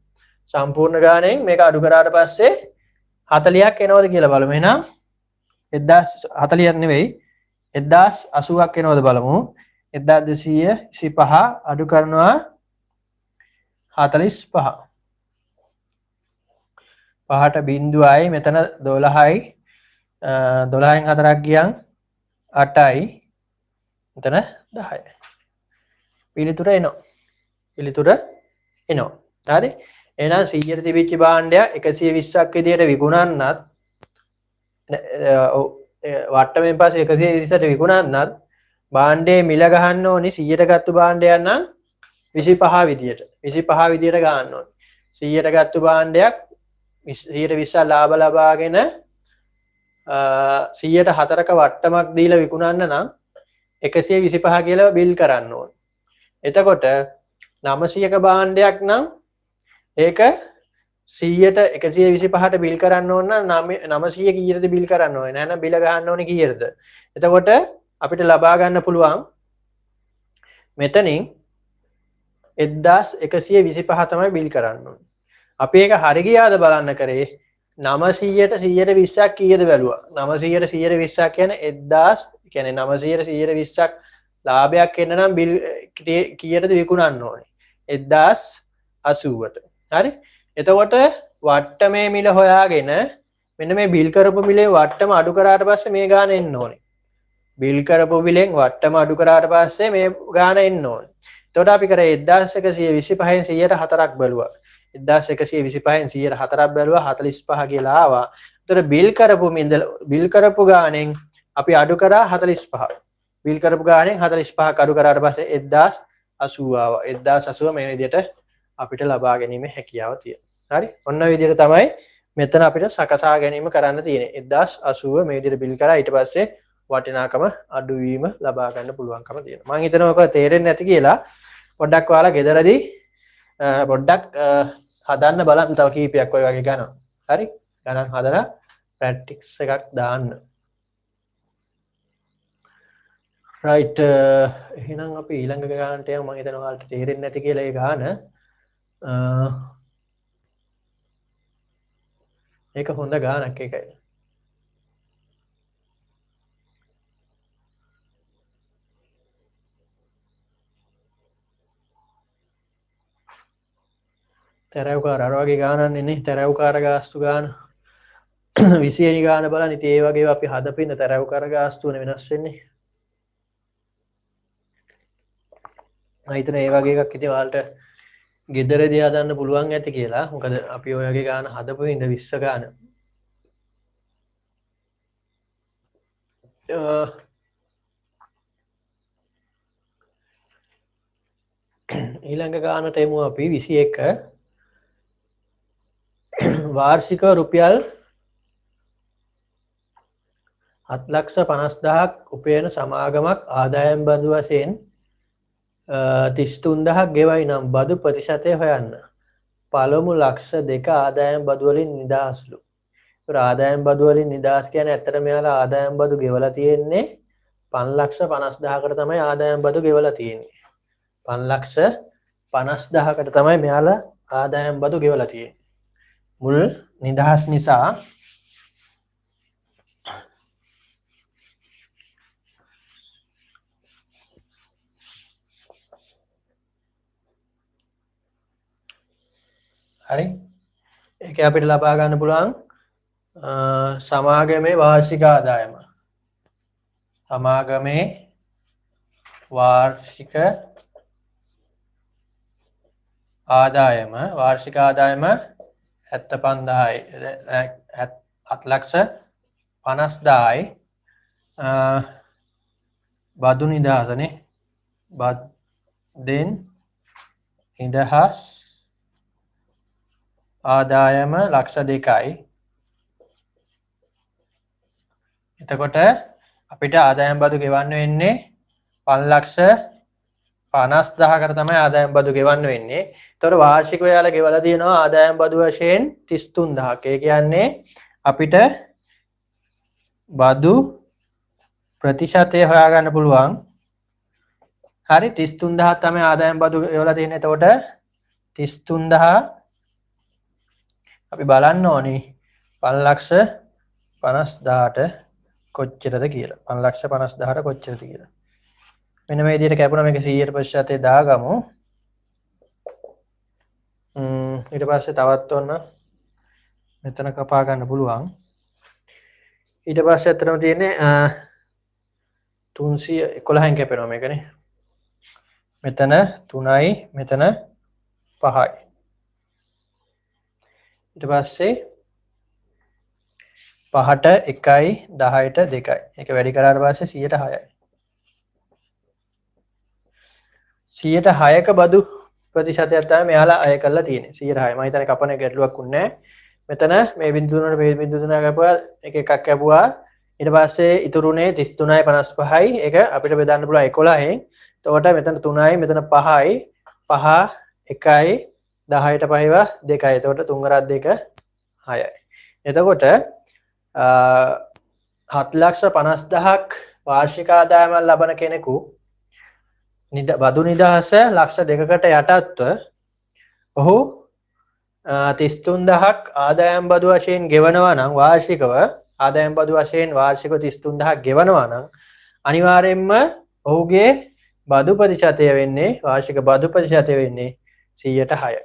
සම්පූර්ණ ගාණයෙන් මේක අඩු කරාට පස්සේ 40ක් එනවද කියලා බලමු. එහෙනම් 1040ක් නෙවෙයි 1080ක් එනවද බලමු. 1225 අඩු කරනවා 45. 5ට බිඳුවයි මෙතන 12යි 12න් 4ක් ගියන් 8යි මෙතන 10. පිළිතුර එනවා. පිළිතුර එනවා. හරි. එහෙනම් 100ට තිබිච්ච භාණ්ඩයක් 120ක් විදියට විකුණන්නත් වට්ටමෙන් පස්සේ 120ට විකුණන්නත් භාණ්ඩේ මිල ගහන්න ඕනි 100ට ගත්තු භාණ්ඩයක් නම් 25 විදියට. 25 විදියට ගන්න ඕනි. 100ට ගත්තු භාණ්ඩයක් 120ක් ලාභ ලබාගෙන 100ට 4ක වට්ටමක් දීලා විකුණන්න නම් 125 කියලා බිල් කරන්න ඕනේ. එතකොට 900ක භාණ්ඩයක් නම් ඒක 100ට 125ට බිල් කරන්න ඕන නම් 900 කීයටද බිල් කරන්න ඕනේ? නැත්නම් බිල ගන්න ඕනේ කීයටද? එතකොට අපිට ලබා ගන්න පුළුවන් මෙතනින් 1125 තමයි බිල් කරන්න ඕනේ. අපි ඒක හරි ගියාද බලන්න කරේ 900ට 120ක් කීයද බැලුවා. 900ට 120ක් කියන්නේ 1000 කියන්නේ 900ට 120ක් ලාභයක් එන්න නම් බිල් කීයටද විකුණන්න ඕනේ? 1080ට. හරි? එතකොට වට්ටමේ මිල හොයාගෙන මෙන්න මේ බිල් කරපු මිලේ වට්ටම අඩු කරාට පස්සේ මේ ගාන එන්න ඕනේ. බිල් කරපු මිලෙන් වට්ටම අඩු කරාට පස්සේ මේ ගාන එන්න ඕනේ. එතකොට අපි කරේ 1125න් 100ට 4ක් බැලුවා. 1125න් 100ට 4ක් බැලුවා 45 කියලා ආවා. එතකොට බිල් කරපු ගානෙන් අපි අඩු කරා 45. බිල් කරපු ගානෙන් 45ක් අඩු කරාට පස්සේ 1080 ආවා. 1080 මේ විදිහට අපිට ලබා ගැනීම හැකියාව තියෙනවා. හරි? ඔන්න ඔය විදිහට තමයි මෙතන අපිට සකසා ගැනීම කරන්න තියෙන්නේ. 1080 මේ විදිහට බිල් කරා ඊට පස්සේ වටිනාකම අඩුවීම ලබා ගන්න පුළුවන්කම තියෙනවා. මම හිතනවා ඔක තේරෙන්නේ නැති කියලා පොඩ්ඩක් ඔයාලා ගෙදරදී පොඩ්ඩක් හදන්න බලන්න තව කීපයක් ඔය වගේ ගණන්. හරි? ගණන් හදලා ප්‍රැක්ටිස් එකක් දාන්න. රයිට් එහෙනම් අපි ඊළඟ ගානට යමු. මම හිතනවා ඔයාලට තේරෙන්නේ නැති කියලා ඒ ගාන. ඒක හොඳ ගානක් ඒකයි. තැරව්කාර අර වගේ ගානක් නේ තැරව්කාර ගාස්තු ගාන 20 වෙනි ගාන බලන්න. ඉතින් ඒ වගේ අපි හදපින්න තැරව්කාර ගාස්තුවනේ වෙනස් වෙන්නේ. මම හිතන ඒ වගේ එකක් ඉතින් ඔයාලට ගෙදරදී හදන්න පුළුවන් ඇති කියලා. මොකද අපි ඔය වගේ ගාන හදපු ඉඳ 20 ගාන. ඊළඟ ගානට එමු අපි 21 වාර්ෂික රුපියල් 7,50,000ක් උපයන සමාගමක් ආදායම් බදු වශයෙන් 33,000ක් ගෙවයි නම් බදු ප්‍රතිශතය හොයන්න. පළමු ලක්ෂ 2 ආදායම් බදු වලින් නිදහස්ලු. ඒතර ආදායම් බදු වලින් නිදහස් කියන්නේ ඇත්තට මෙයාලා ආදායම් බදු ගෙවලා තියෙන්නේ 5,50,000කට තමයි ආදායම් බදු ගෙවලා තියෙන්නේ. 5,50,000කට තමයි මෙයාලා ආදායම් බදු ගෙවලා තියෙන්නේ. මුල් නිදහස් නිසා හරි ඒක අපිට ලබා ගන්න පුළුවන් සමාගමේ වාර්ෂික ආදායම. සමාගමේ වාර්ෂික ආදායම 75,000යි 7,50,000යි බදු නිදහසනේ බදෙන් නිදහස් ආදායම ලක්ෂ 2යි. එතකොට අපිට ආදායම් බදු ගෙවන්න වෙන්නේ 5,50,000කට තමයි ආදායම් බදු ගෙවන්න වෙන්නේ. එතකොට වාර්ෂිකව යාලා ගෙවලා තියෙනවා ආදායම් බදු වශයෙන් 33,000ක්. ඒ කියන්නේ අපිට බදු ප්‍රතිශතය හොයාගන්න පුළුවන්. හරි 33,000 තමයි ආදායම් බදු ගෙවලා තියෙන්නේ. එතකොට 33,000 අපි බලන්න ඕනේ 5,50,000ට කොච්චරද කියලා. 5,50,000ට කොච්චරද කියලා. මෙන්න මේ විදිහට කැපුණා මේක 100% දාගමු. ඊට පස්සේ තවත් ඔන්න මෙතන කපා ගන්න පුළුවන්. ඊට පස්සේ අතරම තියෙන්නේ 311න් කැපෙනවා මේකනේ. මෙතන 3යි මෙතන 5යි. ඊට පස්සේ 5ට 1යි 10ට 2යි. ඒක වැඩි කරාට පස්සේ 106යි. 106ක බදු ප්‍රතිශතයක් තමයි මෙයාලා අය කරලා තියෙන්නේ. 106. මම හිතන්නේ කපන එක ගැටලුවක් උන්නේ නැහැ. මෙතන මේ බිංදු තුනට මේ බිංදු තුන කැපුවා එක එකක් කැපුවා. ඊට පස්සේ ඉතුරුනේ 33යි 55යි. ඒක අපිට බෙදන්න පුළුවන් 11න්. එතකොට මෙතන 3යි මෙතන 5යි. 5 1යි 10ට 5ව 2යි. එතකොට 3 වරක් 2 6යි. එතකොට 7,50,000ක් වාර්ෂික ආදායමක් ලබන කෙනෙකු බදු නිදහස ලක්ෂ 2කට යටත්ව ඔහු 33,000ක් ආදායම් බදු වශයෙන් ගෙවනවා නම් වාර්ෂිකව ආදායම් බදු වශයෙන් වාර්ෂිකව 33,000ක් ගෙවනවා නම් අනිවාර්යයෙන්ම ඔහුගේ බදු ප්‍රතිශතය වෙන්නේ වාර්ෂික බදු ප්‍රතිශතය වෙන්නේ 106යි.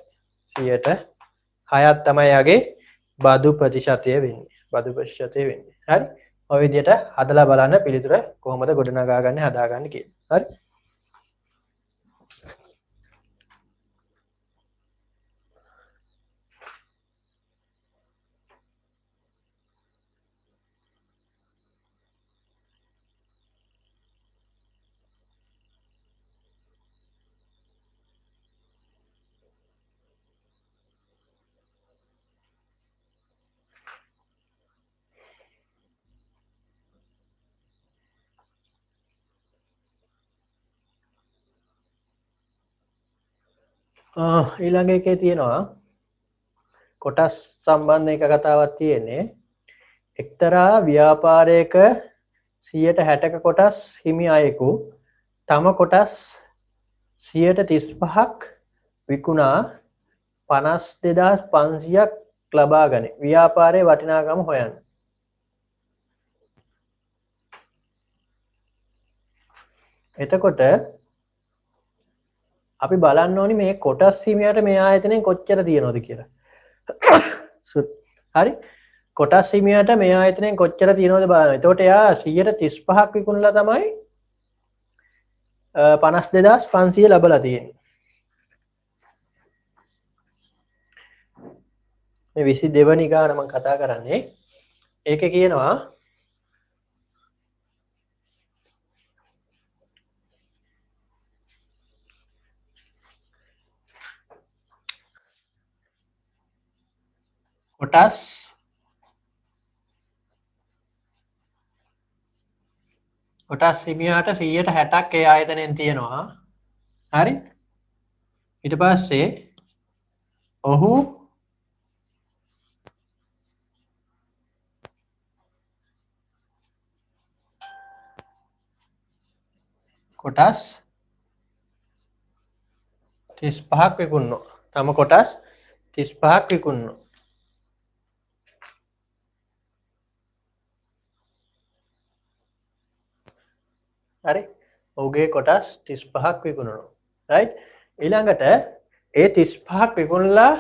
106ක් තමයි යාගේ බදු ප්‍රතිශතය වෙන්නේ. බදු ප්‍රතිශතය වෙන්නේ. හරි? ඔය විදිහට හදලා බලන්න පිළිතුර කොහොමද ගොඩනගාගන්නේ හදාගන්නේ කියලා. හරි? ඊළඟ එකේ තියෙනවා කොටස් සම්බන්ධ එක කතාවක් තියෙන්නේ එක්තරා ව්‍යාපාරයක 60%ක කොටස් හිමි අයෙකු තම කොටස් 35%ක් විකුණා 52,500ක් ලබා ගනී. ව්‍යාපාරයේ වටිනාකම හොයන්න. එතකොට අපි බලන්න ඕනි මේ කොටස් හිමියට මේ ආයතනයෙන් කොච්චර තියෙනවද කියලා. හරි? කොටස් හිමියට මේ ආයතනයෙන් කොච්චර තියෙනවද බලන්න. එතකොට එයා 135ක් විකුණලා තමයි 52,500 ලබලා තියෙන්නේ. මේ 22 වෙනි ගාන මම කතා කරන්නේ. ඒකේ කියනවා කොටස් හිමියාට 160ක් ඒ ආයතනයෙන් තියෙනවා. හරි? ඊට පස්සේ ඔහු කොටස් 35ක් විකුණනවා. තම කොටස් 35ක් විකුණනවා. හරි? ඔහුගේ කොටස් 35ක් විකුණනවා. රයිට්? ඊළඟට ඒ 35ක් විකුණලා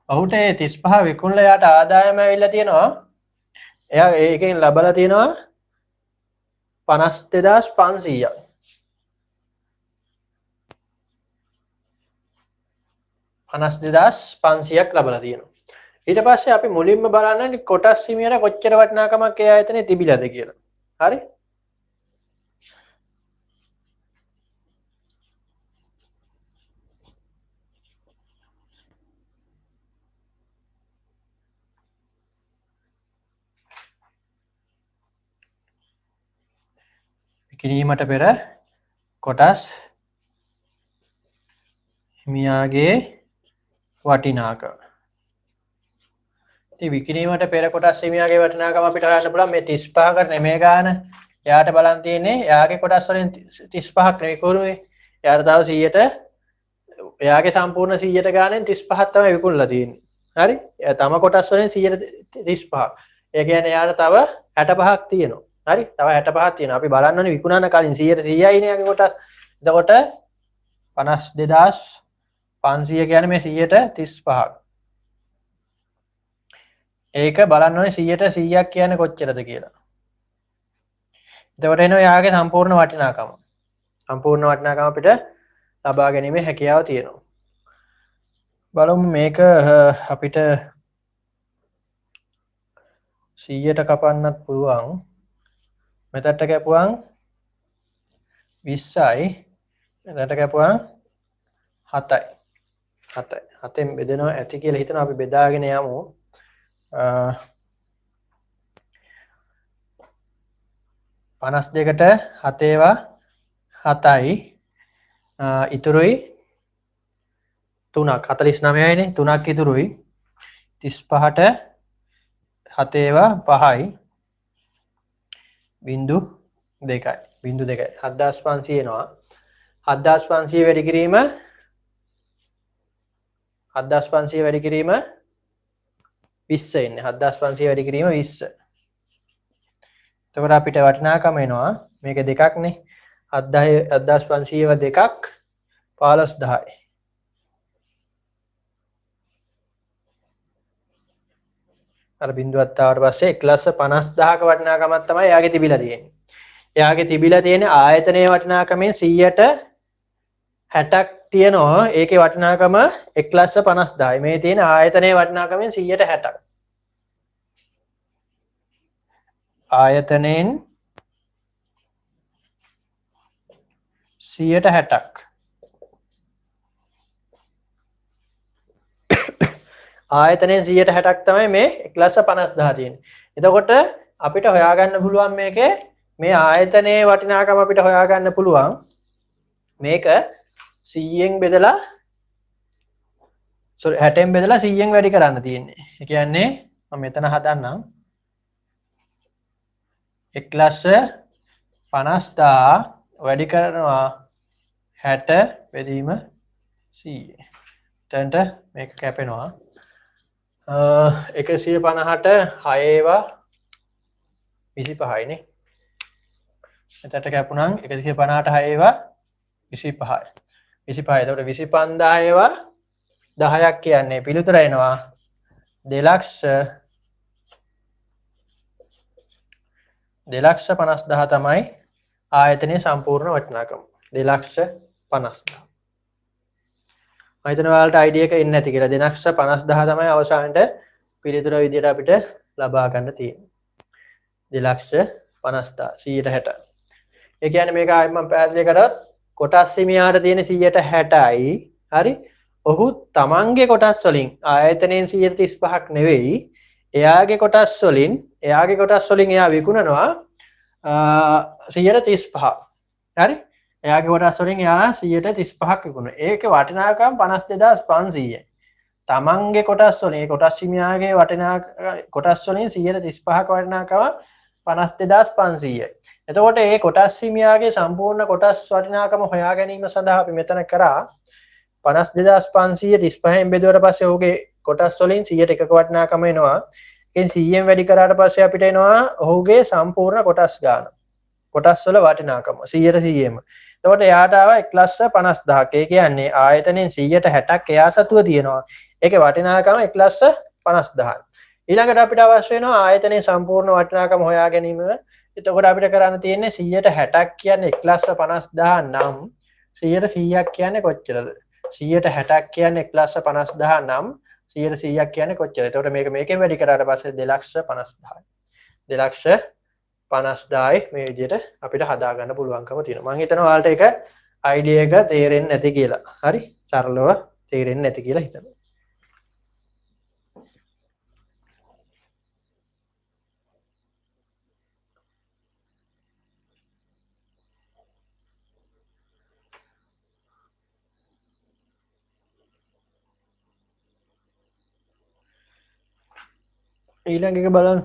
ඔහුට ඒ 35 විකුණලා යාට ආදායම ඇවිල්ලා තියෙනවා. එයා ඒකෙන් ලබලා තියෙනවා 52,500ක්. 52,500ක් ලබලා තියෙනවා. ඊට පස්සේ අපි මුලින්ම බලන්නේ කොටස් හිමියට කොච්චර වටිනාකමක් ඒ ආයතනේ තිබිලාද කියලා. හරි? විකිණීමට පෙර කොටස් හිමියාගේ වටිනාකම. ඉතින් විකිණීමට පෙර කොටස් හිමියාගේ වටිනාකම අපිට හොයන්න පුළුවන් මේ 35කට නෙමෙයි ගන්න. එයාට බලන් තියෙන්නේ එයාගේ කොටස් වලින් 35ක් නෙවෙයි කරුනේ. එයාට තව 100ට එයාගේ සම්පූර්ණ 100ට ගානෙන් 35ක් තමයි විකුණලා තියෙන්නේ. හරි? එයා තම කොටස් වලින් 135ක්. ඒ කියන්නේ එයාට තව 65ක් තියෙනවා. හරි? තව 65ක් තියෙනවා. අපි බලන්න ඕනේ විකුණන කලින් 100ට 100යි නේ යගේ කොටස්. එතකොට 52,500 කියන්නේ මේ 135ක්. ඒක බලන්න ඕනේ 100ට 100ක් කියන්නේ කොච්චරද කියලා. එතකොට එනවා යාගේ සම්පූර්ණ වටිනාකම. සම්පූර්ණ වටිනාකම අපිට ලබා ගැනීමේ හැකියාව තියෙනවා. බලමු මේක අපිට 100ට කපන්නත් පුළුවන්. මෙතනට කැපුවම් 20යි. මෙතනට කැපුවම් 7යි. 7ෙන් බෙදෙනවා ඇති කියලා හිතනවා අපි බෙදාගෙන යමු. 52ට 7 7යි. ඉතුරුයි 3ක් 49යිනේ 3ක් ඉතුරුයි. 35ට 7 5යි. බිංදු 2යි. බිංදු 2යි. 7500 එනවා. 7500 වැඩි කිරීම 7500 වැඩි කිරීම 20 එන්නේ. 7500 වැඩි කිරීම 20. එතකොට අපිට වටිනාකම එනවා මේක දෙකක්නේ. 7500 දෙකක් 15000යි. අර බිඳුවත් ආවට පස්සේ 1,50,000ක වටිනාකමක් තමයි එයාගේ තිබිලා තියෙන්නේ. එයාගේ තිබිලා තියෙන ආයතනයේ වටිනාකමෙන් 100ට 60ක් තියෙනවා. ඒකේ වටිනාකම 1,50,000යි. මේ තියෙන ආයතනයේ වටිනාකමෙන් 100ට 60ක්. ආයතනයෙන් 100ට 60ක්. ආයතනයෙන් 100ට 60ක් තමයි මේ 1,50,000 තියෙන්නේ. එතකොට අපිට හොයාගන්න පුළුවන් මේකේ මේ ආයතනයේ වටිනාකම අපිට හොයාගන්න පුළුවන් මේක 100ෙන් බෙදලා 60ෙන් බෙදලා 100ෙන් වැඩි කරන්න තියෙන්නේ. ඒ කියන්නේ මම මෙතන හදන්නම් 1,50,000 වැඩි කරනවා 60 බෙදීම 100. එතනට මේක කැපෙනවා 150ට 6 25යිනේ. එතනට කැපුණාම 150ට 6 25යි. 25. එතකොට 25000 10ක් කියන්නේ පිළිතුර එනවා 2,50,000 තමයි ආයතනයේ සම්පූර්ණ වටිනාකම. 2,50,000. මම හිතනවා ඔයාලට අයිඩියා එක එන්නේ නැති කියලා. 2,50,000 තමයි අවසානයේ පිළිතුර විදියට අපිට ලබා ගන්න තියෙන්නේ. 2,50,000 160. ඒ කියන්නේ මේක ආයෙත් මම පැහැදිලි කරත් කොටස් හිමියාට තියෙන 160යි. හරි? ඔහු තමන්ගේ කොටස් වලින් ආයතනයෙන් 135ක් නෙවෙයි. එයාගේ කොටස් වලින් එයා විකුණනවා 135. හරි? එයාගේ කොටස් වලින් එයා 135ක් විකුණනවා. ඒකේ වටිනාකම 52,500යි. තමන්ගේ කොටස් වලින් ඒ කොටස් හිමියාගේ කොටස් වලින් 135ක වටිනාකම 52,500යි. එතකොට මේ කොටස් හිමියාගේ සම්පූර්ණ කොටස් වටිනාකම හොයා ගැනීම සඳහා අපි මෙතන කරා 52,500 35න් බෙදුවට පස්සේ ඔහුගේ කොටස් වලින් 100ට එකක වටිනාකම එනවා. ඒකෙන් 100න් වැඩි කරාට පස්සේ අපිට එනවා ඔහුගේ සම්පූර්ණ කොටස් ගාන. කොටස් වල වටිනාකම 100ට 100ම. එතකොට එයාට ආවා 1,50,000ක්. ඒ කියන්නේ ආයතනයෙන් 100ට 60ක් එයා සතුව තියෙනවා. ඒකේ වටිනාකම 1,50,000යි. ඊළඟට අපිට අවශ්‍ය වෙනවා ආයතනයේ සම්පූර්ණ වටිනාකම හොයා ගැනීම. එතකොට අපිට කරන්න තියෙන්නේ 100ට 60ක් කියන්නේ 1,50,000 නම් 100ට 100ක් කියන්නේ කොච්චරද? 100ට 60ක් කියන්නේ 1,50,000 නම් 100ට 100ක් කියන්නේ කොච්චරද? එතකොට මේකෙන් වැඩි කරාට පස්සේ 2,50,000යි. 2,50,000යි මේ විදිහට අපිට හදා ගන්න පුළුවන්කම තියෙනවා. මම හිතනවා ඔයාලට ඒක අයිඩියා එක තේරෙන්නේ නැති කියලා. හරි? සරලව තේරෙන්නේ නැති කියලා හිතනවා. ඊළඟ එක බලන්න.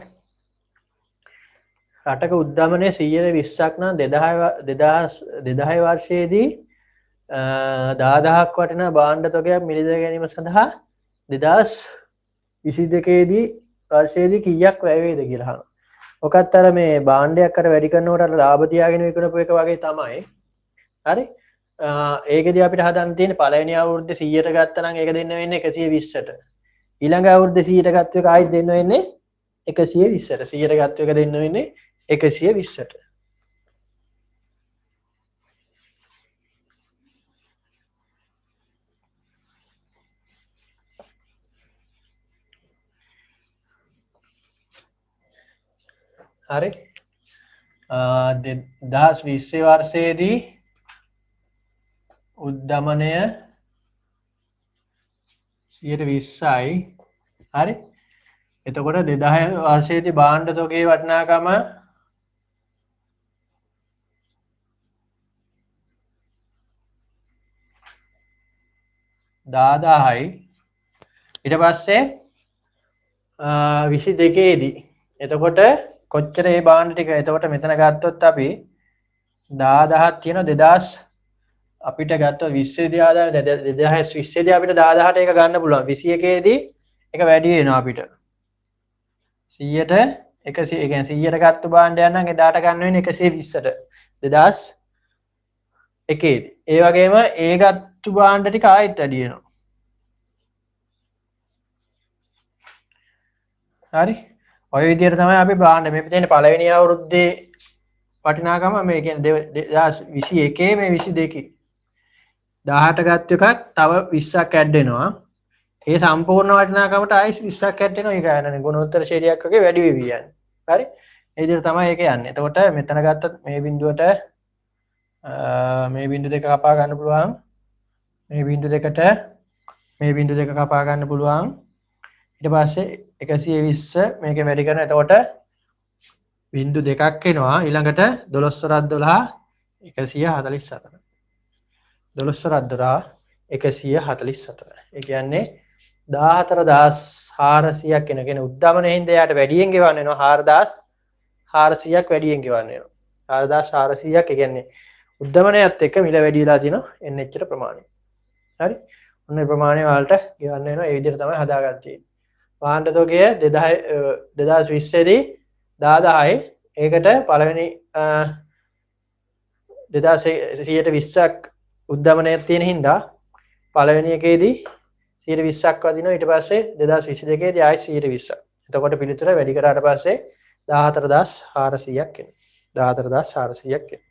රටක උද්දමනය 120ක් නම් 2010 වර්ෂයේදී 10,000ක් වටින භාණ්ඩ තොගයක් මිලදී ගැනීම සඳහා 2022දී වර්ෂයේදී කීයක් වැය වේද කියලා අහනවා. ඔකත් අර මේ භාණ්ඩයක් අර වැඩි කරනකොට අර ලාභ තියාගෙන විකුණපු එක වගේ තමයි. හරි? ඒකෙදී අපිට හදන්න තියෙන්නේ පළවෙනි අවුරුද්දේ 100ට ගත්තා නම් ඒක දෙන්න වෙන්නේ 120ට. ඊළඟ අවුරුද්දේ 100ට ගත්ත එක ආයෙත් දෙන්න වෙන්නේ 120ට 100ට ගත්ත එක දෙන්න වෙන්නේ 120ට. හරි 2020 වර්ෂයේදී උද්ධමනය 120යි. හරි එතකොට 2010 වර්ෂයේදී භාණ්ඩ තොගයේ වටිනාකම 10000යි. ඊට පස්සේ 22 දී එතකොට කොච්චර මේ භාණ්ඩ ටික එතකොට මෙතන ගත්තොත් අපි 10000ක් තියෙන 2000 අපිට ගත්තොත් 20 දී ආදායම 2020 දී අපිට 10000ට ඒක ගන්න පුළුවන්. 21 දී ඒක වැඩි වෙනවා අපිට 100ට 100 ඒ කියන්නේ 100ට ගත්ත භාණ්ඩයක් නම් එදාට ගන්න වෙන්නේ 120ට 2001 දී. ඒ වගේම ඒ ගත්ත භාණ්ඩ ටික ආයෙත් වැඩි වෙනවා. හරි ඔය විදිහට තමයි අපි භාණ්ඩ මේ තියෙන පළවෙනි අවුරුද්දේ වටිනාකම මේ කියන්නේ 2021 මේ 22 18 ගත්ත එකක් තව 20ක් ඇඩ් වෙනවා. ඒ සම්පූර්ණ වටිනාකමට ආයෙත් 20ක් ඇඩ් වෙනවා. ඒක යන්නේ ගුණෝත්තර ශ්‍රේණියක් වගේ වැඩි වෙවි යන්නේ. හරි ඒ විදිහට තමයි ඒක යන්නේ. එතකොට මෙතන ගත්තත් මේ බිඳුවට මේ බිඳු දෙක කපා ගන්න පුළුවන්. මේ බිඳු දෙකට මේ බිඳු දෙක කපා ගන්න පුළුවන්. ඊට පස්සේ 120 මේකෙන් වැඩි කරන. එතකොට බිඳු දෙකක් එනවා. ඊළඟට 12 12 144. 12 144. ඒ කියන්නේ 14400ක් එන කෙන උද්ධමනයේ හින්දා යාට වැඩියෙන් ගෙවන්න වෙනවා 4400ක් වැඩියෙන් ගෙවන්න වෙනවා 4400ක් ඒ කියන්නේ උද්ධමනයත් එක්ක මිල වැඩි වෙලා තියෙනවා එන්න එච්චර ප්‍රමාණය. හරි ඔන්න ඒ ප්‍රමාණය වලට ගෙවන්න වෙනවා. ඒ විදිහට තමයි හදාගත්තේ. භාණ්ඩ තොගය 2020 දී 10000යි. ඒකට පළවෙනි 2120ක් උද්ධමනයක් තියෙන හින්දා පළවෙනි එකේදී 120ක් වදිනවා. ඊට පස්සේ 2022 දී ආයෙ 120ක්. එතකොට පිළිතුර වැඩි කරාට පස්සේ 14400ක් එනවා. 14400ක් එනවා.